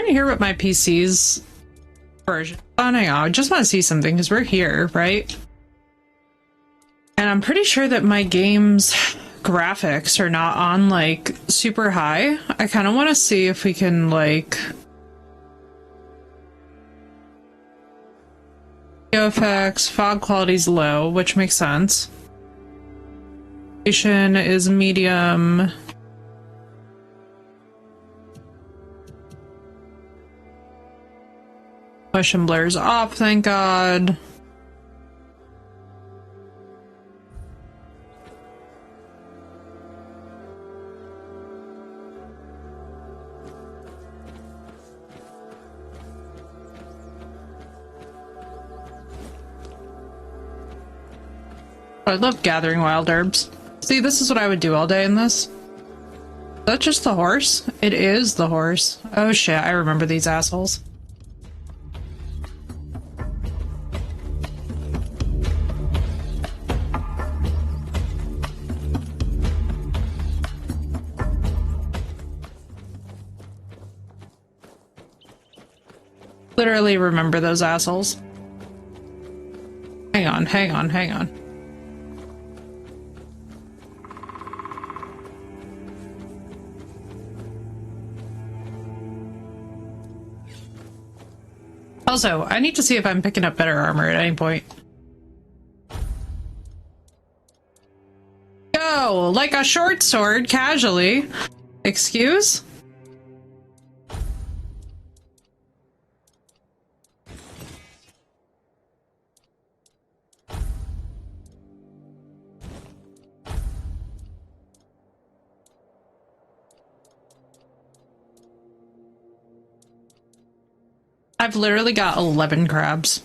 To hear what my PC's version. Oh no, I just want to see something because we're here, right? And I'm pretty sure that my game's graphics are not on like super high. I kind of want to see if we can like effects, fog quality's low, which makes sense. Resolution is medium. Motion blur's off, thank God. I love gathering wild herbs. See, this is what I would do all day in this. Is that just the horse? It is the horse. Oh shit, I remember these assholes. Literally remember those assholes. Hang on, hang on, hang on. Also, I need to see if I'm picking up better armor at any point. Go! Like a short sword, casually. Excuse? I've literally got 11 crabs.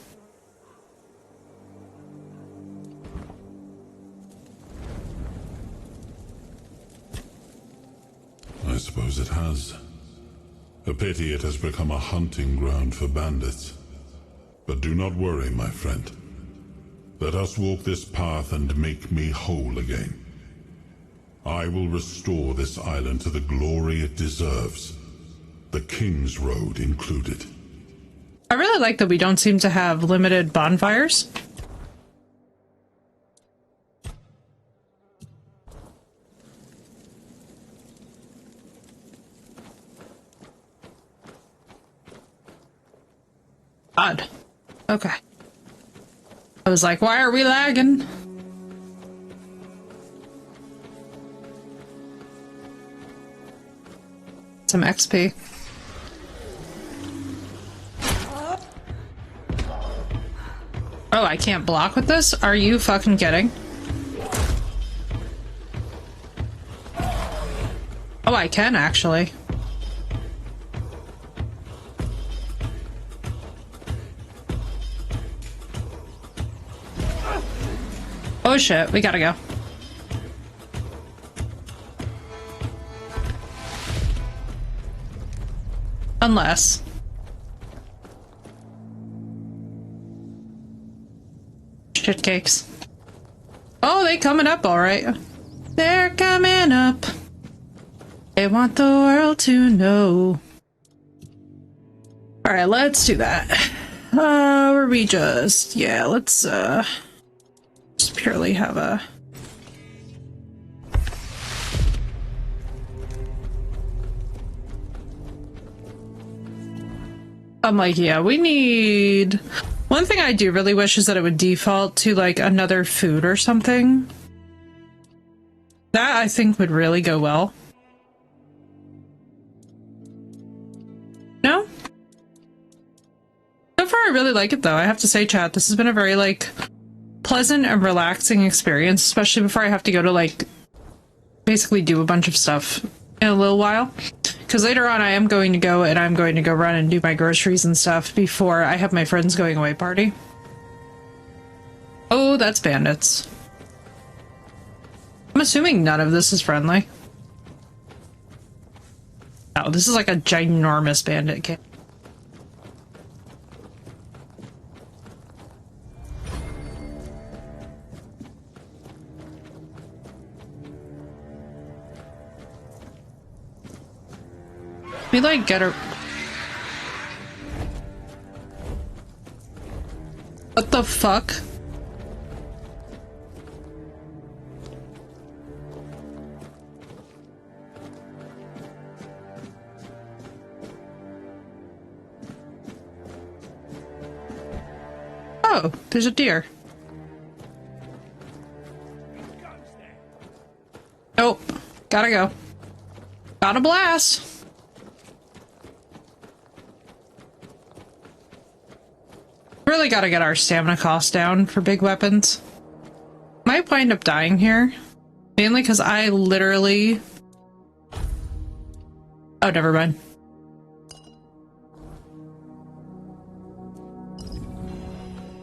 I suppose it has. A pity it has become a hunting ground for bandits. But do not worry, my friend. Let us walk this path and make me whole again. I will restore this island to the glory it deserves, the King's Road included. I really like that we don't seem to have limited bonfires. Odd. Okay. I was like, why are we lagging? Some XP. Oh, I can't block with this? Are you fucking kidding? Oh, I can actually. Oh shit, we gotta go. Unless... shit cakes. Oh, they coming up alright. They're coming up. They want the world to know. Alright, let's do that. Or we just... yeah, let's just purely have a... I'm like, yeah, we need... One thing I do really wish is that it would default to, like, another food or something. That, I think, would really go well. No? So far, I really like it, though. I have to say, chat, this has been a very, like, pleasant and relaxing experience, especially before I have to go to, like, basically do a bunch of stuff in a little while. Because later on I am going to go and I'm going to go run and do my groceries and stuff before I have my friend's going away party. Oh, that's bandits. I'm assuming none of this is friendly. Oh, this is like a ginormous bandit camp. We like get her. What the fuck? Oh, there's a deer. Oh, gotta go. Gotta blast. Really gotta get our stamina cost down for big weapons. Might wind up dying here. Mainly because I literally... oh, never mind.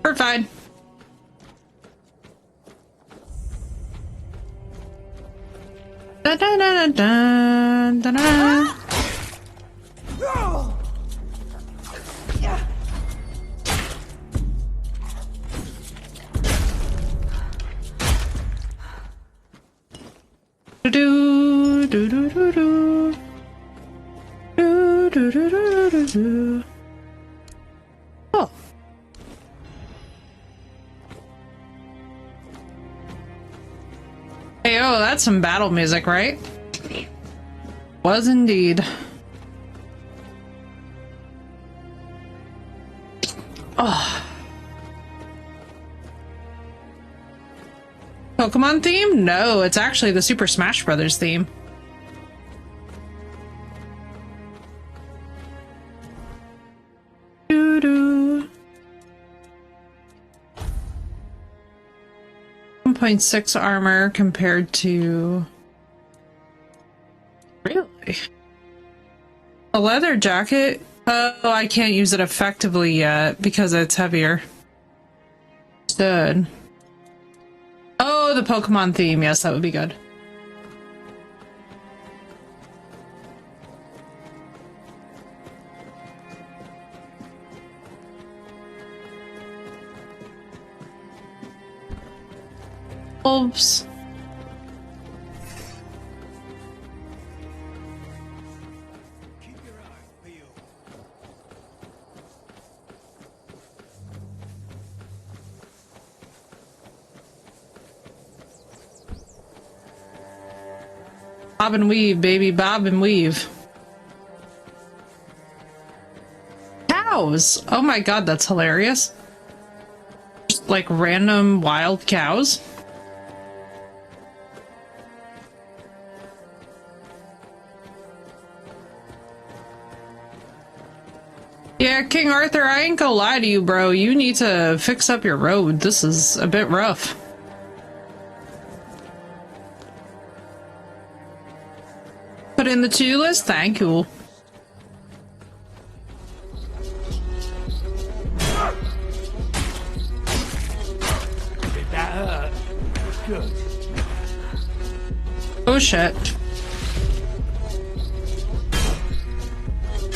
We're fine. Dun, dun, dun, dun, dun, dun, dun. Do do do do do do do do do do do. Oh. Hey, oh, that's some battle music, right? Was indeed. Oh. Pokemon theme? No, it's actually the Super Smash Brothers theme. Doo-doo. 1.6 armor compared to... really? A leather jacket Oh, I can't use it effectively yet because it's heavier. Good. Oh, the Pokemon theme. Yes, that would be good. Wolves. Bob and weave, baby. Bob and weave. Cows! Oh my god, that's hilarious. Just like random wild cows. Yeah, King Arthur, I ain't gonna lie to you, bro. You need to fix up your road. This is a bit rough. Put in the to-do list? Thank you. Did that hurt? Good. Oh shit.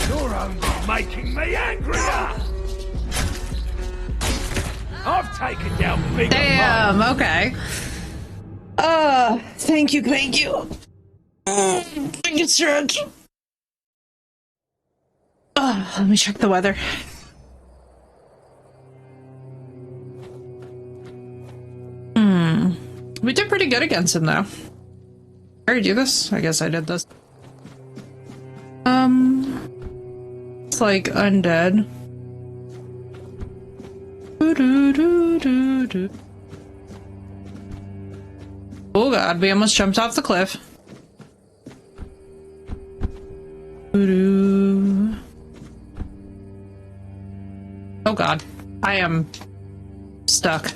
Your own's making me angrier! I've taken down bigger Damn, okay. Thank you, thank you. Thank you, stretch. Let me check the weather. We did pretty good against him, though. I already do this? I guess I did this. It's like undead. Oh god, we almost jumped off the cliff. Oh god, I am stuck.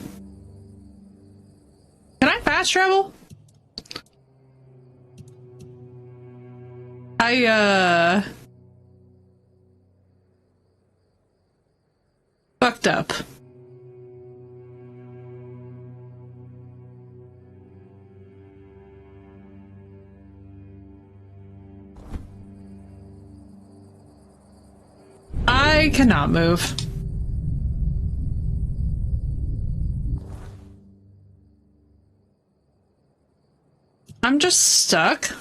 Can I fast travel? Fucked up. I cannot move. I'm just stuck.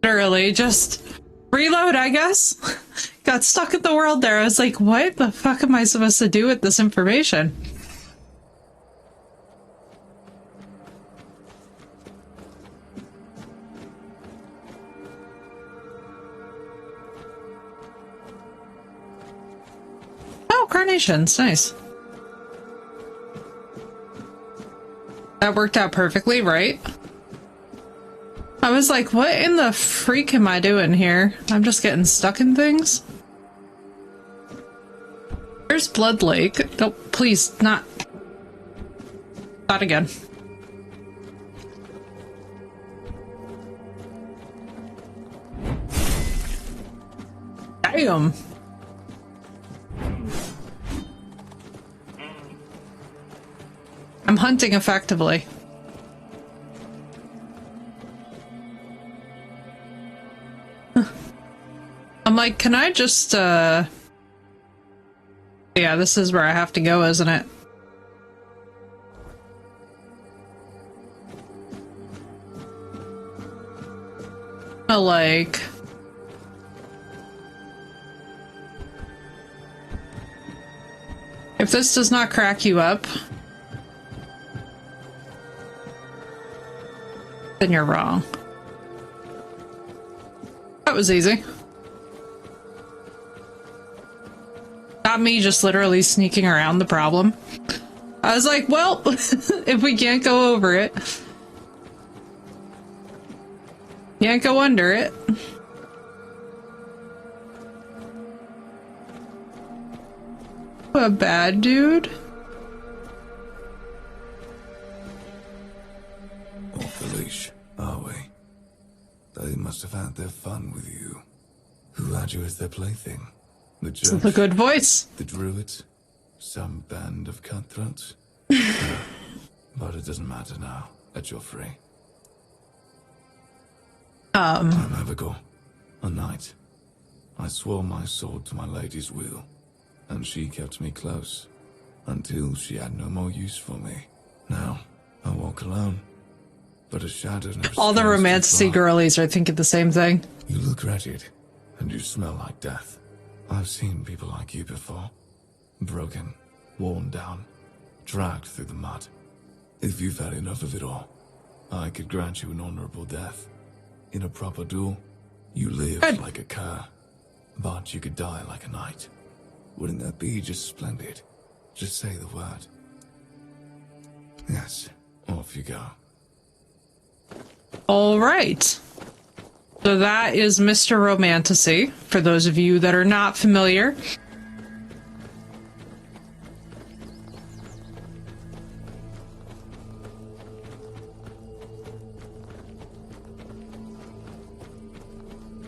Literally just reload, I guess. Got stuck in the world there. I was like, what the fuck am I supposed to do with this information? Oh, carnations. Nice. That worked out perfectly, right? I was like, what in the freak am I doing here? I'm just getting stuck in things. There's Blood Lake. Oh, please, not again. Damn. I'm hunting effectively. I'm like, can I just, yeah, this is where I have to go, isn't it? Like... If this does not crack you up, then you're wrong. That was easy. Not me just literally sneaking around the problem. I was like, well, if we can't go over it, can't go under it. A bad dude. Off the leash, are we? They must have had their fun with you. Who had you as their plaything? The judge? The good voice. The druids? Some band of cutthroats? But it doesn't matter now that you're free. I'm Abigail, a knight. I swore my sword to my lady's will, and she kept me close until she had no more use for me. Now, I walk alone, but a shadow never all the romantic girlies are thinking the same thing. You look wretched, and you smell like death. I've seen people like you before. Broken, worn down, dragged through the mud. If you've had enough of it all, I could grant you an honorable death. In a proper duel, you live like a cur, but you could die like a knight. Wouldn't that be just splendid? Just say the word. Yes, off you go. All right. So that is Mr. Romantasy, for those of you that are not familiar.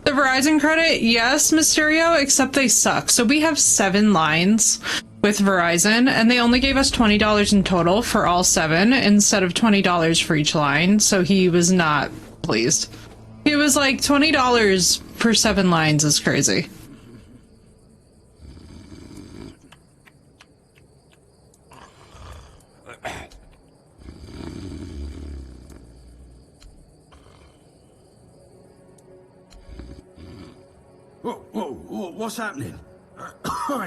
The Verizon credit, yes, Mysterio, except they suck. So we have 7 lines with Verizon, and they only gave us $20 in total for all 7 instead of $20 for each line, so he was not pleased. He was like, $20 for 7 lines is crazy. Whoa, what's happening?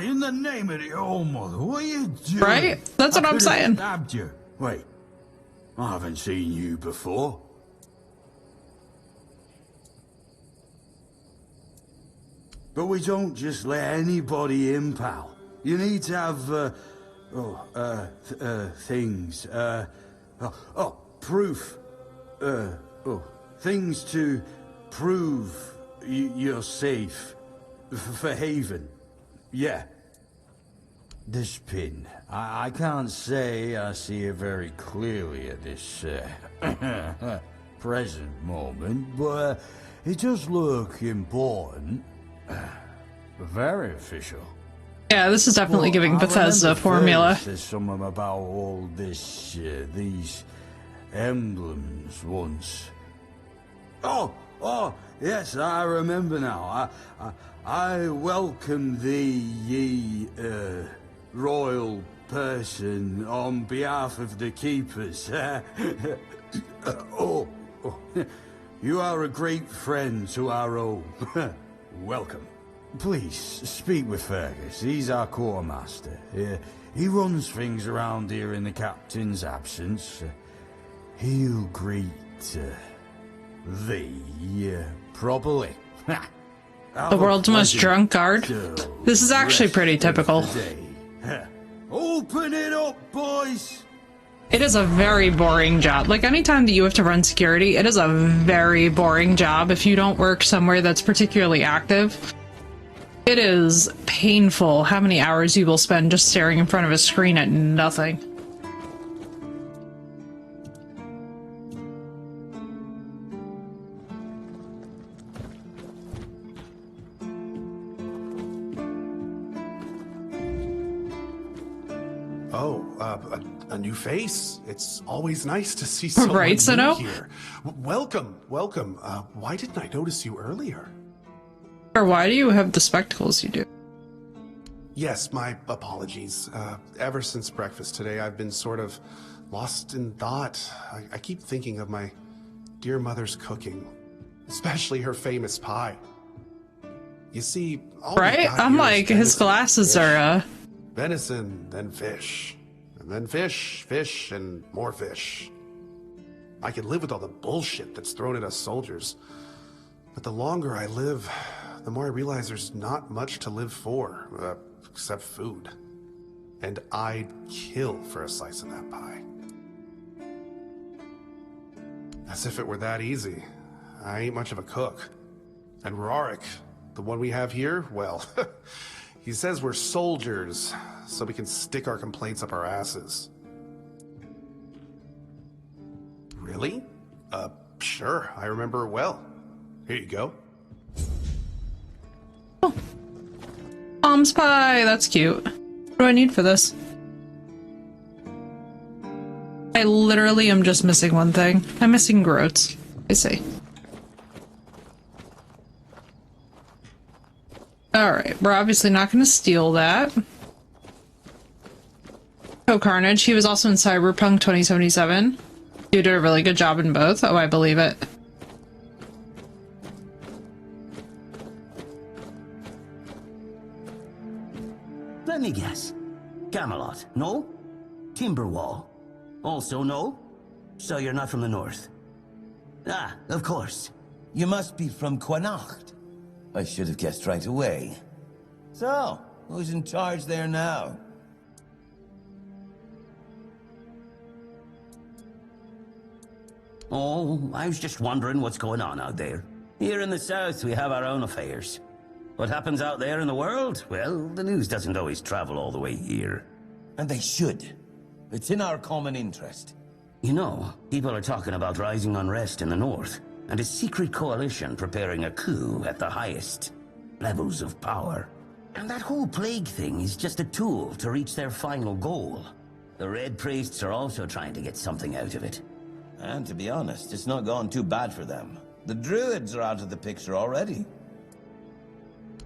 In the name of the old mother, what are you doing? Right? That's what I'm saying. Stabbed you. Wait, I haven't seen you before. But we don't just let anybody in, pal. You need to have, things, proof. Things to prove you're safe. For Haven. Yeah. This pin. I can't say I see it very clearly at this, present moment, but it does look important. Very official. Yeah, this is definitely giving Bethesda formula. There's something about all this, these emblems once. Oh, yes, I remember now. I welcome thee, ye, royal person, on behalf of the keepers. You are a great friend to our own. Welcome. Please, speak with Fergus. He's our quartermaster. He runs things around here in the captain's absence. He'll greet thee properly. The world's most drunk guard. This is actually pretty typical. Open it up, boys! It is a very boring job. Like, anytime that you have to run security, it is a very boring job if you don't work somewhere that's particularly active. It is painful how many hours you will spend just staring in front of a screen at nothing. A new face. It's always nice to see someone right, new here. Welcome. Why didn't I notice you earlier? Or why do you have the spectacles you do? Yes, my apologies. Ever since breakfast today, I've been sort of lost in thought. I keep thinking of my dear mother's cooking, especially her famous pie. You see, right? I'm like, his glasses are venison, then fish. And then fish, and more fish. I could live with all the bullshit that's thrown at us soldiers. But the longer I live, the more I realize there's not much to live for, except food. And I'd kill for a slice of that pie. As if it were that easy. I ain't much of a cook. And Rorik, the one we have here, well, he says we're soldiers, so we can stick our complaints up our asses. Really? Sure, I remember it well. Here you go. Oh. Mom's pie, that's cute. What do I need for this? I literally am just missing one thing. I'm missing groats. I see. Alright, we're obviously not going to steal that. Oh, Carnage. He was also in Cyberpunk 2077. You did a really good job in both. Oh, I believe it. Let me guess. Camelot, no? Timberwall, also no? So you're not from the north? Ah, of course. You must be from Connacht. I should have guessed right away. So, who's in charge there now? Oh, I was just wondering what's going on out there. Here in the south, we have our own affairs. What happens out there in the world? Well, the news doesn't always travel all the way here. And they should. It's in our common interest. You know, people are talking about rising unrest in the north, and a secret coalition preparing a coup at the highest levels of power. And that whole plague thing is just a tool to reach their final goal. The Red Priests are also trying to get something out of it. And to be honest, it's not gone too bad for them. The Druids are out of the picture already.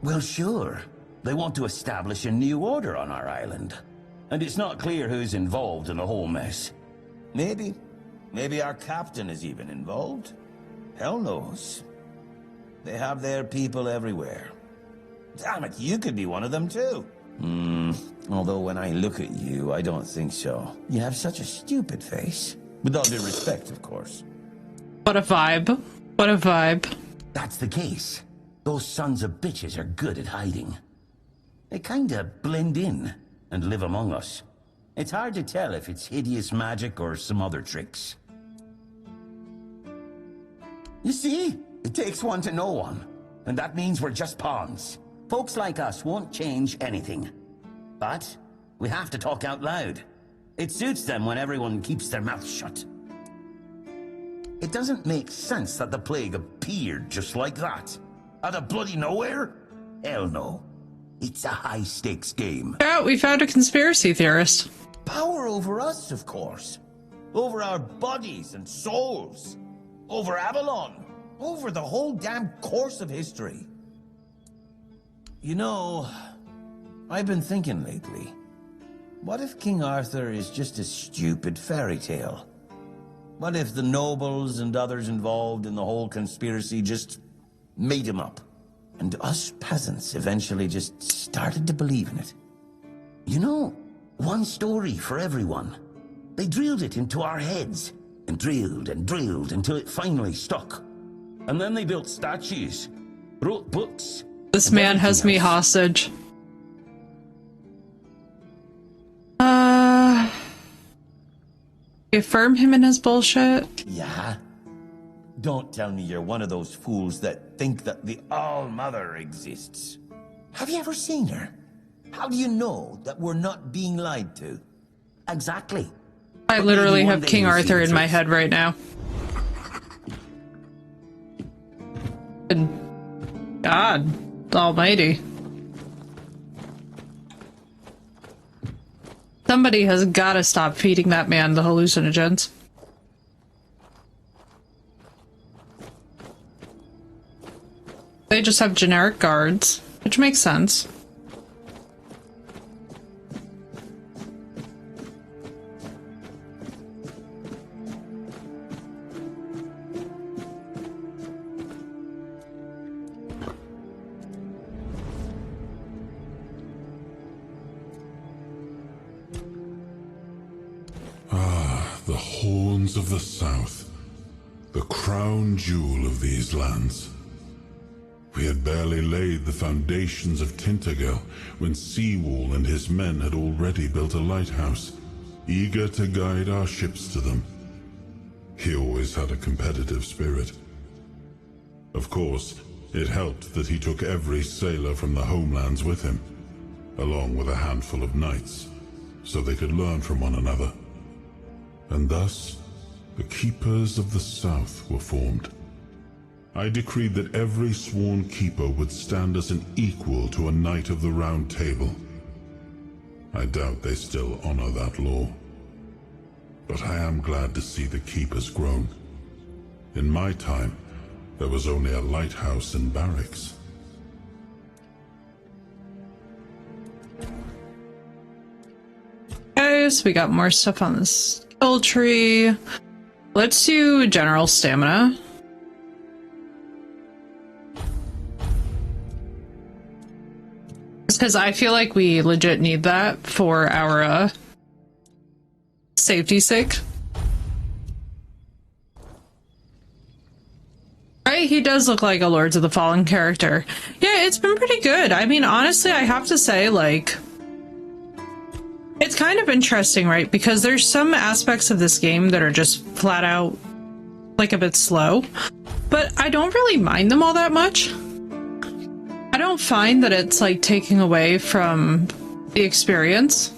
Well, sure. They want to establish a new order on our island. And it's not clear who's involved in the whole mess. Maybe. Maybe our captain is even involved. Hell knows. They have their people everywhere. Damn it, you could be one of them too. Although when I look at you, I don't think so. You have such a stupid face. With all due respect, of course. What a vibe. What a vibe. That's the case. Those sons of bitches are good at hiding. They kinda blend in and live among us. It's hard to tell if it's hideous magic or some other tricks. You see? It takes one to know one. And that means we're just pawns. Folks like us won't change anything. But we have to talk out loud. It suits them when everyone keeps their mouth shut. It doesn't make sense that the plague appeared just like that. Out of bloody nowhere? Hell no. It's a high-stakes game. Yeah, we found a conspiracy theorist. Power over us, of course. Over our bodies and souls. Over Avalon. Over the whole damn course of history. You know, I've been thinking lately. What if King Arthur is just a stupid fairy tale? What if the nobles and others involved in the whole conspiracy just made him up? And us peasants eventually just started to believe in it. You know, one story for everyone. They drilled it into our heads, and drilled until it finally stuck. And then they built statues, wrote books. This man has me hostage. Affirm him in his bullshit? Yeah? Don't tell me you're one of those fools that think that the All-Mother exists. Have you ever seen her? How do you know that we're not being lied to? Exactly. I literally have King Arthur in my head right now. And God almighty. Somebody has got to stop feeding that man the hallucinogens. They just have generic guards, which makes sense. The horns of the south, the crown jewel of these lands. We had barely laid the foundations of Tainted when Seawall and his men had already built a lighthouse, eager to guide our ships to them. He always had a competitive spirit. Of course, it helped that he took every sailor from the homelands with him, along with a handful of knights, so they could learn from one another. And thus, the Keepers of the South were formed. I decreed that every sworn keeper would stand as an equal to a Knight of the Round Table. I doubt they still honor that law. But I am glad to see the keepers grown. In my time, there was only a lighthouse and barracks. Okay, so we got more stuff on the skill tree. Let's do general stamina. Because I feel like we legit need that for our safety's sake. Right? He does look like a Lords of the Fallen character. Yeah, it's been pretty good. I mean, honestly, I have to say, like, it's kind of interesting, right? Because there's some aspects of this game that are just flat out, like, a bit slow. But I don't really mind them all that much. I don't find that it's like taking away from the experience.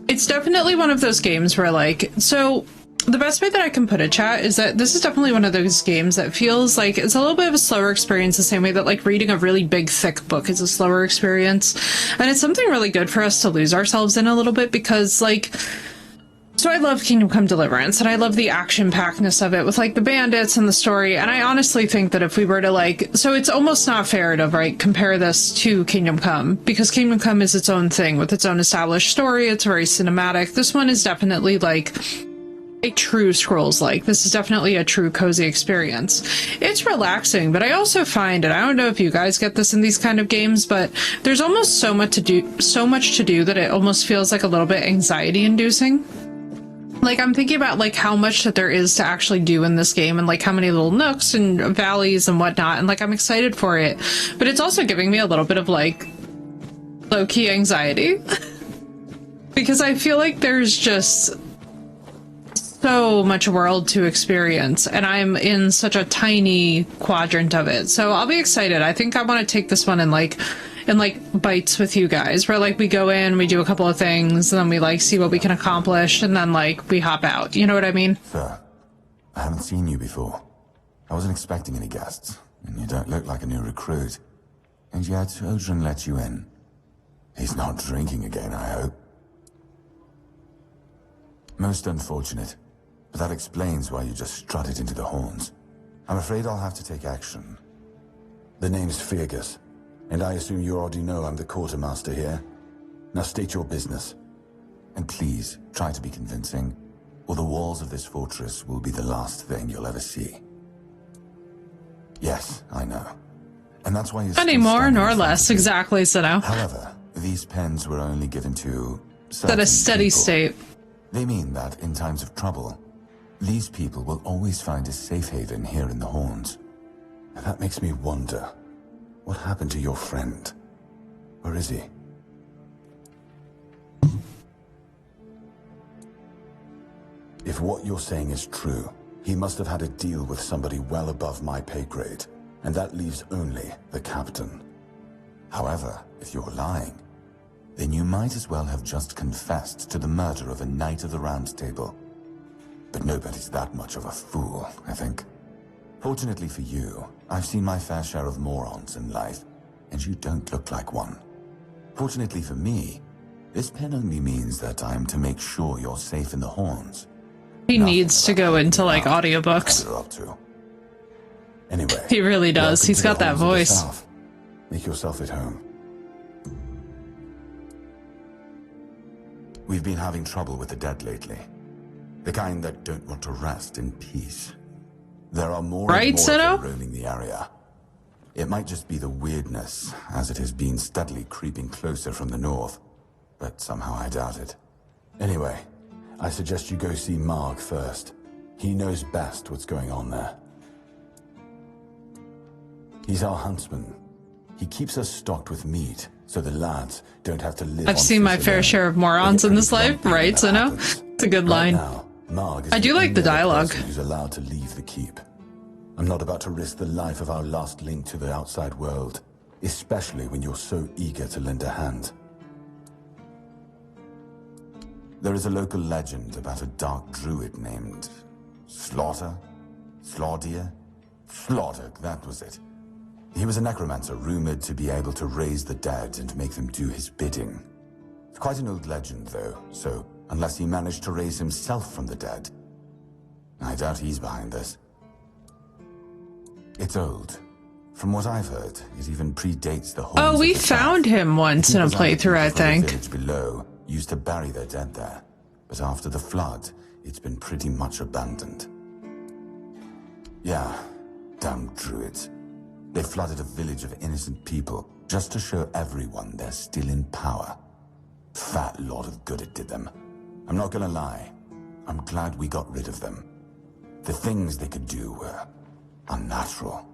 It's definitely one of those games where like, so the best way that I can put it, chat, is that this is definitely one of those games that feels like it's a little bit of a slower experience, the same way that like reading a really big thick book is a slower experience. And it's something really good for us to lose ourselves in a little bit, because like, so I love Kingdom Come Deliverance, and I love the action-packedness of it with, like, the bandits and the story, and I honestly think that if we were to, like... So it's almost not fair to, right, compare this to Kingdom Come, because Kingdom Come is its own thing, with its own established story, it's very cinematic. This one is definitely, like, a true Scrolls-like. This is definitely a true cozy experience. It's relaxing, but I also find, and I don't know if you guys get this in these kind of games, but there's almost so much to do that it almost feels like a little bit anxiety-inducing. Like, I'm thinking about, like, how much that there is to actually do in this game, and, like, how many little nooks and valleys and whatnot, and, like, I'm excited for it. But it's also giving me a little bit of, like, low-key anxiety. Because I feel like there's just so much world to experience, and I'm in such a tiny quadrant of it. So I'll be excited. I think I want to take this one in, like, bites with you guys, where like we go in, we do a couple of things, and then we like see what we can accomplish, and then like we hop out. You know what I mean? Sir, I haven't seen you before. I wasn't expecting any guests, and you don't look like a new recruit. And yet Odrin let you in. He's not drinking again, I hope. Most unfortunate, but that explains why you just strutted into the horns. I'm afraid I'll have to take action. The name's Fergus, and I assume you already know I'm the quartermaster here. Now state your business. And please, try to be convincing, or the walls of this fortress will be the last thing you'll ever see. Yes, I know. And that's why you're Any more nor less, exactly, so now. However, these pens were only given to at a steady people. state. They mean that in times of trouble, these people will always find a safe haven here in the Horns. And that makes me wonder, what happened to your friend? Where is he? If what you're saying is true, he must have had a deal with somebody well above my pay grade, and that leaves only the captain. However, if you're lying, then you might as well have just confessed to the murder of a Knight of the Round Table. But nobody's that much of a fool, I think. Fortunately for you, I've seen my fair share of morons in life, and you don't look like one. Fortunately for me, this pen only means that I'm to make sure you're safe in the Horns. He needs to go into, like, audiobooks. Anyway, he really does. He's got that voice. Make yourself at home. We've been having trouble with the dead lately. The kind that don't want to rest in peace. There are more and more of them roaming the area. It might just be the weirdness, as it has been steadily creeping closer from the north. But somehow I doubt it. Anyway, I suggest you go see Marg first. He knows best what's going on there. He's our huntsman. He keeps us stocked with meat, so the lads don't have to live. I've seen my fair share of morons in this life, right? So no, it's a good line. I do like the dialogue. Who's allowed to leave the keep. I'm not about to risk the life of our last link to the outside world, especially when you're so eager to lend a hand. There is a local legend about a dark druid named Slaughter? Slaughter, that was it. He was a necromancer rumored to be able to raise the dead and make them do his bidding. It's quite an old legend, though, so unless he managed to raise himself from the dead, I doubt he's behind this. It's old. From what I've heard, it even predates the whole. Oh, we found him once in a playthrough, I think. The village below used to bury their dead there, but after the flood, it's been pretty much abandoned. Yeah, damn druids. They flooded a village of innocent people just to show everyone they're still in power. Fat lot of good it did them. I'm not gonna lie, I'm glad we got rid of them. The things they could do were unnatural.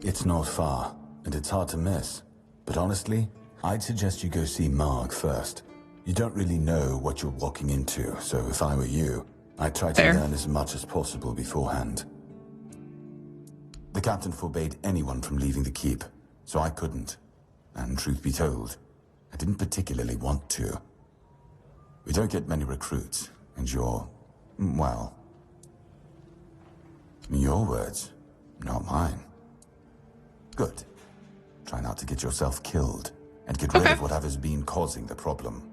It's not far, and it's hard to miss. But honestly, I'd suggest you go see Marg first. You don't really know what you're walking into, so if I were you, I'd try to learn as much as possible beforehand. The captain forbade anyone from leaving the keep, so I couldn't. And truth be told, I didn't particularly want to. We don't get many recruits, and you're, well, your words, not mine. Good. Try not to get yourself killed, and get rid of whatever's been causing the problem.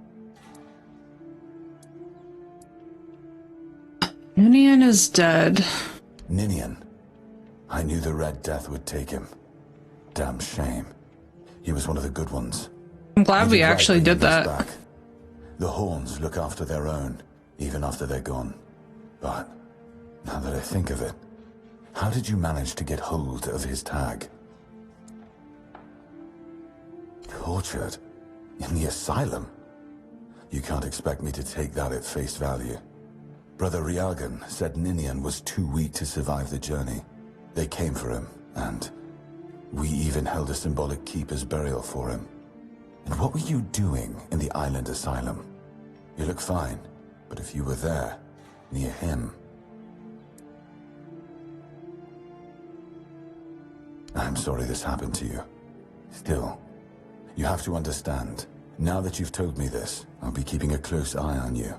Ninian is dead. Ninian. I knew the Red Death would take him. Damn shame. He was one of the good ones. I'm glad we actually did that. Back. The Horns look after their own, even after they're gone. But, now that I think of it, how did you manage to get hold of his tag? Tortured? In the asylum? You can't expect me to take that at face value. Brother Riagan said Ninian was too weak to survive the journey. They came for him, and we even held a symbolic keeper's burial for him. And what were you doing in the island asylum? You look fine, but if you were there, near him... I'm sorry this happened to you. Still, you have to understand, now that you've told me this, I'll be keeping a close eye on you.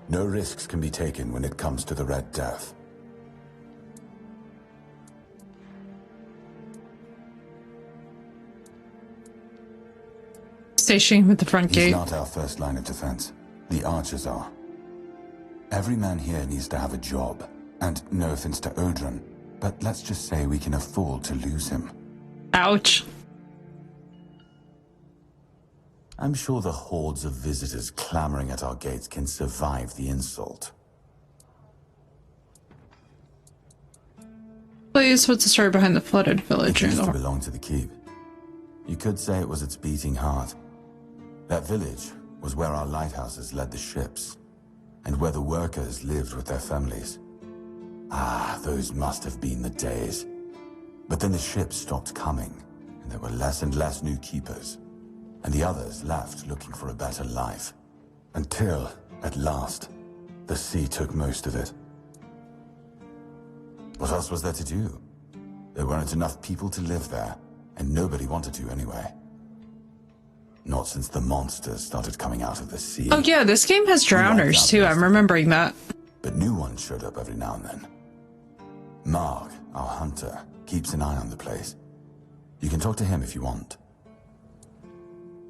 No risks can be taken when it comes to the Red Death. Stationing him at the front gate. He's not our first line of defense. The archers are. Every man here needs to have a job. And no offense to Odrin, but let's just say we can afford to lose him. Ouch. I'm sure the hordes of visitors clamoring at our gates can survive the insult. Please, what's the story behind the flooded village? It used to belong to the keep. You could say it was its beating heart. That village was where our lighthouses led the ships, and where the workers lived with their families. Ah, those must have been the days. But then the ships stopped coming, and there were less and less new keepers, and the others left looking for a better life. Until, at last, the sea took most of it. What else was there to do? There weren't enough people to live there, and nobody wanted to anyway. Not since the monsters started coming out of the sea. Oh yeah, this game has drowners too, I'm remembering that. But new ones showed up every now and then. Marg, our hunter, keeps an eye on the place. You can talk to him if you want.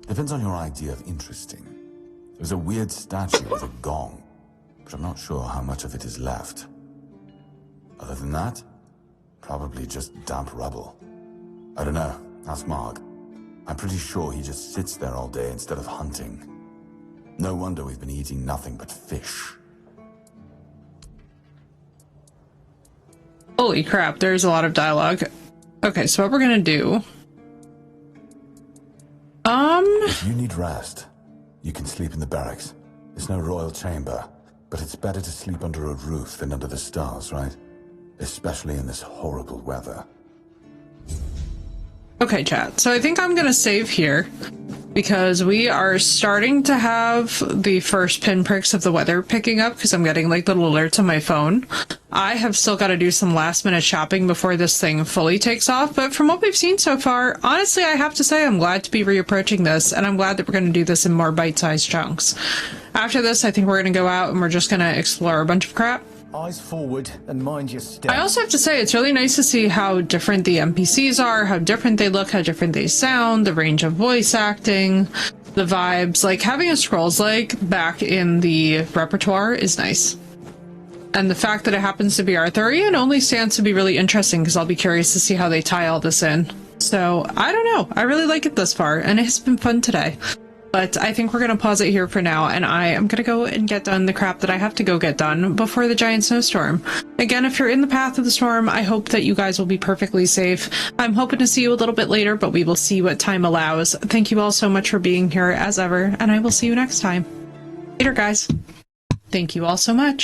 Depends on your idea of interesting. There's a weird statue with a gong, but I'm not sure how much of it is left. Other than that, probably just damp rubble. I don't know, ask Marg. I'm pretty sure he just sits there all day instead of hunting. No wonder we've been eating nothing but fish. Holy crap, there's a lot of dialogue. Okay, so what we're gonna do... If you need rest, you can sleep in the barracks. There's no royal chamber, but it's better to sleep under a roof than under the stars, right? Especially in this horrible weather. Okay, chat. So I think I'm gonna save here because we are starting to have the first pinpricks of the weather picking up because I'm getting like little alerts on my phone. I have still got to do some last minute shopping before this thing fully takes off, but from what we've seen so far, honestly, I have to say I'm glad to be reapproaching this, and I'm glad that we're going to do this in more bite-sized chunks. After this, I think we're going to go out and we're just going to explore a bunch of crap. Eyes forward and mind your step. I also have to say it's really nice to see how different the NPCs are, how different they look, how different they sound, the range of voice acting, the vibes. Like, having a Scrolls like back in the repertoire is nice. And the fact that it happens to be Arthurian only stands to be really interesting because I'll be curious to see how they tie all this in. So, I don't know. I really like it thus far, and it has been fun today. But I think we're going to pause it here for now, and I am going to go and get done the crap that I have to go get done before the giant snowstorm. Again, if you're in the path of the storm, I hope that you guys will be perfectly safe. I'm hoping to see you a little bit later, but we will see what time allows. Thank you all so much for being here, as ever, and I will see you next time. Later, guys. Thank you all so much.